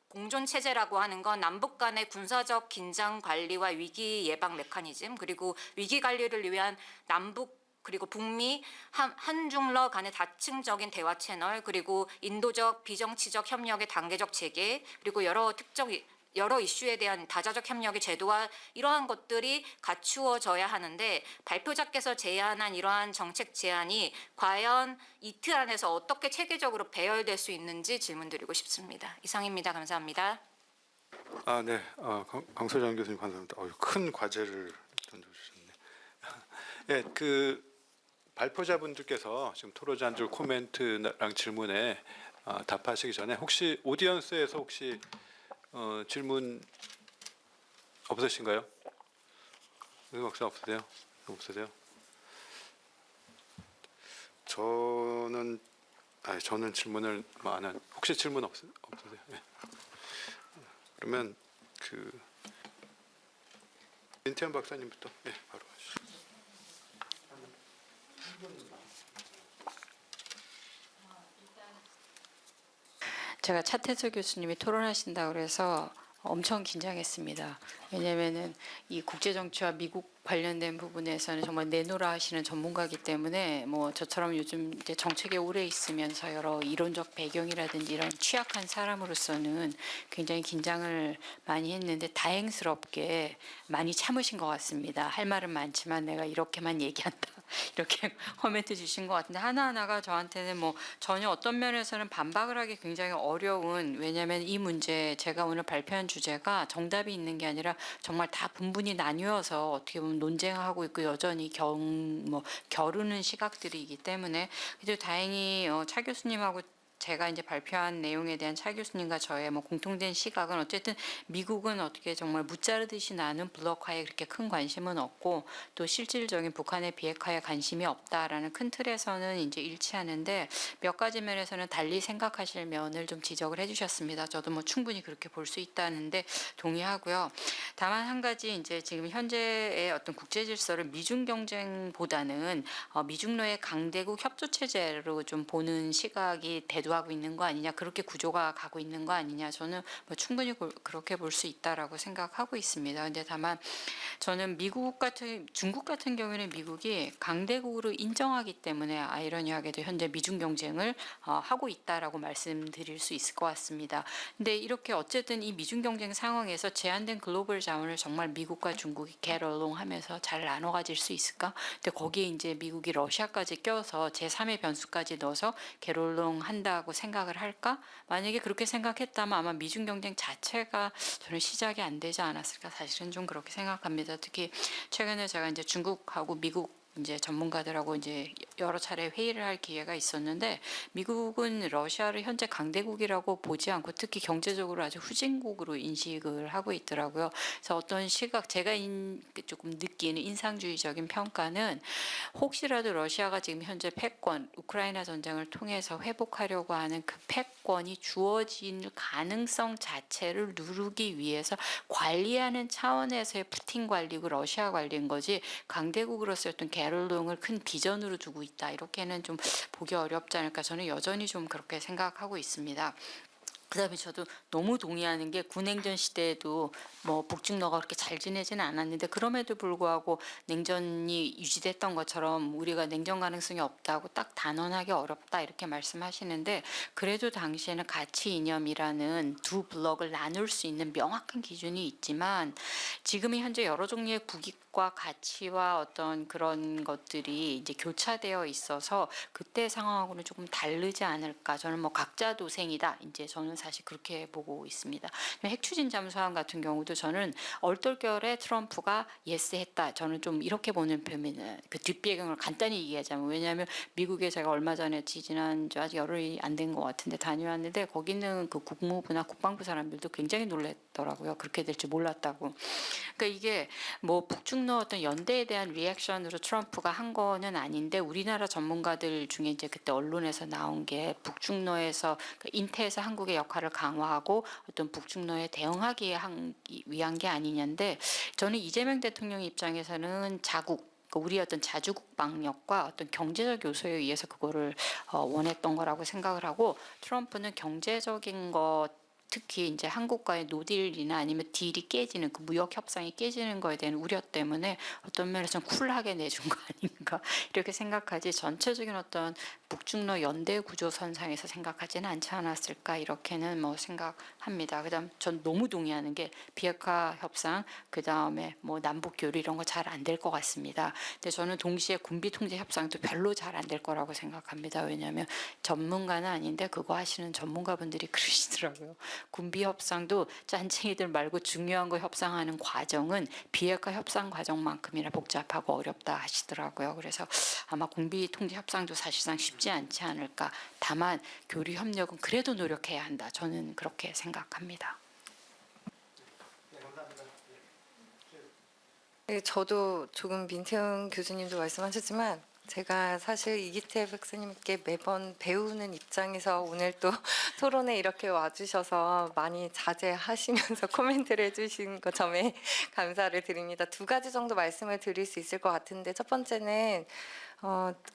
공존 체제라고 하는 건 남북 간의 군사적 긴장 관리와 위기 예방 메커니즘, 그리고 위기 관리를 위한 남북 그리고 북미 한중러 간의 다층적인 대화 채널, 그리고 인도적 비정치적 협력의 단계적 재개, 그리고 여러 이슈에 대한 다자적 협력의 제도와 이러한 것들이 갖추어져야 하는데, 발표자께서 제안한 이러한 정책 제안이 과연 이틀 안에서 어떻게 체계적으로 배열될 수 있는지 질문드리고 싶습니다. 이상입니다. 감사합니다. 네. 강소장 교수님 감사합니다. 큰 과제를 던져주셨네. 예, 발표자분들께서 지금 토론자 한 줄 코멘트랑 질문에 답하시기 전에 혹시 오디언스에서 혹시 질문 없으신가요? 박사 없으세요? 없으세요? 저는 질문을 안 한. 혹시 질문 없으세요? 네. 그러면 민태현 박사님부터 바로 하시죠. 제가 차태석 교수님이 토론하신다 그래서 엄청 긴장했습니다. 왜냐하면은 이 국제 정치와 미국 관련된 부분에서는 정말 내노라 하시는 전문가이기 때문에 뭐 저처럼 요즘 이제 정책에 오래 있으면서 여러 이론적 배경이라든지 이런 취약한 사람으로서는 굉장히 긴장을 많이 했는데 다행스럽게 많이 참으신 것 같습니다. 할 말은 많지만 내가 이렇게만 얘기한다. 이렇게 코멘트 주신 것 같은데 하나하나가 저한테는 뭐 전혀 어떤 면에서는 반박을 하기 굉장히 어려운, 왜냐하면 이 문제 제가 오늘 발표한 주제가 정답이 있는 게 아니라 정말 다 분분히 나뉘어서 어떻게 보면 논쟁하고 있고 여전히 겨루는 시각들이기 때문에 그래도 다행히 차 교수님하고 제가 이제 발표한 내용에 대한 차 교수님과 저의 뭐 공통된 시각은 어쨌든 미국은 어떻게 정말 무자르듯이 나는 블록화에 그렇게 큰 관심은 없고 또 실질적인 북한의 비핵화에 관심이 없다라는 큰 틀에서는 이제 일치하는데 몇 가지 면에서는 달리 생각하실 면을 좀 지적을 해주셨습니다. 저도 뭐 충분히 그렇게 볼 수 있다는데 동의하고요. 다만 한 가지 이제 지금 현재의 어떤 국제 질서를 미중 경쟁보다는 미중로의 강대국 협조 체제로 좀 보는 시각이 대두하고 있는 거 아니냐, 그렇게 구조가 가고 있는 거 아니냐, 저는 뭐 충분히 그렇게 볼 수 있다라고 생각하고 있습니다. 근데 다만 저는 중국 같은 경우에는 미국이 강대국으로 인정하기 때문에 아이러니하게도 현재 미중 경쟁을 하고 있다라고 말씀드릴 수 있을 것 같습니다. 근데 이렇게 어쨌든 이 미중 경쟁 상황에서 제한된 글로벌 자원을 정말 미국과 중국이 get along 하면서 잘 나눠 가질 수 있을까? 근데 거기에 이제 미국이 러시아까지 껴서 제3의 변수까지 넣어서 get along 한다고 생각을 할까? 만약에 그렇게 생각했다면 아마 미중 경쟁 자체가 저는 시작이 안 되지 않았을까? 사실은 좀 그렇게 생각합니다. 특히 최근에 제가 이제 중국하고 미국 이제 전문가들하고 이제 여러 차례 회의를 할 기회가 있었는데 미국은 러시아를 현재 강대국이라고 보지 않고 특히 경제적으로 아주 후진국으로 인식을 하고 있더라고요. 그래서 어떤 시각 제가 조금 느끼는 인상주의적인 평가는 혹시라도 러시아가 지금 현재 패권, 우크라이나 전쟁을 통해서 회복하려고 하는 그 패권이 주어질 가능성 자체를 누르기 위해서 관리하는 차원에서의 푸틴 관리고 러시아 관리인 거지 강대국으로서의 어떤 게롤롱을 큰 비전으로 두고 있다, 이렇게는 좀 보기 어렵지 않을까, 저는 여전히 좀 그렇게 생각하고 있습니다. 그다음에 저도 너무 동의하는 게 군냉전 시대에도 뭐 북중러가 그렇게 잘 지내지는 않았는데 그럼에도 불구하고 냉전이 유지됐던 것처럼 우리가 냉전 가능성이 없다고 딱 단언하기 어렵다 이렇게 말씀하시는데 그래도 당시에는 가치 이념이라는 두 블록을 나눌 수 있는 명확한 기준이 있지만 지금은 현재 여러 종류의 국익과 가치와 어떤 그런 것들이 이제 교차되어 있어서 그때 상황하고는 조금 다르지 않을까. 저는 뭐 각자 도생이다. 이제 저는 사실 그렇게 보고 있습니다. 핵 추진 잠수함 같은 경우도 저는 얼떨결에 트럼프가 예스했다. 저는 좀 이렇게 보는 편입니다. 그 뒷배경을 간단히 얘기하자면, 왜냐하면 미국에 제가 얼마 전에 지난주 아직 열흘이 안 된 것 같은데 다녀왔는데 거기 있는 그 국무부나 국방부 사람들도 굉장히 놀랐더라고요. 그렇게 될 줄 몰랐다고. 그러니까 이게 뭐 북중러 어떤 연대에 대한 리액션으로 트럼프가 한 거는 아닌데 우리나라 전문가들 중에 이제 그때 언론에서 나온 게 북중러에서 인태에서 한국의 역할을 강화하고 어떤 북중러에 대응하기 위한 게 아니냐인데, 저는 이재명 대통령 입장에서는 우리 어떤 자주국 방역과 어떤 경제적 요소에 의해서 그거를 원했던 거라고 생각을 하고, 트럼프는 경제적인 것 특히 이제 한국과의 노딜이나 아니면 딜이 깨지는 그 무역 협상이 깨지는 거에 대한 우려 때문에 어떤 면에서는 쿨하게 내준 거 아닌가 이렇게 생각하지, 전체적인 어떤 북중러 연대 구조선상에서 생각하지는 않지 않았을까 이렇게는 뭐 생각합니다. 그다음 전 너무 동의하는 게 비핵화 협상, 그다음에 뭐 남북 교류 이런 거 잘 안 될 것 같습니다. 근데 저는 동시에 군비 통제 협상도 별로 잘 안 될 거라고 생각합니다. 왜냐하면 전문가는 아닌데 그거 하시는 전문가분들이 그러시더라고요. 군비 협상도 짠쟁이들 말고 중요한 거 협상하는 과정은 비핵화 협상 과정만큼이나 복잡하고 어렵다 하시더라고요. 그래서 아마 군비 통제 협상도 사실상 쉽지 않지 않을까. 다만 교류 협력은 그래도 노력해야 한다. 저는 그렇게 생각합니다. 네, 저도 조금 민태훈 교수님도 말씀하셨지만 제가 사실 이기태 박사님께 매번 배우는 입장에서 오늘 또 토론에 이렇게 와주셔서 많이 자제하시면서 코멘트를 해주신 것 점에 감사를 드립니다. 두 가지 정도 말씀을 드릴 수 있을 것 같은데 첫 번째는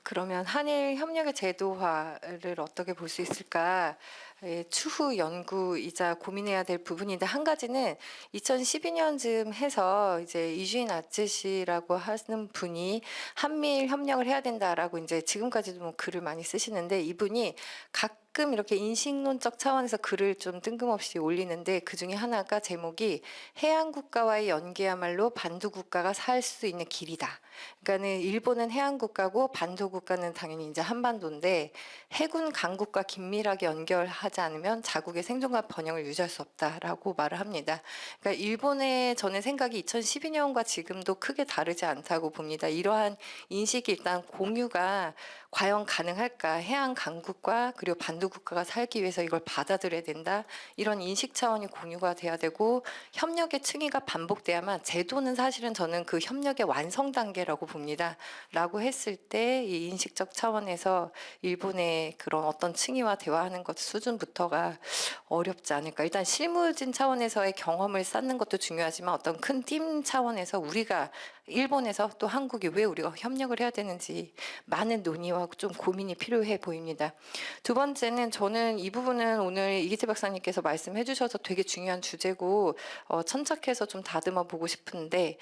그러면 한일 협력의 제도화를 어떻게 볼 수 있을까? 추후 연구이자 고민해야 될 부분인데 한 가지는 2012년쯤 해서 이제 이주인 아츠시라고 하는 분이 한미일 협력을 해야 된다라고 이제 지금까지도 뭐 글을 많이 쓰시는데 이분이 가끔 이렇게 인식론적 차원에서 글을 좀 뜬금없이 올리는데 그 중에 하나가 제목이 해양 국가와의 연계야말로 반도 국가가 살 수 있는 길이다. 그러니까는 일본은 해양 국가고 반도 국가는 당연히 이제 한반도인데 해군 강국과 긴밀하게 연결하지 않으면 자국의 생존과 번영을 유지할 수 없다라고 말을 합니다. 그러니까 일본의 저는 생각이 2012년과 지금도 크게 다르지 않다고 봅니다. 이러한 인식이 일단 공유가 과연 가능할까? 해양 강국과 그리고 반도 국가가 살기 위해서 이걸 받아들여야 된다. 이런 인식 차원이 공유가 돼야 되고 협력의 층위가 반복돼야만 제도는 사실은 저는 그 협력의 완성 단계라고 봅니다. 라고 했을 때 이 인식적 차원에서 일본의 그런 어떤 층위와 대화하는 것 수준부터가 어렵지 않을까. 일단 실무진 차원에서의 경험을 쌓는 것도 중요하지만 어떤 큰 팀 차원에서 우리가 일본에서 또 한국이 왜 우리가 협력을 해야 되는지 많은 논의와 좀 고민이 필요해 보입니다. 두 번째는 저는 이 부분은 오늘 이기태 박사님께서 말씀해 주셔서 되게 중요한 주제고 천착해서 좀 다듬어 보고 싶은데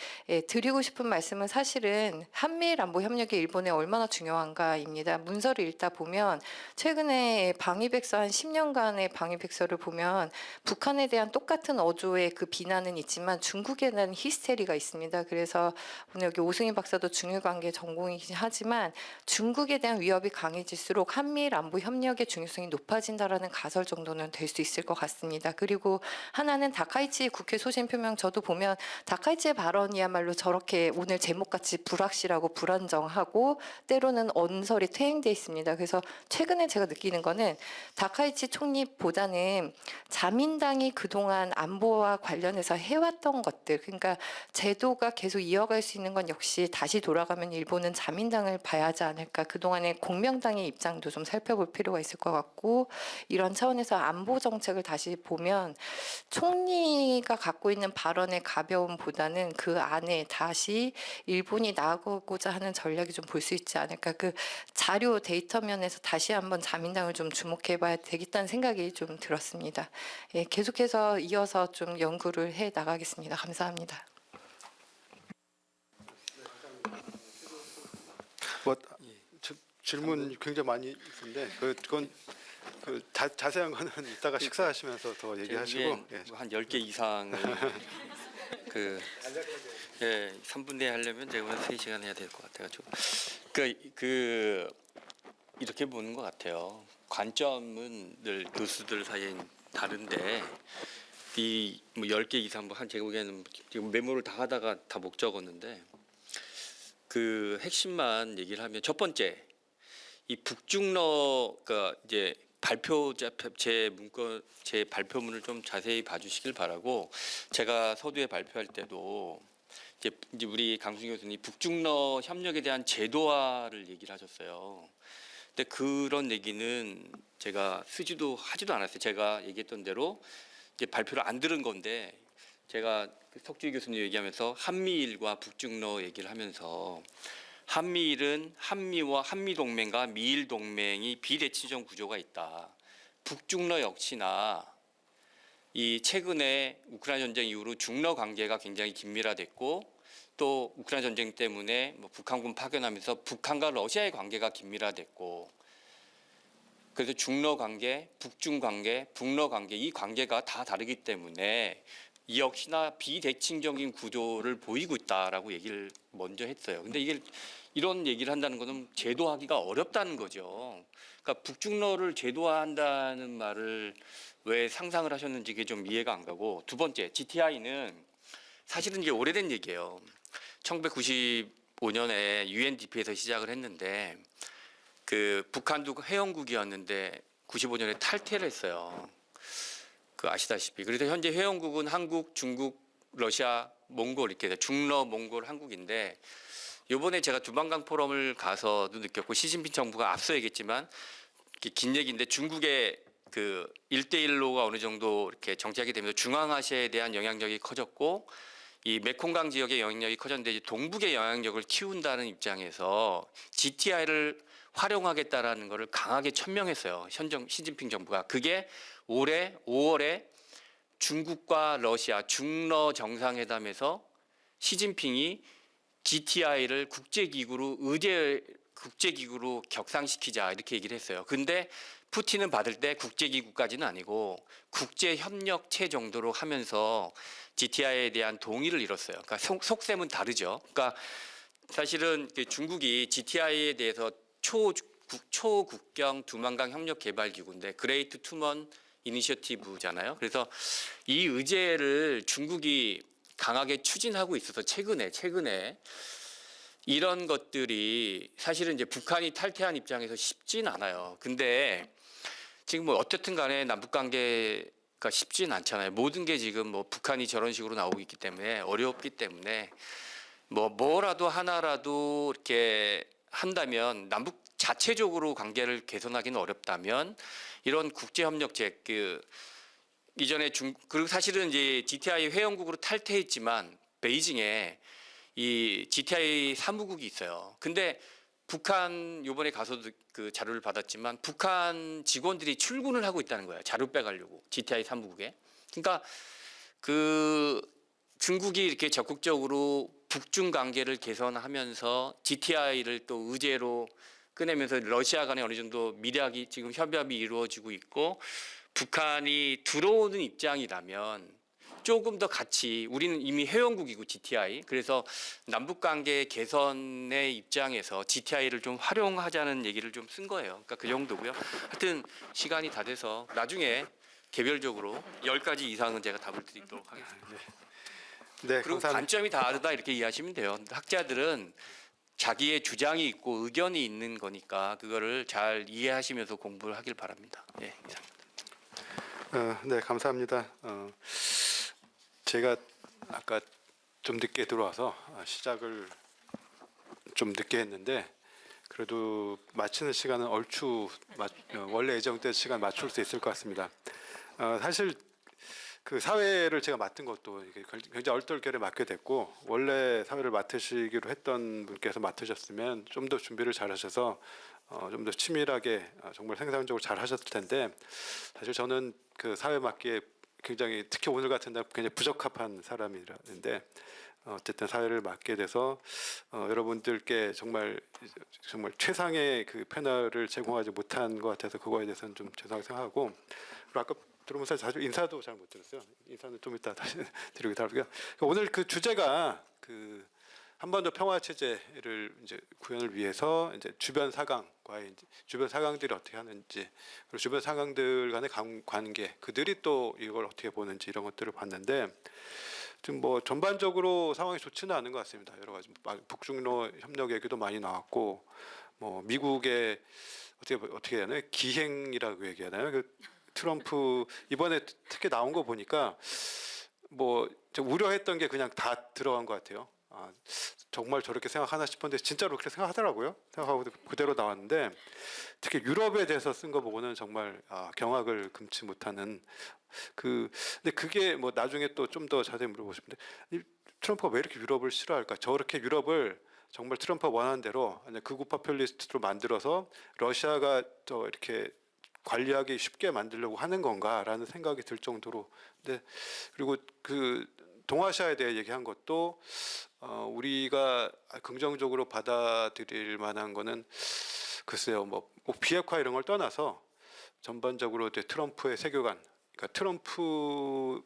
드리고 싶은 말씀은 사실은 한미일 안보 협력이 일본에 얼마나 중요한가입니다. 문서를 읽다 보면 최근에 방위백서 한 10년간의 방위백서를 보면 북한에 대한 똑같은 어조의 그 비난은 있지만 중국에 대한 히스테리가 있습니다. 그래서 오늘 여기 오승희 박사도 중일관계 전공이긴 하지만 중국에 대한 위협이 강해질수록 한미일 안보 협력의 중요성이 높아진다라는 가설 정도는 될 수 있을 것 같습니다. 그리고 하나는 다카이치 국회 소신 표명 저도 보면 다카이치의 발언이야말로 저렇게 오늘 제목같이 불확실하고 불안정하고 때로는 언설이 퇴행돼 있습니다. 그래서 최근에 제가 느끼는 거는 다카이치 총리보다는 자민당이 그동안 안보와 관련해서 해왔던 것들 그러니까 제도가 계속 이어갈 수 있는 건 역시 다시 돌아가면 일본은 자민당을 봐야 하지 않을까. 그동안의 공명당의 입장도 좀 살펴볼 필요가 있을 것 같고 이런 차원에서 안보 정책을 다시 보면 총리가 갖고 있는 발언의 가벼움보다는 그 안에 다시 일본이 나아가고자 하는 전략이 좀 볼 수 있지 않을까. 그 자료 데이터 면에서 다시 한번 자민당을 좀 주목해 봐야 되겠다는 생각이 좀 들었습니다. 예, 계속해서 이어서 좀 연구를 해 나가겠습니다. 감사합니다. 질문 굉장히 많이 있는데 그건 자세한 거는 이따가 식사하시면서 더 얘기하시고 예. 한 10개 이상을 예, 3분대 하려면 제가 오늘 3시간 해야 될 것 같아가지고 이렇게 보는 것 같아요. 관점은 늘 교수들 사이에 다른데 이 뭐 10개 이상 한 제가 보기에는 지금 메모를 다 하다가 다 못 적었는데 그 핵심만 얘기를 하면 첫 번째 이 북중러가 이제 제 발표문을 좀 자세히 봐주시길 바라고 제가 서두에 발표할 때도 이제 우리 강순 교수님 북중러 협력에 대한 제도화를 얘기를 하셨어요. 근데 그런 얘기는 제가 쓰지도 하지도 않았어요. 제가 얘기했던 대로 이제 발표를 안 들은 건데 제가 석주희 교수님 얘기하면서 한미일과 북중러 얘기를 하면서 한미일은 한미와 한미동맹과 미일동맹이 비대칭적 구조가 있다. 북중러 역시나 이 최근에 우크라이나 전쟁 이후로 중러 관계가 굉장히 긴밀화됐고 또 우크라이나 전쟁 때문에 뭐 북한군 파견하면서 북한과 러시아의 관계가 긴밀화됐고 그래서 중러 관계, 북중 관계, 북러 관계 이 관계가 다 다르기 때문에 이 역시나 비대칭적인 구조를 보이고 있다라고 얘기를 먼저 했어요. 근데 이게 이런 얘기를 한다는 것은 제도하기가 어렵다는 거죠. 그러니까 북중러를 제도화한다는 말을 왜 상상을 하셨는지 그게 좀 이해가 안 가고, 두 번째, GTI는 사실은 이게 오래된 얘기예요. 1995년에 UNDP에서 시작을 했는데 그 북한도 회원국이었는데 95년에 탈퇴를 했어요. 그 아시다시피. 그래서 현재 회원국은 한국, 중국, 러시아, 몽골 이렇게 돼. 중러, 몽골, 한국인데 요번에 제가 두만강 포럼을 가서도 느꼈고 시진핑 정부가 앞서 얘기했지만 긴 얘기인데 중국의 그 1대1로가 어느 정도 이렇게 정착이 되면서 중앙아시아에 대한 영향력이 커졌고 이 메콩강 지역의 영향력이 커졌는데 이제 동북의 영향력을 키운다는 입장에서 GTI를 활용하겠다라는 것을 강하게 천명했어요. 시진핑 정부가. 그게 올해 5월에 중국과 러시아 중러 정상회담에서 시진핑이 GTI를 국제기구로 격상시키자 이렇게 얘기를 했어요. 근데 푸틴은 받을 때 국제기구까지는 아니고 국제협력체 정도로 하면서 GTI에 대한 동의를 이뤘어요. 그러니까 속셈은 다르죠. 그러니까 사실은 중국이 GTI에 대해서 초국경 두만강 협력개발기구인데 그레이트 투먼 이니셔티브잖아요. 그래서 이 의제를 중국이 강하게 추진하고 있어서 최근에 이런 것들이 사실은 이제 북한이 탈퇴한 입장에서 쉽진 않아요. 근데 지금 뭐 어쨌든 간에 남북 관계가 쉽진 않잖아요. 모든 게 지금 뭐 북한이 저런 식으로 나오고 있기 때문에 어렵기 때문에 뭐라도 하나라도 이렇게 한다면 남북 자체적으로 관계를 개선하기는 어렵다면 이런 국제협력체 이전에 그리고 사실은 이제 GTI 회원국으로 탈퇴했지만 베이징에 이 GTI 사무국이 있어요. 근데 북한 요번에 가서도 그 자료를 받았지만 북한 직원들이 출근을 하고 있다는 거예요. 자료 빼가려고 GTI 사무국에. 그러니까 그 중국이 이렇게 적극적으로 북중 관계를 개선하면서 GTI를 또 의제로 꺼내면서 러시아 간에 어느 정도 밀약이 지금 협약이 이루어지고 있고 북한이 들어오는 입장이라면 조금 더 같이 우리는 이미 회원국이고 GTI 그래서 남북 관계 개선의 입장에서 GTI를 좀 활용하자는 얘기를 좀 쓴 거예요. 그러니까 그 정도고요. 하여튼 시간이 다 돼서 나중에 개별적으로 10가지 이상은 제가 답을 드리도록 하겠습니다. 네, 그리고 감사합니다. 관점이 다르다 이렇게 이해하시면 돼요. 학자들은 자기의 주장이 있고 의견이 있는 거니까 그거를 잘 이해하시면서 공부를 하길 바랍니다. 예, 이상입니다. 네, 감사합니다. 제가 아까 좀 늦게 들어와서 시작을 좀 늦게 했는데 그래도 마치는 시간은 얼추 원래 예정된 시간 맞출 수 있을 것 같습니다. 사실 그 사회를 제가 맡은 것도 이게 굉장히 얼떨결에 맡게 됐고 원래 사회를 맡으시기로 했던 분께서 맡으셨으면 좀 더 준비를 잘하셔서 좀 더 치밀하게 정말 생산적으로 잘 하셨을 텐데 사실 저는 그 사회 맡기에 굉장히 특히 오늘 같은 날 굉장히 부적합한 사람이라는데 어쨌든 사회를 맡게 돼서 여러분들께 정말 최상의 그 패널을 제공하지 못한 것 같아서 그거에 대해서는 좀 죄송하게 생각하고 그리고 아까 들어오면서 사실 인사도 잘 못 드렸어요. 인사는 좀 이따 다시 드리기도 하고요. 오늘 그 주제가 그 한반도 평화 체제를 이제 구현을 위해서 이제 주변 사강과의 이제 주변 사강들이 어떻게 하는지 그리고 주변 사강들 간의 관계 그들이 또 이걸 어떻게 보는지 이런 것들을 봤는데 지금 뭐 전반적으로 상황이 좋지는 않은 것 같습니다. 여러 가지 북중러 협력 얘기도 많이 나왔고 뭐 미국의 어떻게 해야 하나요? 기행이라고 얘기하나요? 그 트럼프 이번에 특히 나온 거 보니까 뭐 우려했던 게 그냥 다 들어간 것 같아요. 정말 저렇게 생각하나 싶었는데 진짜로 그렇게 생각하더라고요. 생각하고 그대로 나왔는데 특히 유럽에 대해서 쓴 거 보고는 정말 경악을 금치 못하는 근데 그게 뭐 나중에 또 좀 더 자세히 물어보고 싶은데 트럼프가 왜 이렇게 유럽을 싫어할까? 저렇게 유럽을 정말 트럼프가 원하는 대로 극우 포퓰리스트로 만들어서 러시아가 이렇게 관리하기 쉽게 만들려고 하는 건가라는 생각이 들 정도로. 근데 그리고 그 동아시아에 대해 얘기한 것도 우리가 긍정적으로 받아들일 만한 거는 글쎄요, 뭐 비핵화 이런 걸 떠나서 전반적으로 이제 트럼프의 세계관, 그러니까 트럼프가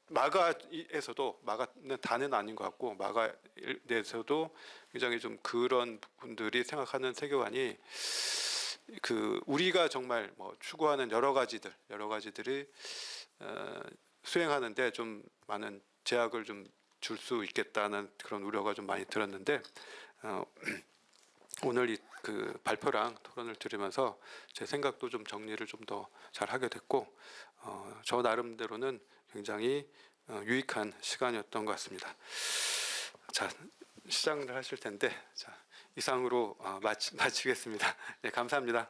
마가에서도 마가는 다는 아닌 것 같고 마가 내에서도 굉장히 좀 그런 분들이 생각하는 세계관이 그 우리가 정말 뭐 추구하는 여러 가지들이 수행하는데 좀 많은 제약을 좀 줄 수 있겠다는 그런 우려가 좀 많이 들었는데 오늘 그 발표랑 토론을 들으면서 제 생각도 좀 정리를 좀 더 잘 하게 됐고 저 나름대로는 굉장히 유익한 시간이었던 것 같습니다. 자, 시작을 하실 텐데 자, 이상으로 마치겠습니다. 네, 감사합니다.